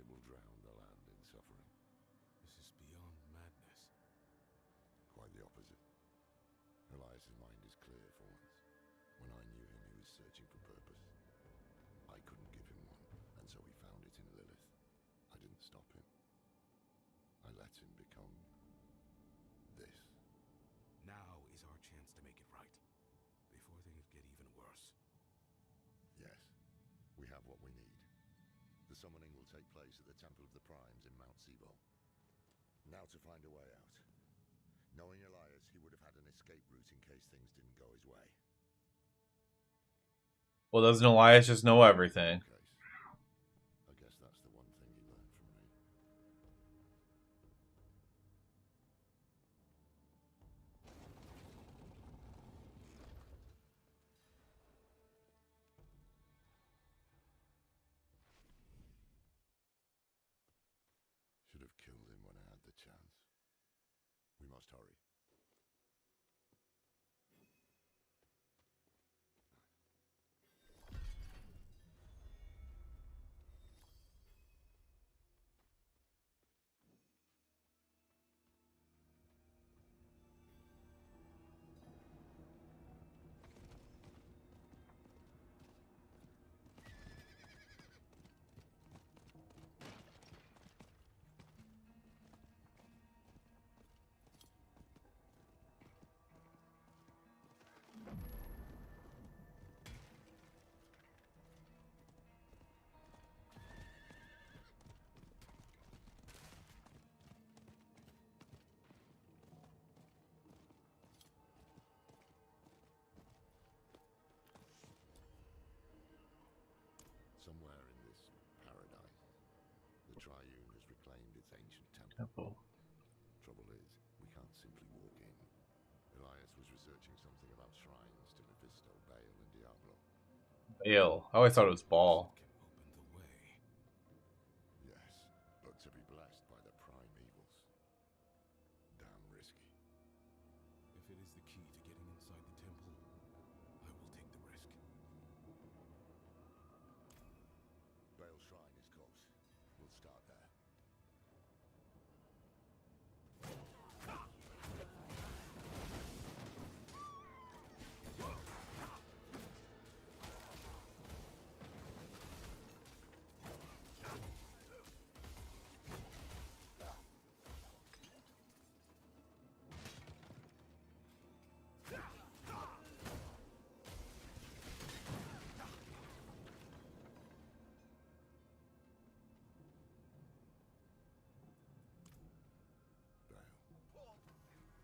It will drown the land in suffering. This is beyond madness. Quite the opposite. Elias's mind is clear for once. When I knew him, he was searching for purpose. I couldn't give him one, and so he found it in Lilith. I didn't stop him. I let him become this. Now is our chance to make it right, before things get even worse. Yes, we have what we need. The summoning will take place at the Temple of the Primes in Mount Sivo. Now to find a way out. Knowing Elias, he would have had an escape route in case things didn't go his way. Well, doesn't Elias just know everything? I guess that's the one thing he learned from me. Should have killed him when I had the chance. We must hurry. Somewhere in this paradise, the Triune has reclaimed its ancient temple. Trouble is, we can't simply walk in. Elias was researching something about shrines to Mephisto, Baal, and Diablo. Bale. I always thought it was Ball. Yes, but to be blessed by the prime evils. Damn risky. If it is the key to getting inside the temple, I will take the risk. Baal's shrine is close. We'll start there.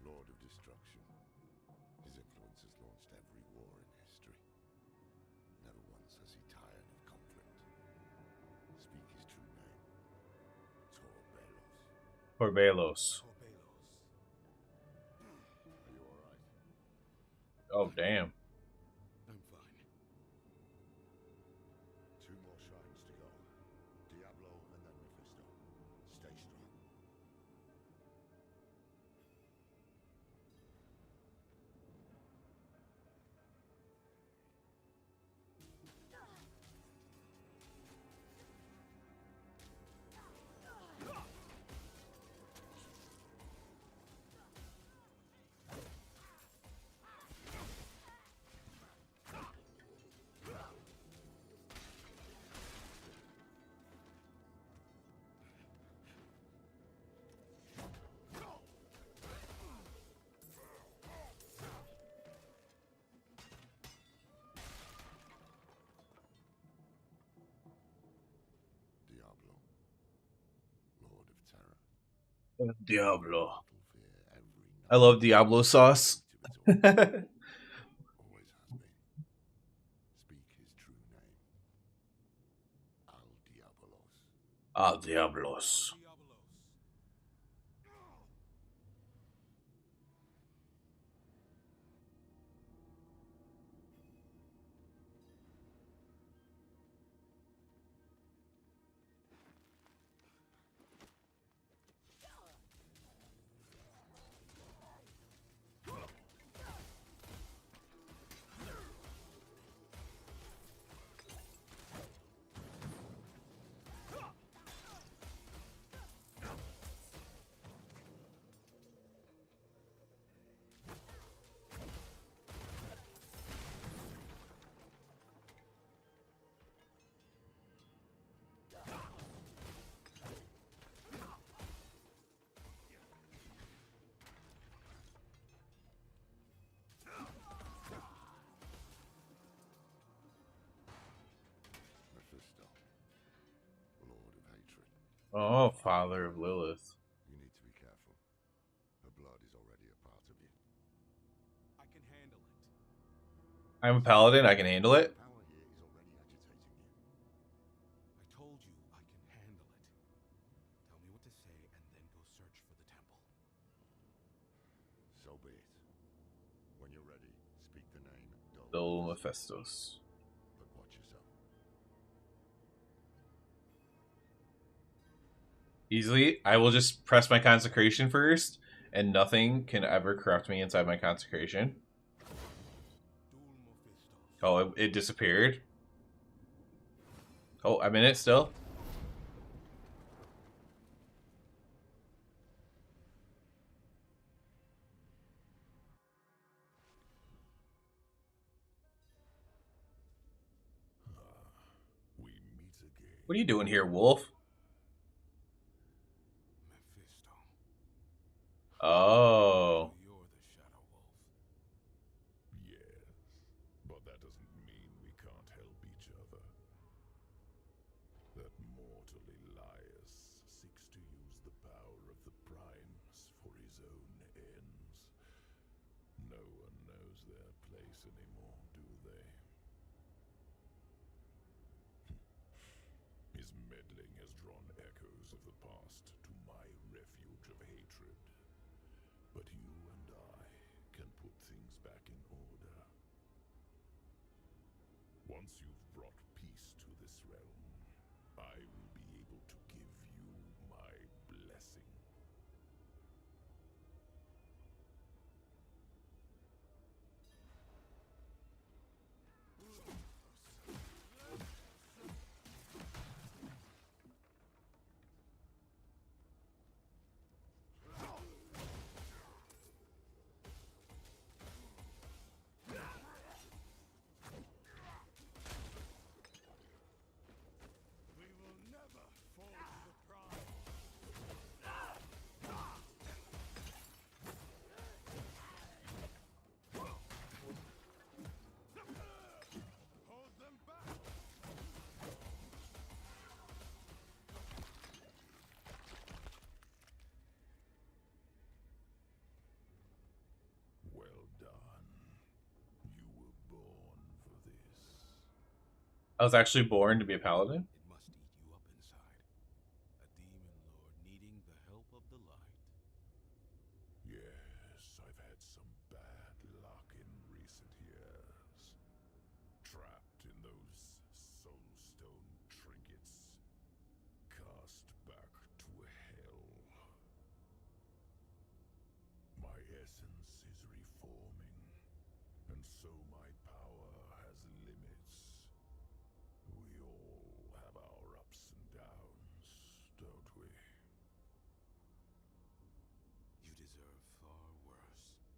Lord of Destruction. His influence has launched every war in history. Never once has he tired of conflict. Corbelos. Are you alright? Oh, damn. I'm fine. 2 more shrines to go. Diablo and then Mephisto. Stay strong. Diablo, Lord of Terror. Diablo. I love Diablo sauce. Always has been. Speak his true name. Al Diabolos. Al Diablos. Mephisto, Lord of Hatred. Oh, Father of Lilith. You need to be careful. Her blood is already a part of you. I can handle it. I'm a paladin. I can handle it. Power here is already agitating you. I told you I can handle it. Tell me what to say and then go search for the temple. So be it. When you're ready, speak the name Dol Mephistos. But watch yourself. Easily, I will just press my consecration first, and nothing can ever corrupt me inside my consecration. Oh, it disappeared. Oh, I'm in it still. We meet again. What are you doing here, Wolf? Mephisto. Oh. You're the Shadow Wolf. Yes, but that doesn't mean we can't help each other. That mortal Elias seeks to use the power of the primes for his own ends. No one knows their place anymore, do they? His meddling has drawn echoes of the past to my refuge of hatred. But you and I can put things back in order. Once you've brought peace to this realm, I will be able to give you my blessing. We will never fall to the prime. Hold them back. Well done. You were born for this. I was actually born to be a paladin? It must eat you up inside. A demon lord needing the help of the light.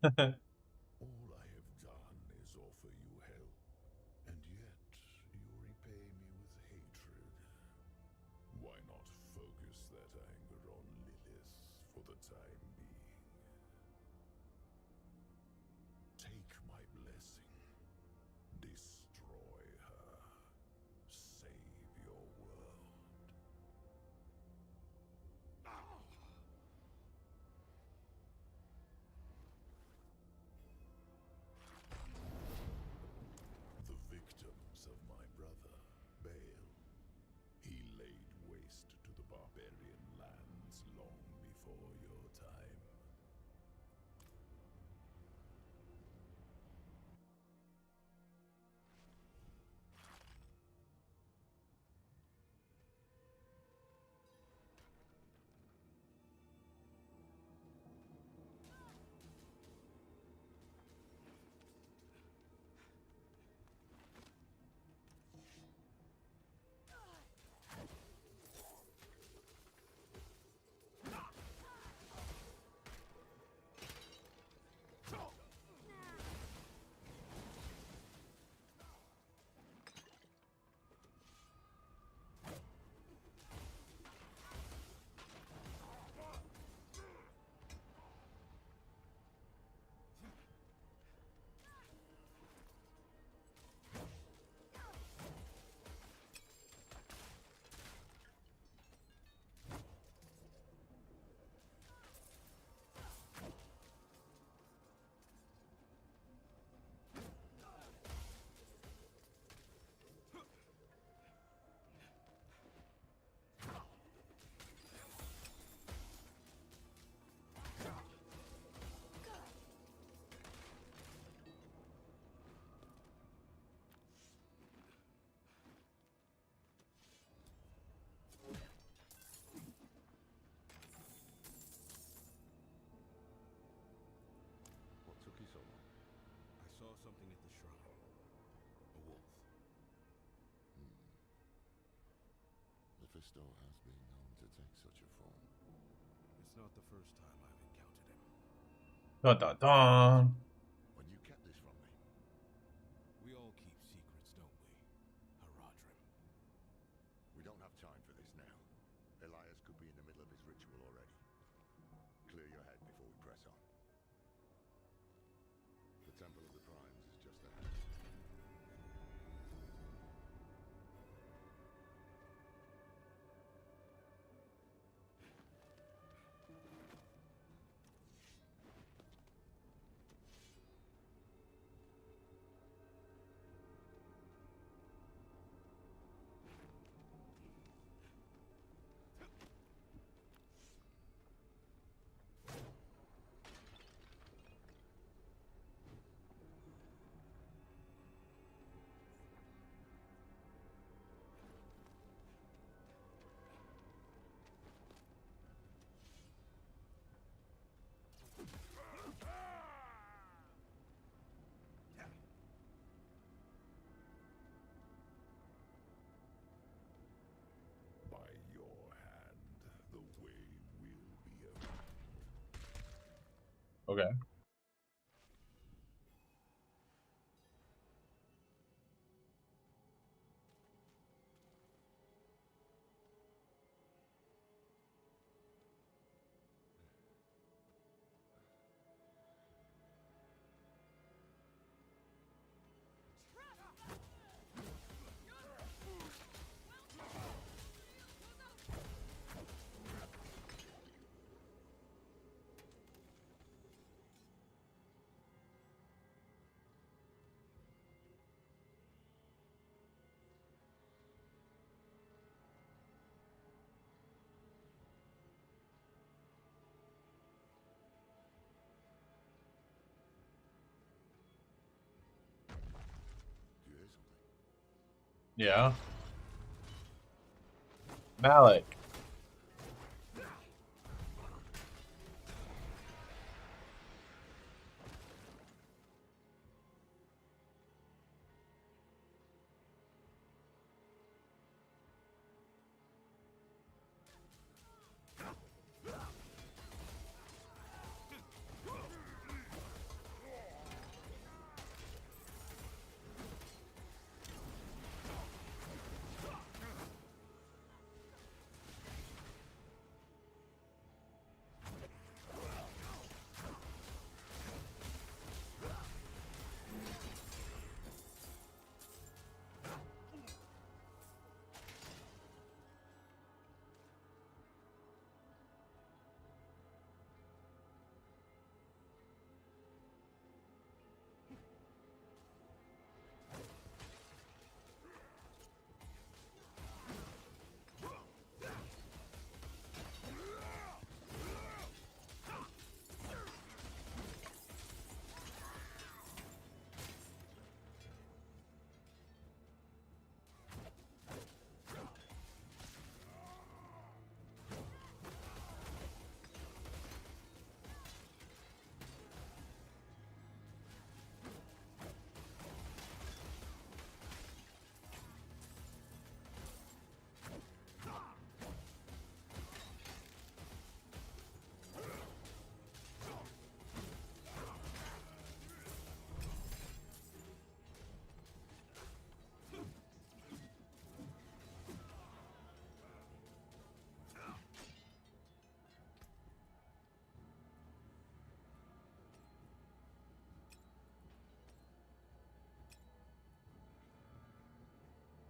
All I have done is offer you help, and yet you repay me with hatred. Why not focus that anger on Lilith for the time being? Take my blessing. Destroy her. Save your world. The victims of my brother, Baal. He laid waste to the barbarian lands long before your time. What took you so long? I saw something at the shrine. A wolf. Mephisto has been known to take such a form. It's not the first time I've encountered him. Dun dun dun. When you kept this from me? We all keep secrets, don't we, Haradrim? We don't have time for this now. Elias could be in the middle of his ritual already. Clear your head before we press on. The Temple of the Primes is just ahead. By your hand, the way will be open. Okay. Yeah. Malik.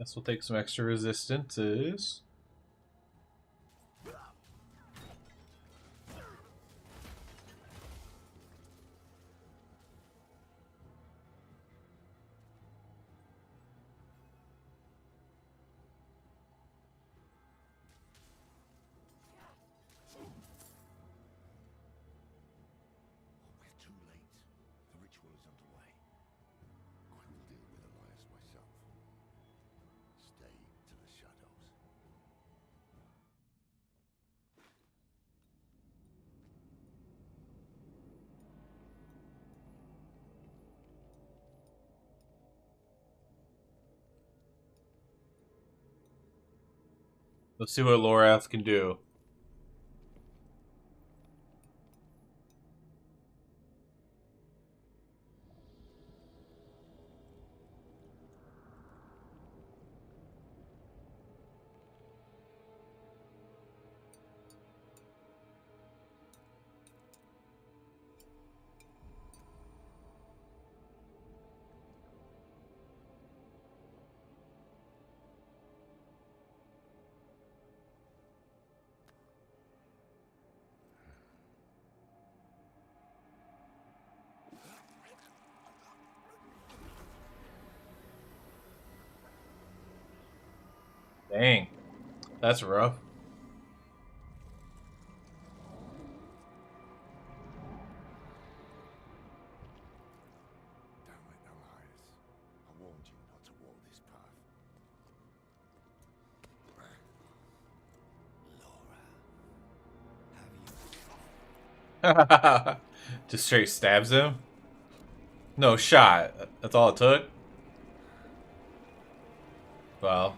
This will take some extra resistances. We're too late. The ritual is underway. I will deal with Elias myself. Stay to the shadows. Let's see what Lorath can do. Dang. That's rough. Damn it, Elias. I warned you not to walk this path. Laura, Just straight stabs him. No shot. That's all it took. Well.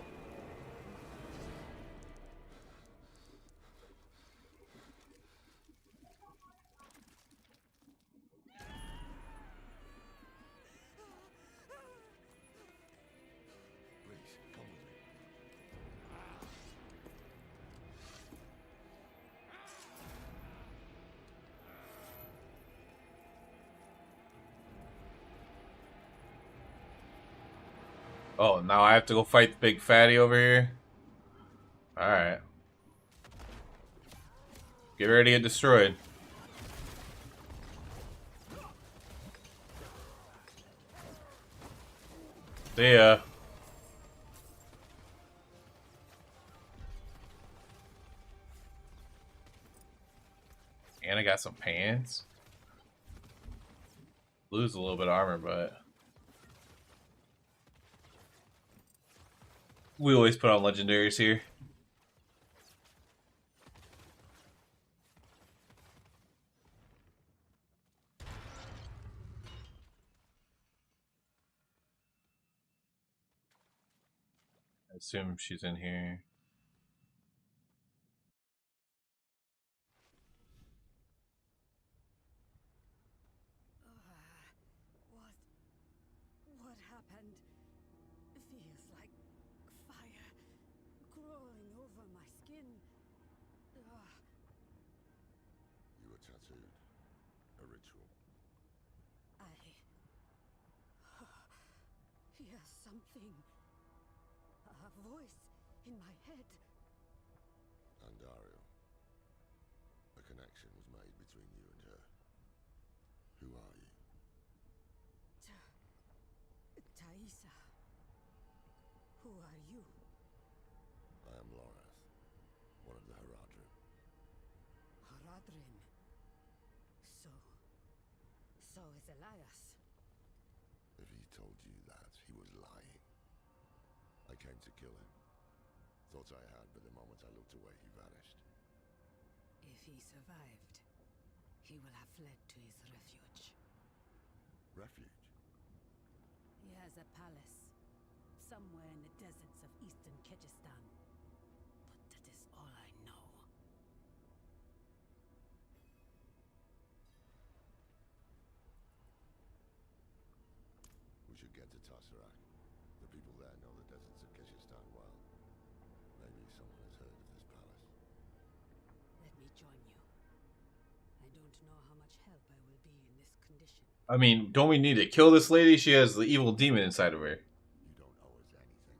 Oh, now I have to go fight the big fatty over here? Alright. Get ready to get destroyed. See ya. And I got some pants. Lose a little bit of armor, but we always put on legendaries here. I assume she's in here. What happened? Feels like fire crawling over my skin. You were tattooed. A ritual. I hear something. A voice in my head. Andario. A connection was made between you and her. Who are you? Thaisa. Who are you? I am Lorath, one of the Haradrim. Haradrim. So is Elias. If he told you that, he was lying. I came to kill him. Thought I had, but the moment I looked away, he vanished. If he survived, he will have fled to his refuge. Refuge? He has a palace, somewhere in the deserts of eastern Kyrgyzstan. But that is all I know. We should get to Tarsarak. The people there know the deserts of Kyrgyzstan well. Maybe someone has heard of this palace. Let me join you. I don't know how much help I will be in this condition. I mean, don't we need to kill this lady? She has the evil demon inside of her. You don't owe us anything.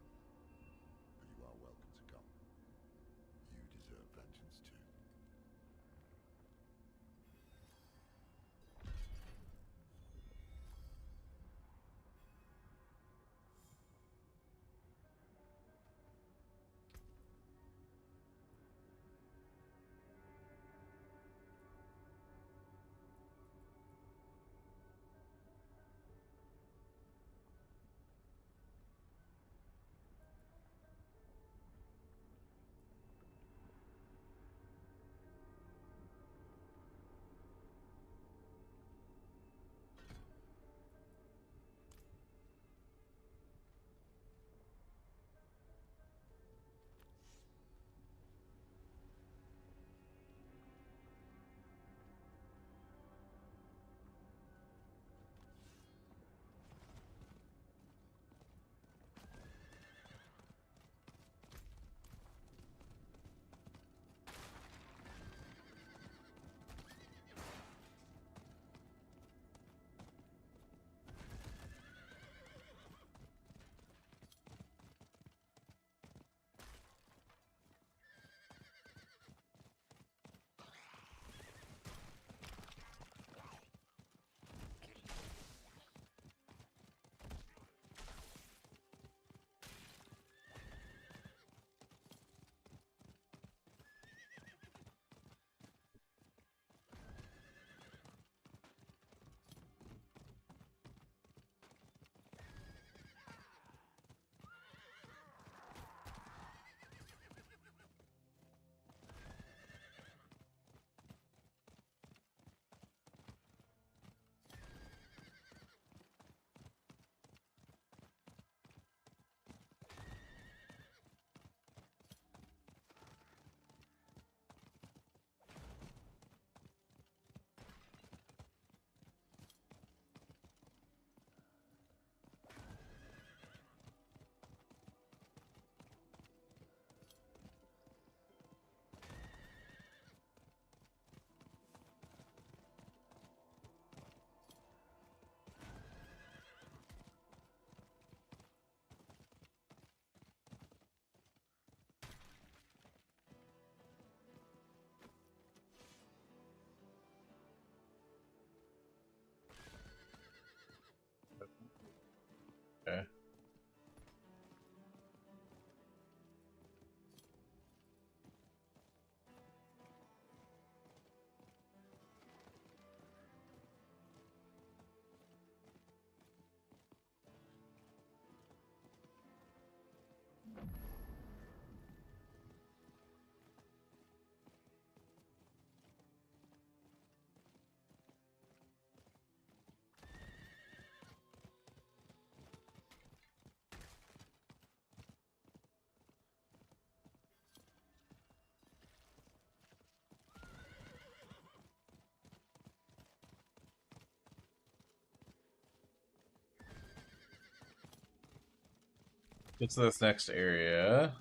Get to this next area.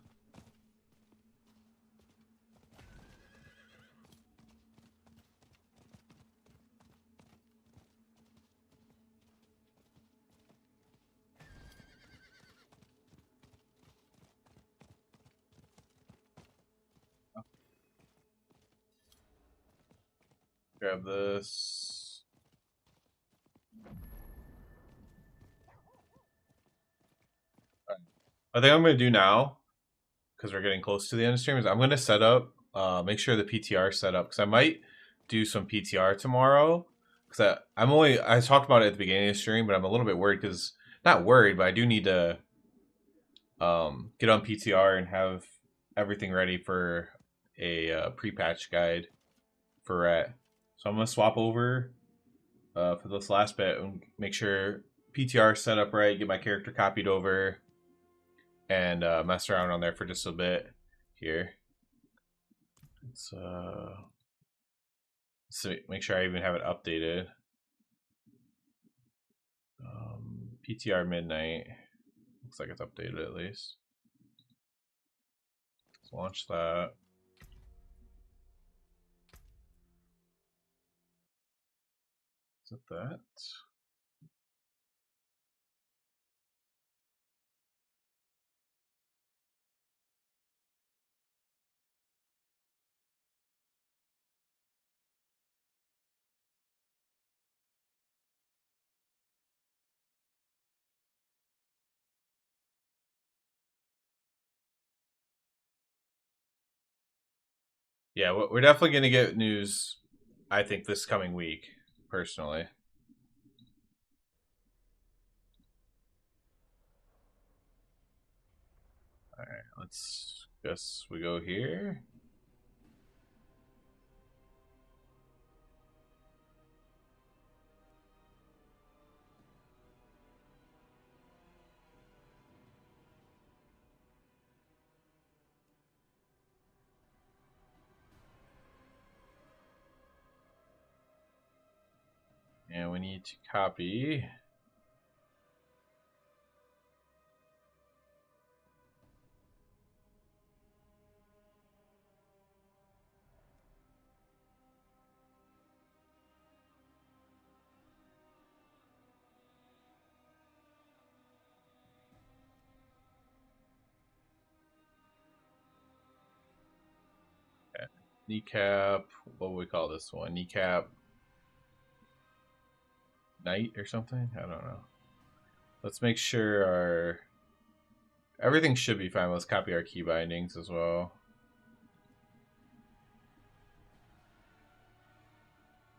Grab this. I think I'm going to do now, because we're getting close to the end of stream, is I'm going to set up, make sure the PTR is set up, because I might do some PTR tomorrow. Because I talked about it at the beginning of the stream, but I'm a little bit worried, because, not worried, but I do need to get on PTR and have everything ready for a pre-patch guide for Rat. So I'm going to swap over for this last bit and make sure PTR is set up right, get my character copied over, and mess around on there for just a bit here. Let's make sure I even have it updated. PTR midnight. Looks like it's updated at least. Let's launch that. Is it that? Yeah, we're definitely going to get news, I think, this coming week, personally. Alright, let's guess we go here. And we need to copy. Okay. Kneecap. What would we call this one? Kneecap Knight or something? I don't know. Let's make sure our everything should be fine. Let's copy our key bindings as well.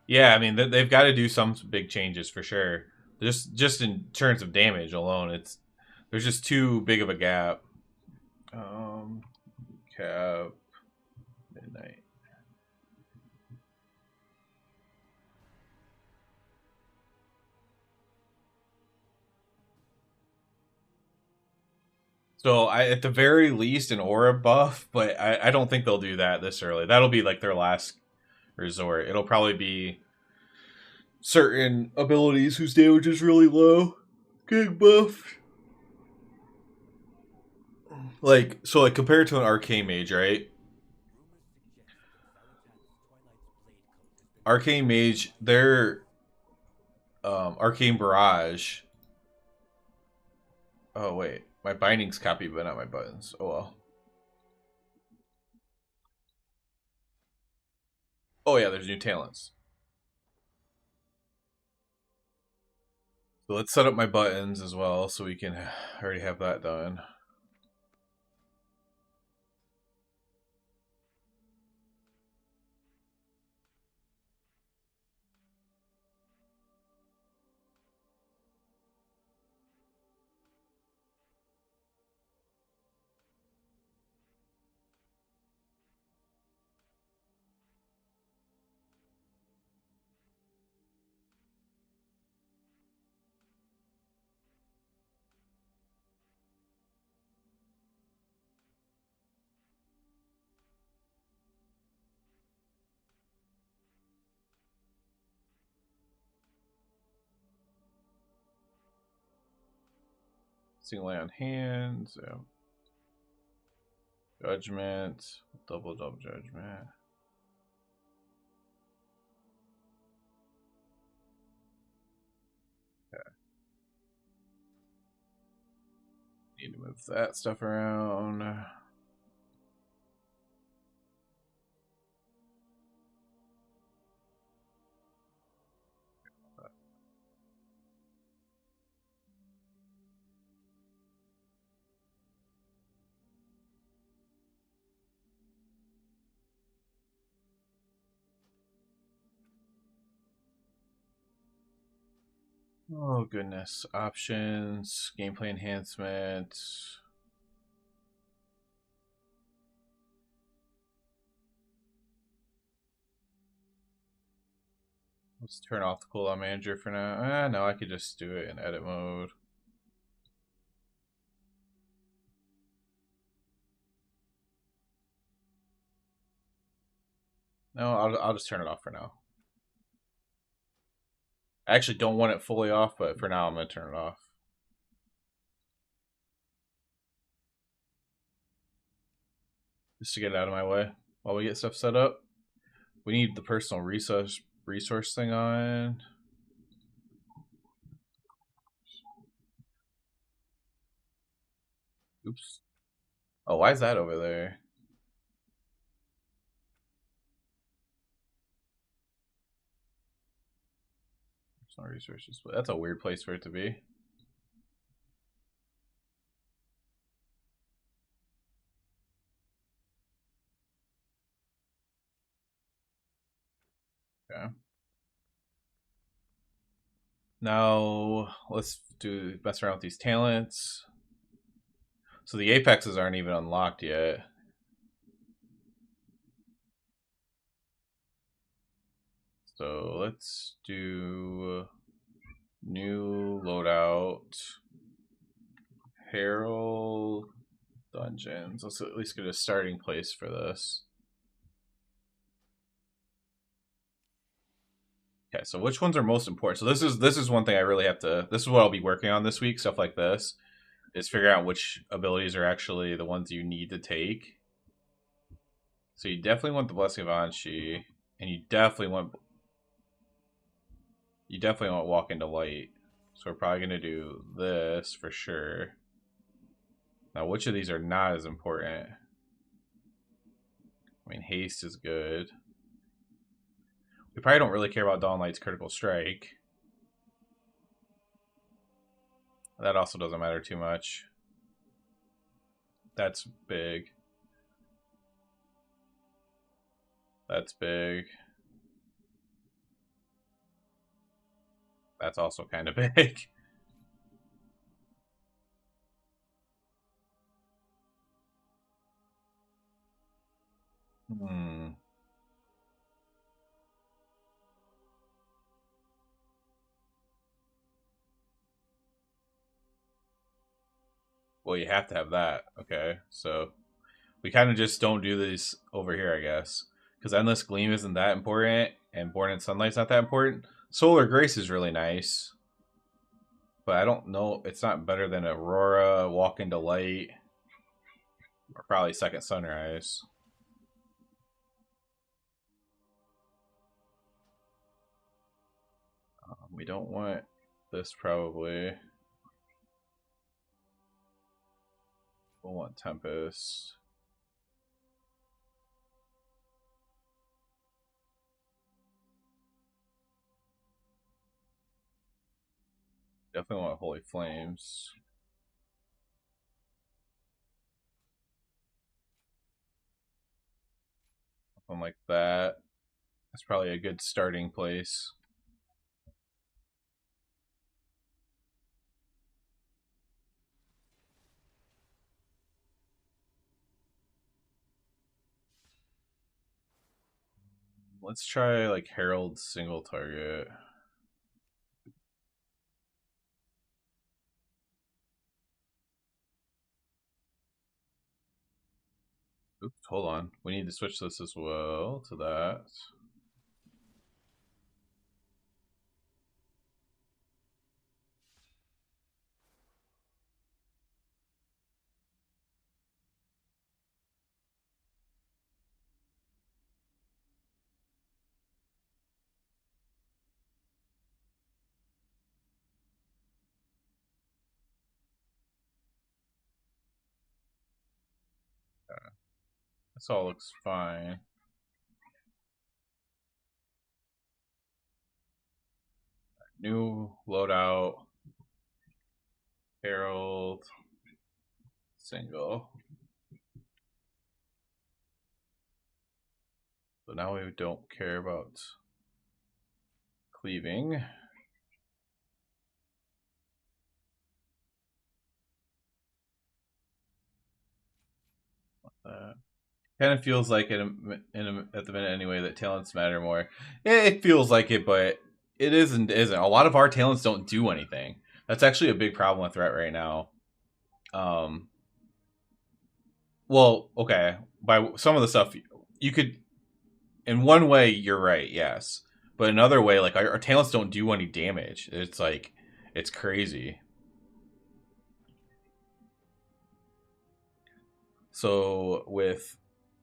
Yeah, I mean they've got to do some big changes for sure. Just in terms of damage alone, there's just too big of a gap. Cap midnight. So at the very least, an aura buff, but I don't think they'll do that this early. That'll be like their last resort. It'll probably be certain abilities whose damage is really low getting buffed. Like compared to an arcane mage, right? Arcane mage, their arcane barrage. Oh wait, my bindings copy, but not my buttons. Oh well. Oh yeah, there's new talents. So let's set up my buttons as well, so we can already have that done. Single lay on hands. Yeah. Judgment. Double judgment. Okay. Need to move that stuff around. Oh goodness. Options, gameplay enhancement. Let's turn off the cooldown manager for now. No, I could just do it in edit mode. No, I'll just turn it off for now. I actually don't want it fully off, but for now I'm going to turn it off. Just to get it out of my way while we get stuff set up. We need the personal resource thing on. Oops. Oh, why is that over there? Personal resources. That's a weird place for it to be. Okay. Now let's mess around with these talents. So the apexes aren't even unlocked yet. So let's do new loadout. Herald dungeons. Let's at least get a starting place for this. Okay, so which ones are most important? So this is one thing I really have to. This is what I'll be working on this week. Stuff like this is figure out which abilities are actually the ones you need to take. So you definitely want the Blessing of Anshi, and you definitely want Walk into Light. So we're probably gonna do this for sure. Now, which of these are not as important? I mean, haste is good. We probably don't really care about Dawn Light's critical strike. That also doesn't matter too much. That's big. That's big. That's also kind of big. Well, you have to have that. Okay, so we kind of just don't do these over here, I guess. Because Endless Gleam isn't that important, and Born in Sunlight's not that important. Solar Grace is really nice. But I don't know, it's not better than Aurora, Walk into Light, or probably Second Sunrise. We don't want this probably. We'll want Tempest. Definitely want Holy Flames. Something like that. That's probably a good starting place. Let's try like Herald single target. Oops, hold on. We need to switch this as well to that. This all looks fine. New loadout. Herald. Single. So now we don't care about cleaving. Kind of feels like at the minute anyway that talents matter more. It feels like it, but it isn't. A lot of our talents don't do anything. That's actually a big problem with Ret right now. Well, okay. By some of the stuff you could, in one way, you're right. Yes, but another way, like our talents don't do any damage. It's like it's crazy. So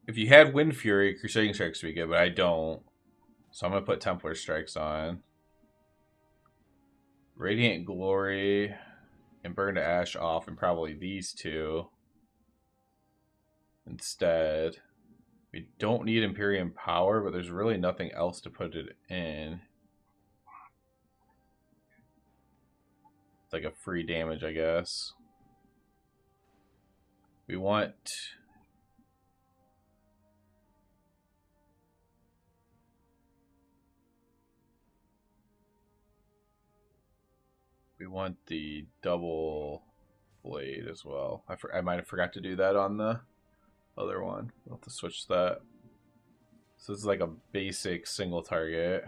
if you had Wind Fury, Crusading Strikes would be good, but I don't. So I'm gonna put Templar Strikes on. Radiant Glory and Burn to Ash off, and probably these two instead. We don't need Imperium Power, but there's really nothing else to put it in. It's like a free damage, I guess. We want the double blade as well. I might have forgot to do that on the other one. We'll have to switch that. So this is like a basic single target.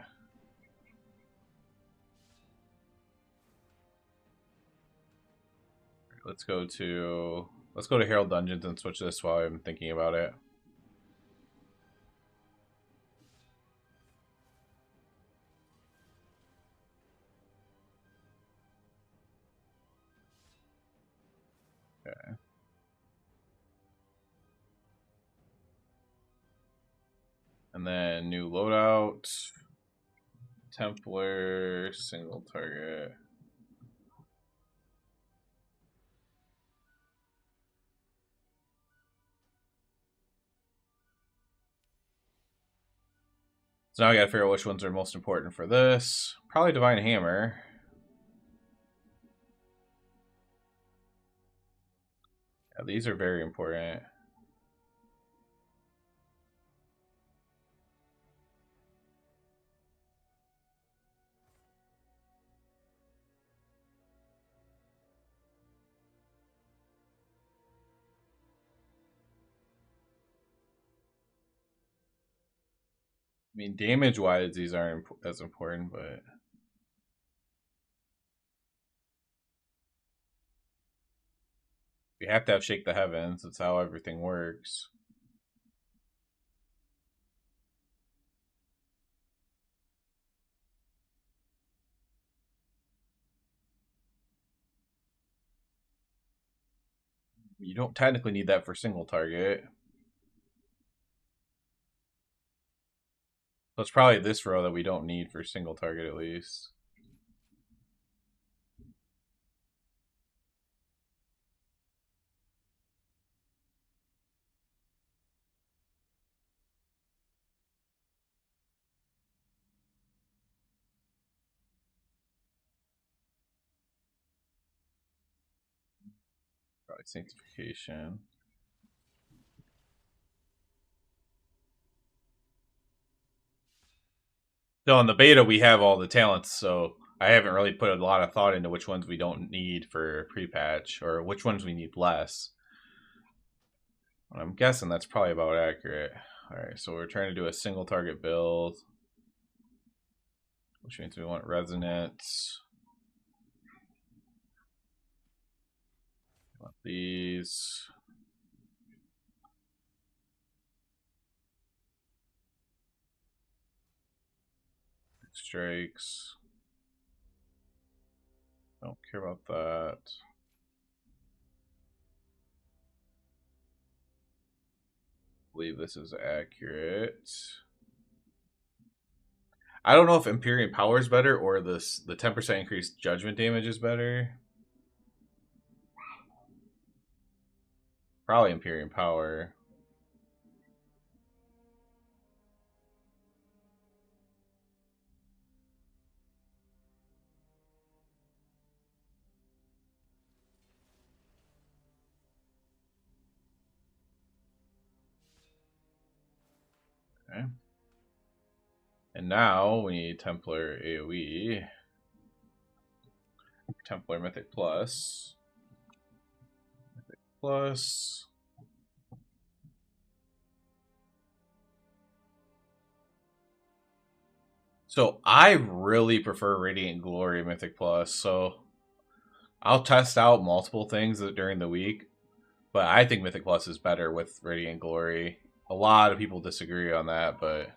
Let's go to Herald Dungeons and switch this while I'm thinking about it. Okay. And then new loadout. Templar, single target. So now I gotta figure out which ones are most important for this. Probably Divine Hammer. Yeah, these are very important. I mean, damage-wise, these aren't as important, but we have to have Shake the Heavens. That's how everything works. You don't technically need that for single target. So it's probably this row that we don't need for single target at least. Probably Sanctification. So in the beta, we have all the talents, so I haven't really put a lot of thought into which ones we don't need for pre-patch, or which ones we need less. I'm guessing that's probably about accurate. Alright, so we're trying to do a single target build, which means we want Resonance. We want these. Strikes. Don't care about that. I believe this is accurate. I don't know if Imperium Power is better or the 10% increased judgment damage is better. Probably Imperium Power. And now we need Templar AoE. Templar Mythic Plus. Mythic Plus. So I really prefer Radiant Glory Mythic Plus, so I'll test out multiple things during the week, but I think Mythic Plus is better with Radiant Glory. A lot of people disagree on that, but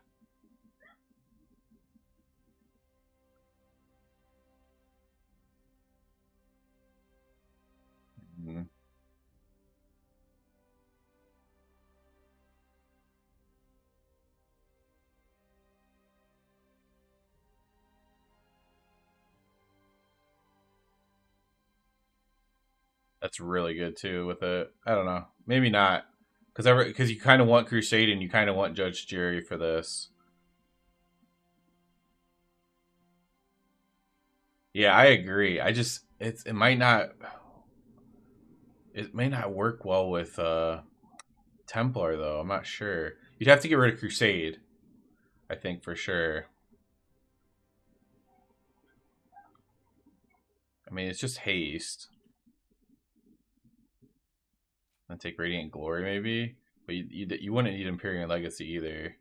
that's really good too with it. I don't know. Maybe not. Because you kind of want Crusade and you kind of want Judge Jury for this. Yeah, I agree. It might not work well with Templar though. I'm not sure. You'd have to get rid of Crusade, I think for sure. I mean, it's just haste. And take Radiant Glory maybe, but you wouldn't need Imperial Legacy either.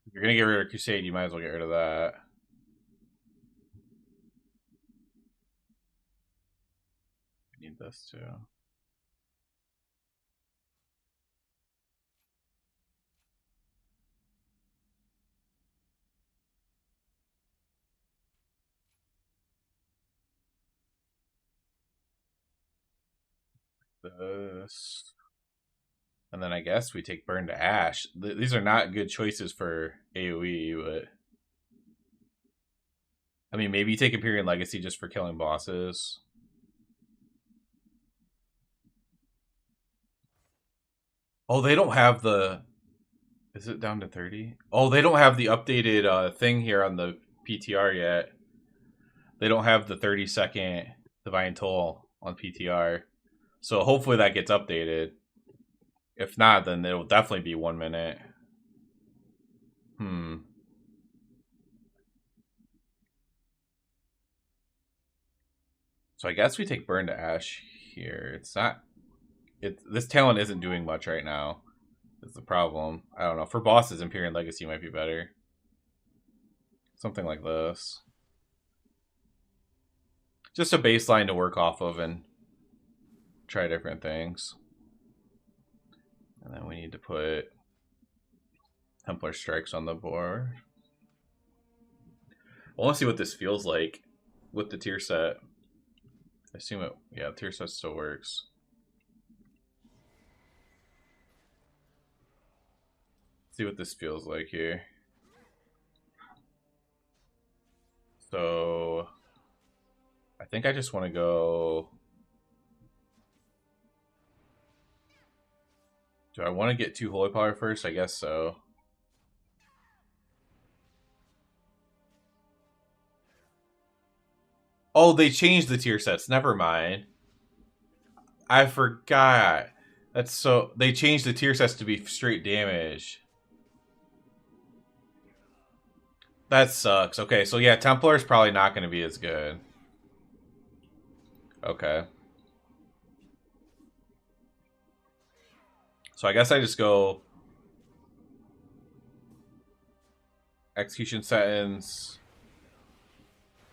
If you're gonna get rid of Crusade, you might as well get rid of that. I need this too. This. And then I guess we take Burn to Ash. These are not good choices for AoE, but I mean, maybe you take Imperial Legacy just for killing bosses. Oh, they don't have the... Is it down to 30? Oh, they don't have the updated thing here on the PTR yet. They don't have the 30-second Divine Toll on PTR. So hopefully that gets updated. If not, then it'll definitely be 1 minute. So I guess we take Burn to Ash here. It's not... This talent isn't doing much right now. Is the problem. I don't know. For bosses, Imperial Legacy might be better. Something like this. Just a baseline to work off of and try different things. And then we need to put Templar Strikes on the board. I want to see what this feels like with the tier set. I assume it... Yeah, tier set still works. See what this feels like here. So I think I just want to go... Do I want to get 2 Holy Power first? I guess so. Oh, they changed the tier sets. Never mind. I forgot. That's so... They changed the tier sets to be straight damage. That sucks. Okay, so yeah, Templar is probably not going to be as good. Okay. So I guess I just go... Execution sentence.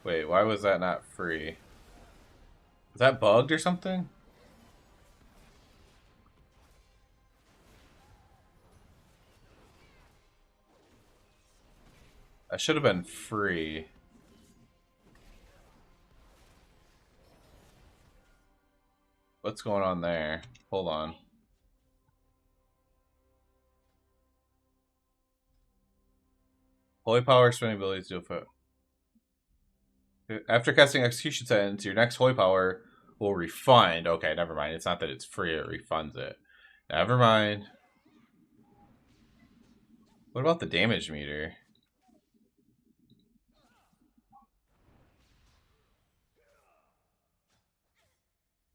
Wait, why was that not free? Is that bugged or something? That should have been free. What's going on there? Hold on. Holy Power spending abilities do it. After casting Execution Sentence, your next Holy Power will refund. Okay, never mind. It's not that it's free, it refunds it. Never mind. What about the damage meter?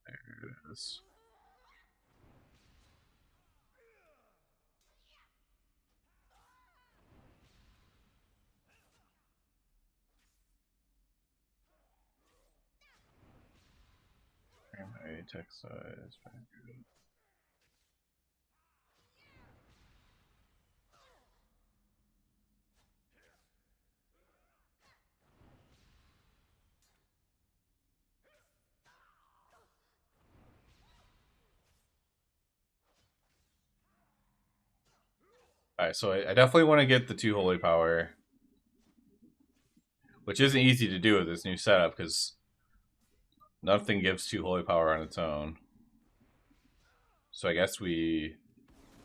There it is. Alright, text size. Alright, so I definitely want to get the 2 holy power, which isn't easy to do with this new setup because nothing gives 2 holy power on its own. So I guess we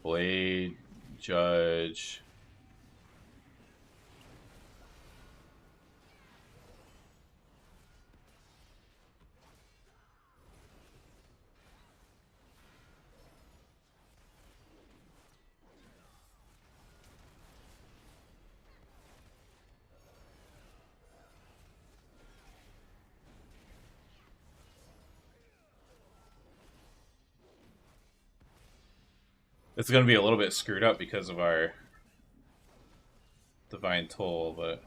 blade, judge. It's going to be a little bit screwed up because of our divine toll, but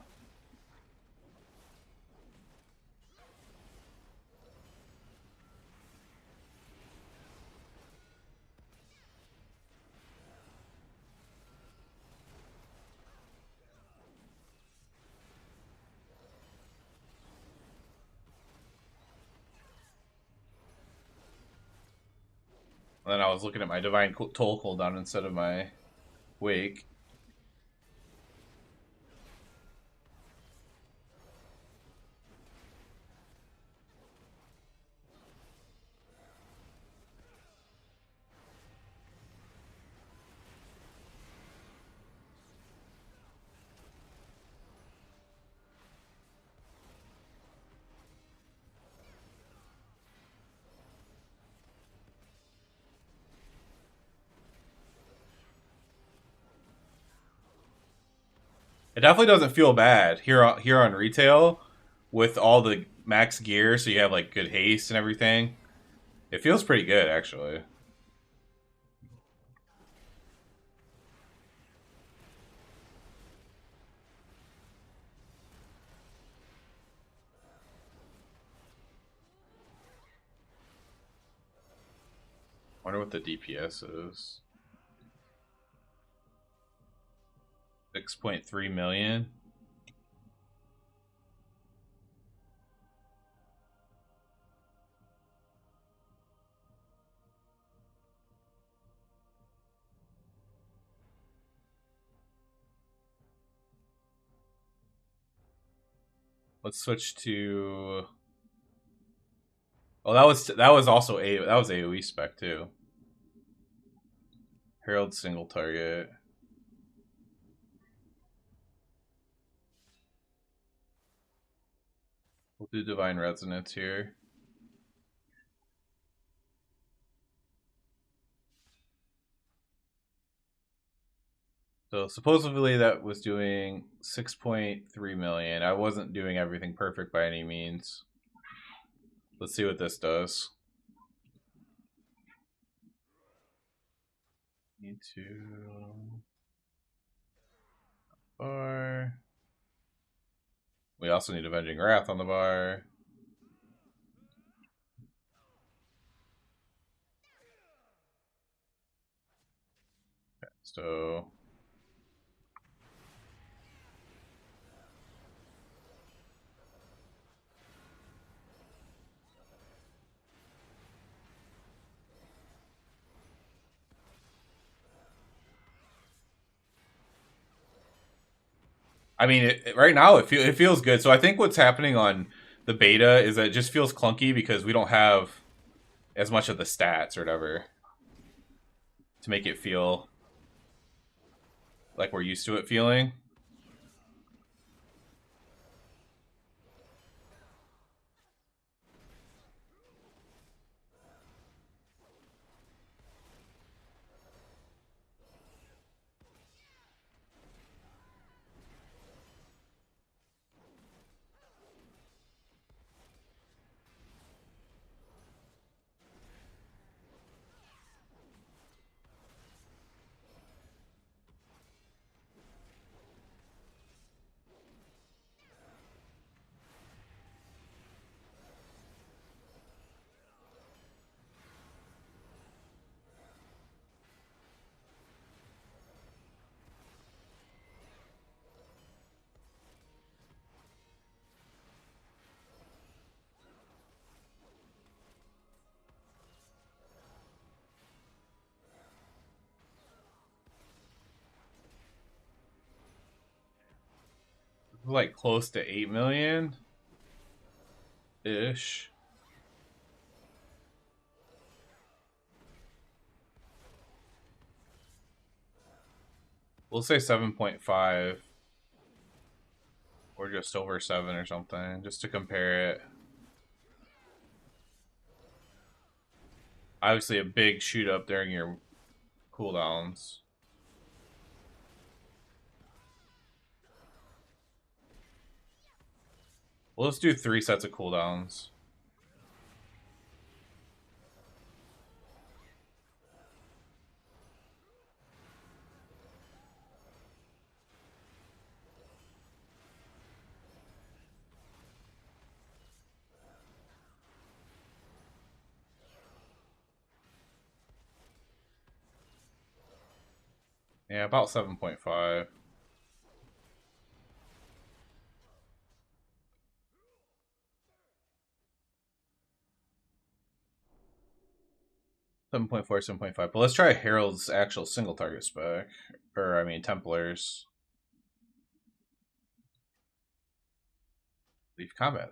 and then I was looking at my divine toll cooldown instead of my wake. It definitely doesn't feel bad here on retail with all the max gear, so you have like good haste and everything. It feels pretty good actually. Wonder what the DPS is. 6.3 million. Let's switch to. Oh, that was also that was AoE spec too. Herald single target. We'll do divine resonance here. So supposedly that was doing 6.3 million. I wasn't doing everything perfect by any means. Let's see what this does. Need to bar. We also need Avenging Wrath on the bar. Okay, so I mean, right now it feels good. So I think what's happening on the beta is that it just feels clunky because we don't have as much of the stats or whatever to make it feel like we're used to it feeling. like close to 8 million ish. We'll say 7.5 or just over 7 or something, just to compare it. Obviously, a big shoot up during your cooldowns. Well, let's do 3 sets of cooldowns. Yeah, about 7.5. Seven 7.5. But let's try Herald's actual single target spec. Or, I mean, Templars. Leave combat.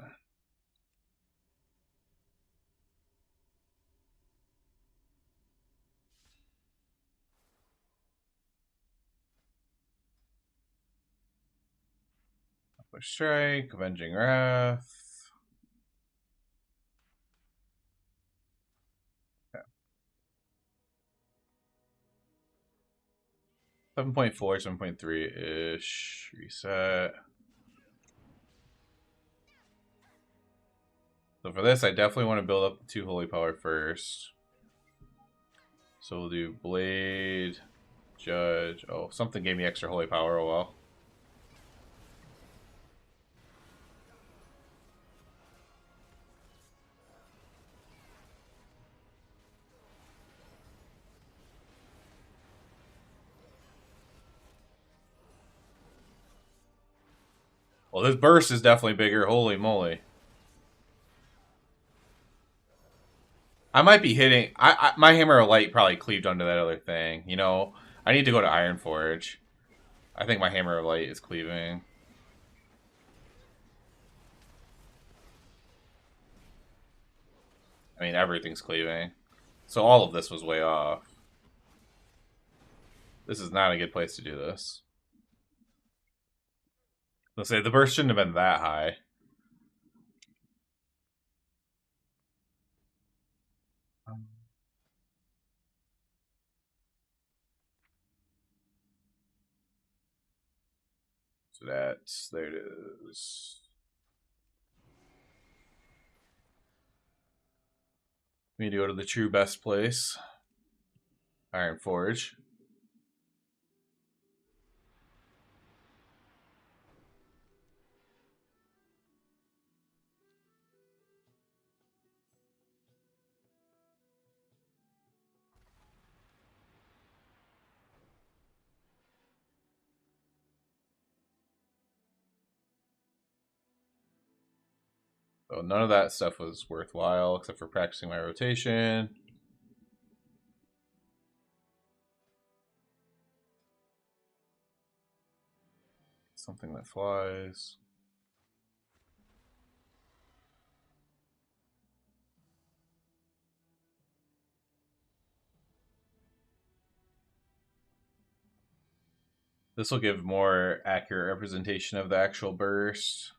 'Push Strike, Avenging Wrath. Okay. 7.4, 7.3-ish. Reset. So for this, I definitely want to build up the 2 Holy Power first. So we'll do Blade, Judge. Oh, something gave me extra Holy Power. Oh well. Well, this burst is definitely bigger. Holy moly. I might be hitting... my Hammer of Light probably cleaved onto that other thing. You know, I need to go to Ironforge. I think my Hammer of Light is cleaving. I mean, everything's cleaving. So all of this was way off. This is not a good place to do this. Let's say the burst shouldn't have been that high. So that's... there it is. We need to go to the true best place. Ironforge. So none of that stuff was worthwhile except for practicing my rotation. Something that flies. This will give more accurate representation of the actual burst.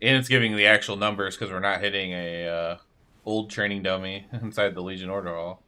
And it's giving the actual numbers because we're not hitting a old training dummy inside the Legion Order Hall.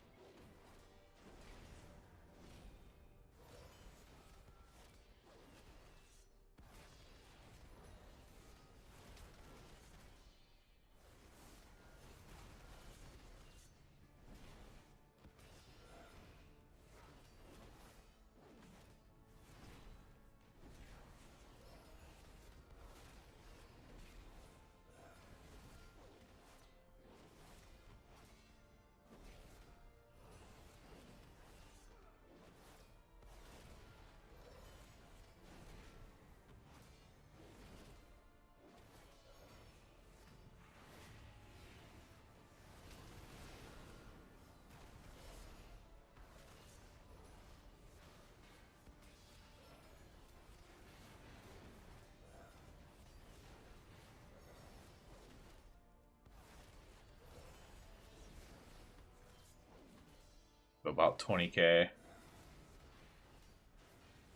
about 20K.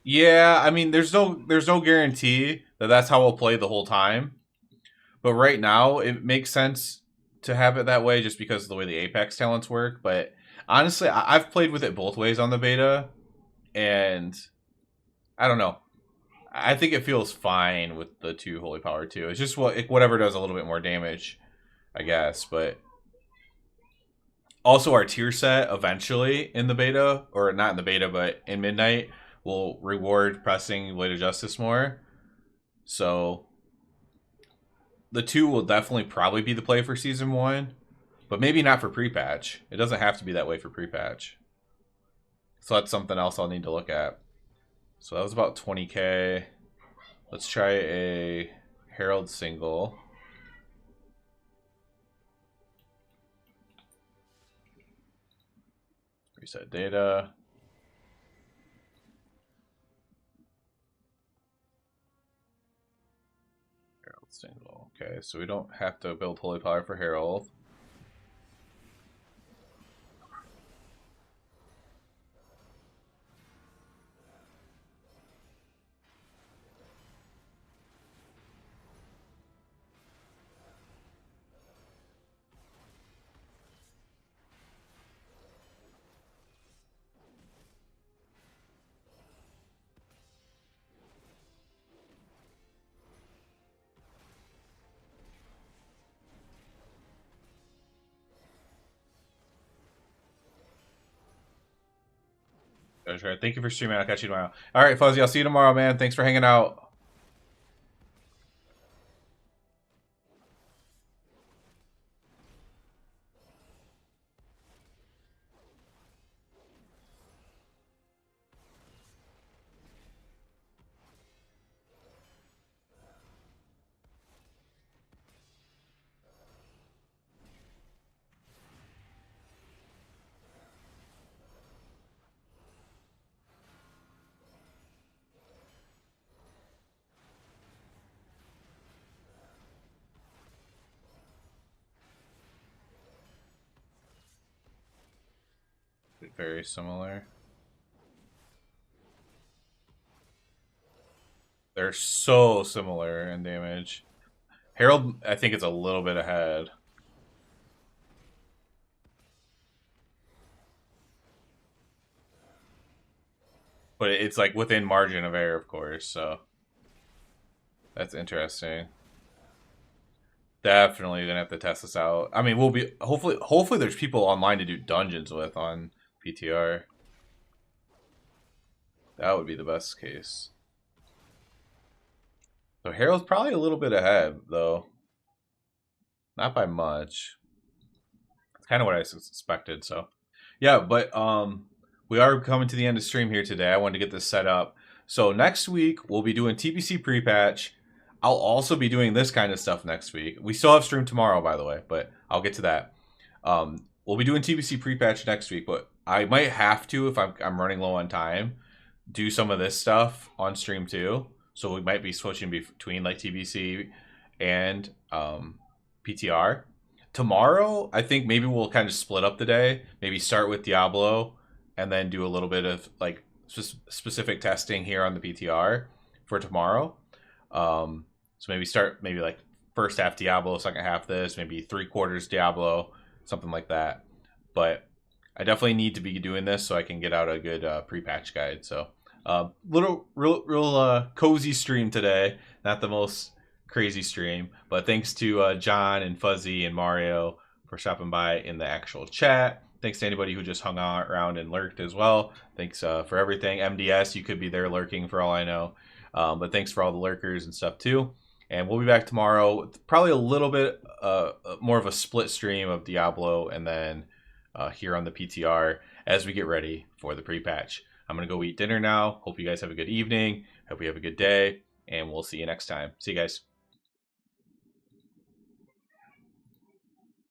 Yeah, I mean, there's no guarantee that that's how we'll play the whole time. But right now, it makes sense to have it that way just because of the way the Apex talents work. But honestly, I've played with it both ways on the beta, and I don't know. I think it feels fine with the 2 Holy Power 2. It's just whatever does a little bit more damage, I guess. But also our tier set eventually in the beta, or not in the beta, but in Midnight, will reward pressing Blade of Justice more. So the 2 will definitely probably be the play for Season 1, but maybe not for pre-patch. It doesn't have to be that way for pre-patch. So that's something else I'll need to look at. So that was about 20K. Let's try a Herald single. Reset data. Herald single. Okay, so we don't have to build Holy Power for Herald. Thank you for streaming. I'll catch you tomorrow. All right, Fuzzy. I'll see you tomorrow, man. Thanks for hanging out. Very similar. They're so similar in damage. Herald, I think, it's a little bit ahead. But it's like within margin of error, of course, so that's interesting. Definitely gonna have to test this out. I mean, we'll be hopefully there's people online to do dungeons with on PTR. That would be the best case. So Herald's probably a little bit ahead, though. Not by much. It's kind of what I suspected, so. Yeah, but we are coming to the end of stream here today. I wanted to get this set up. So next week, we'll be doing TBC pre-patch. I'll also be doing this kind of stuff next week. We still have stream tomorrow, by the way, but I'll get to that. We'll be doing TBC pre-patch next week, but I might have to, if I'm running low on time, do some of this stuff on stream too. So we might be switching between like TBC and PTR. Tomorrow, I think maybe we'll kind of split up the day. Maybe start with Diablo and then do a little bit of like specific testing here on the PTR for tomorrow. So maybe start like first half Diablo, second half this, maybe 3/4 Diablo, something like that. But I definitely need to be doing this so I can get out a good pre-patch guide. So real cozy stream today. Not the most crazy stream, but thanks to John and Fuzzy and Mario for stopping by in the actual chat. Thanks to anybody who just hung out around and lurked as well. Thanks for everything. MDS, you could be there lurking for all I know. But thanks for all the lurkers and stuff too. And we'll be back tomorrow with probably a little bit more of a split stream of Diablo and then here on the PTR as we get ready for the pre-patch. I'm going to go eat dinner now. Hope you guys have a good evening. Hope you have a good day. And we'll see you next time. See you guys.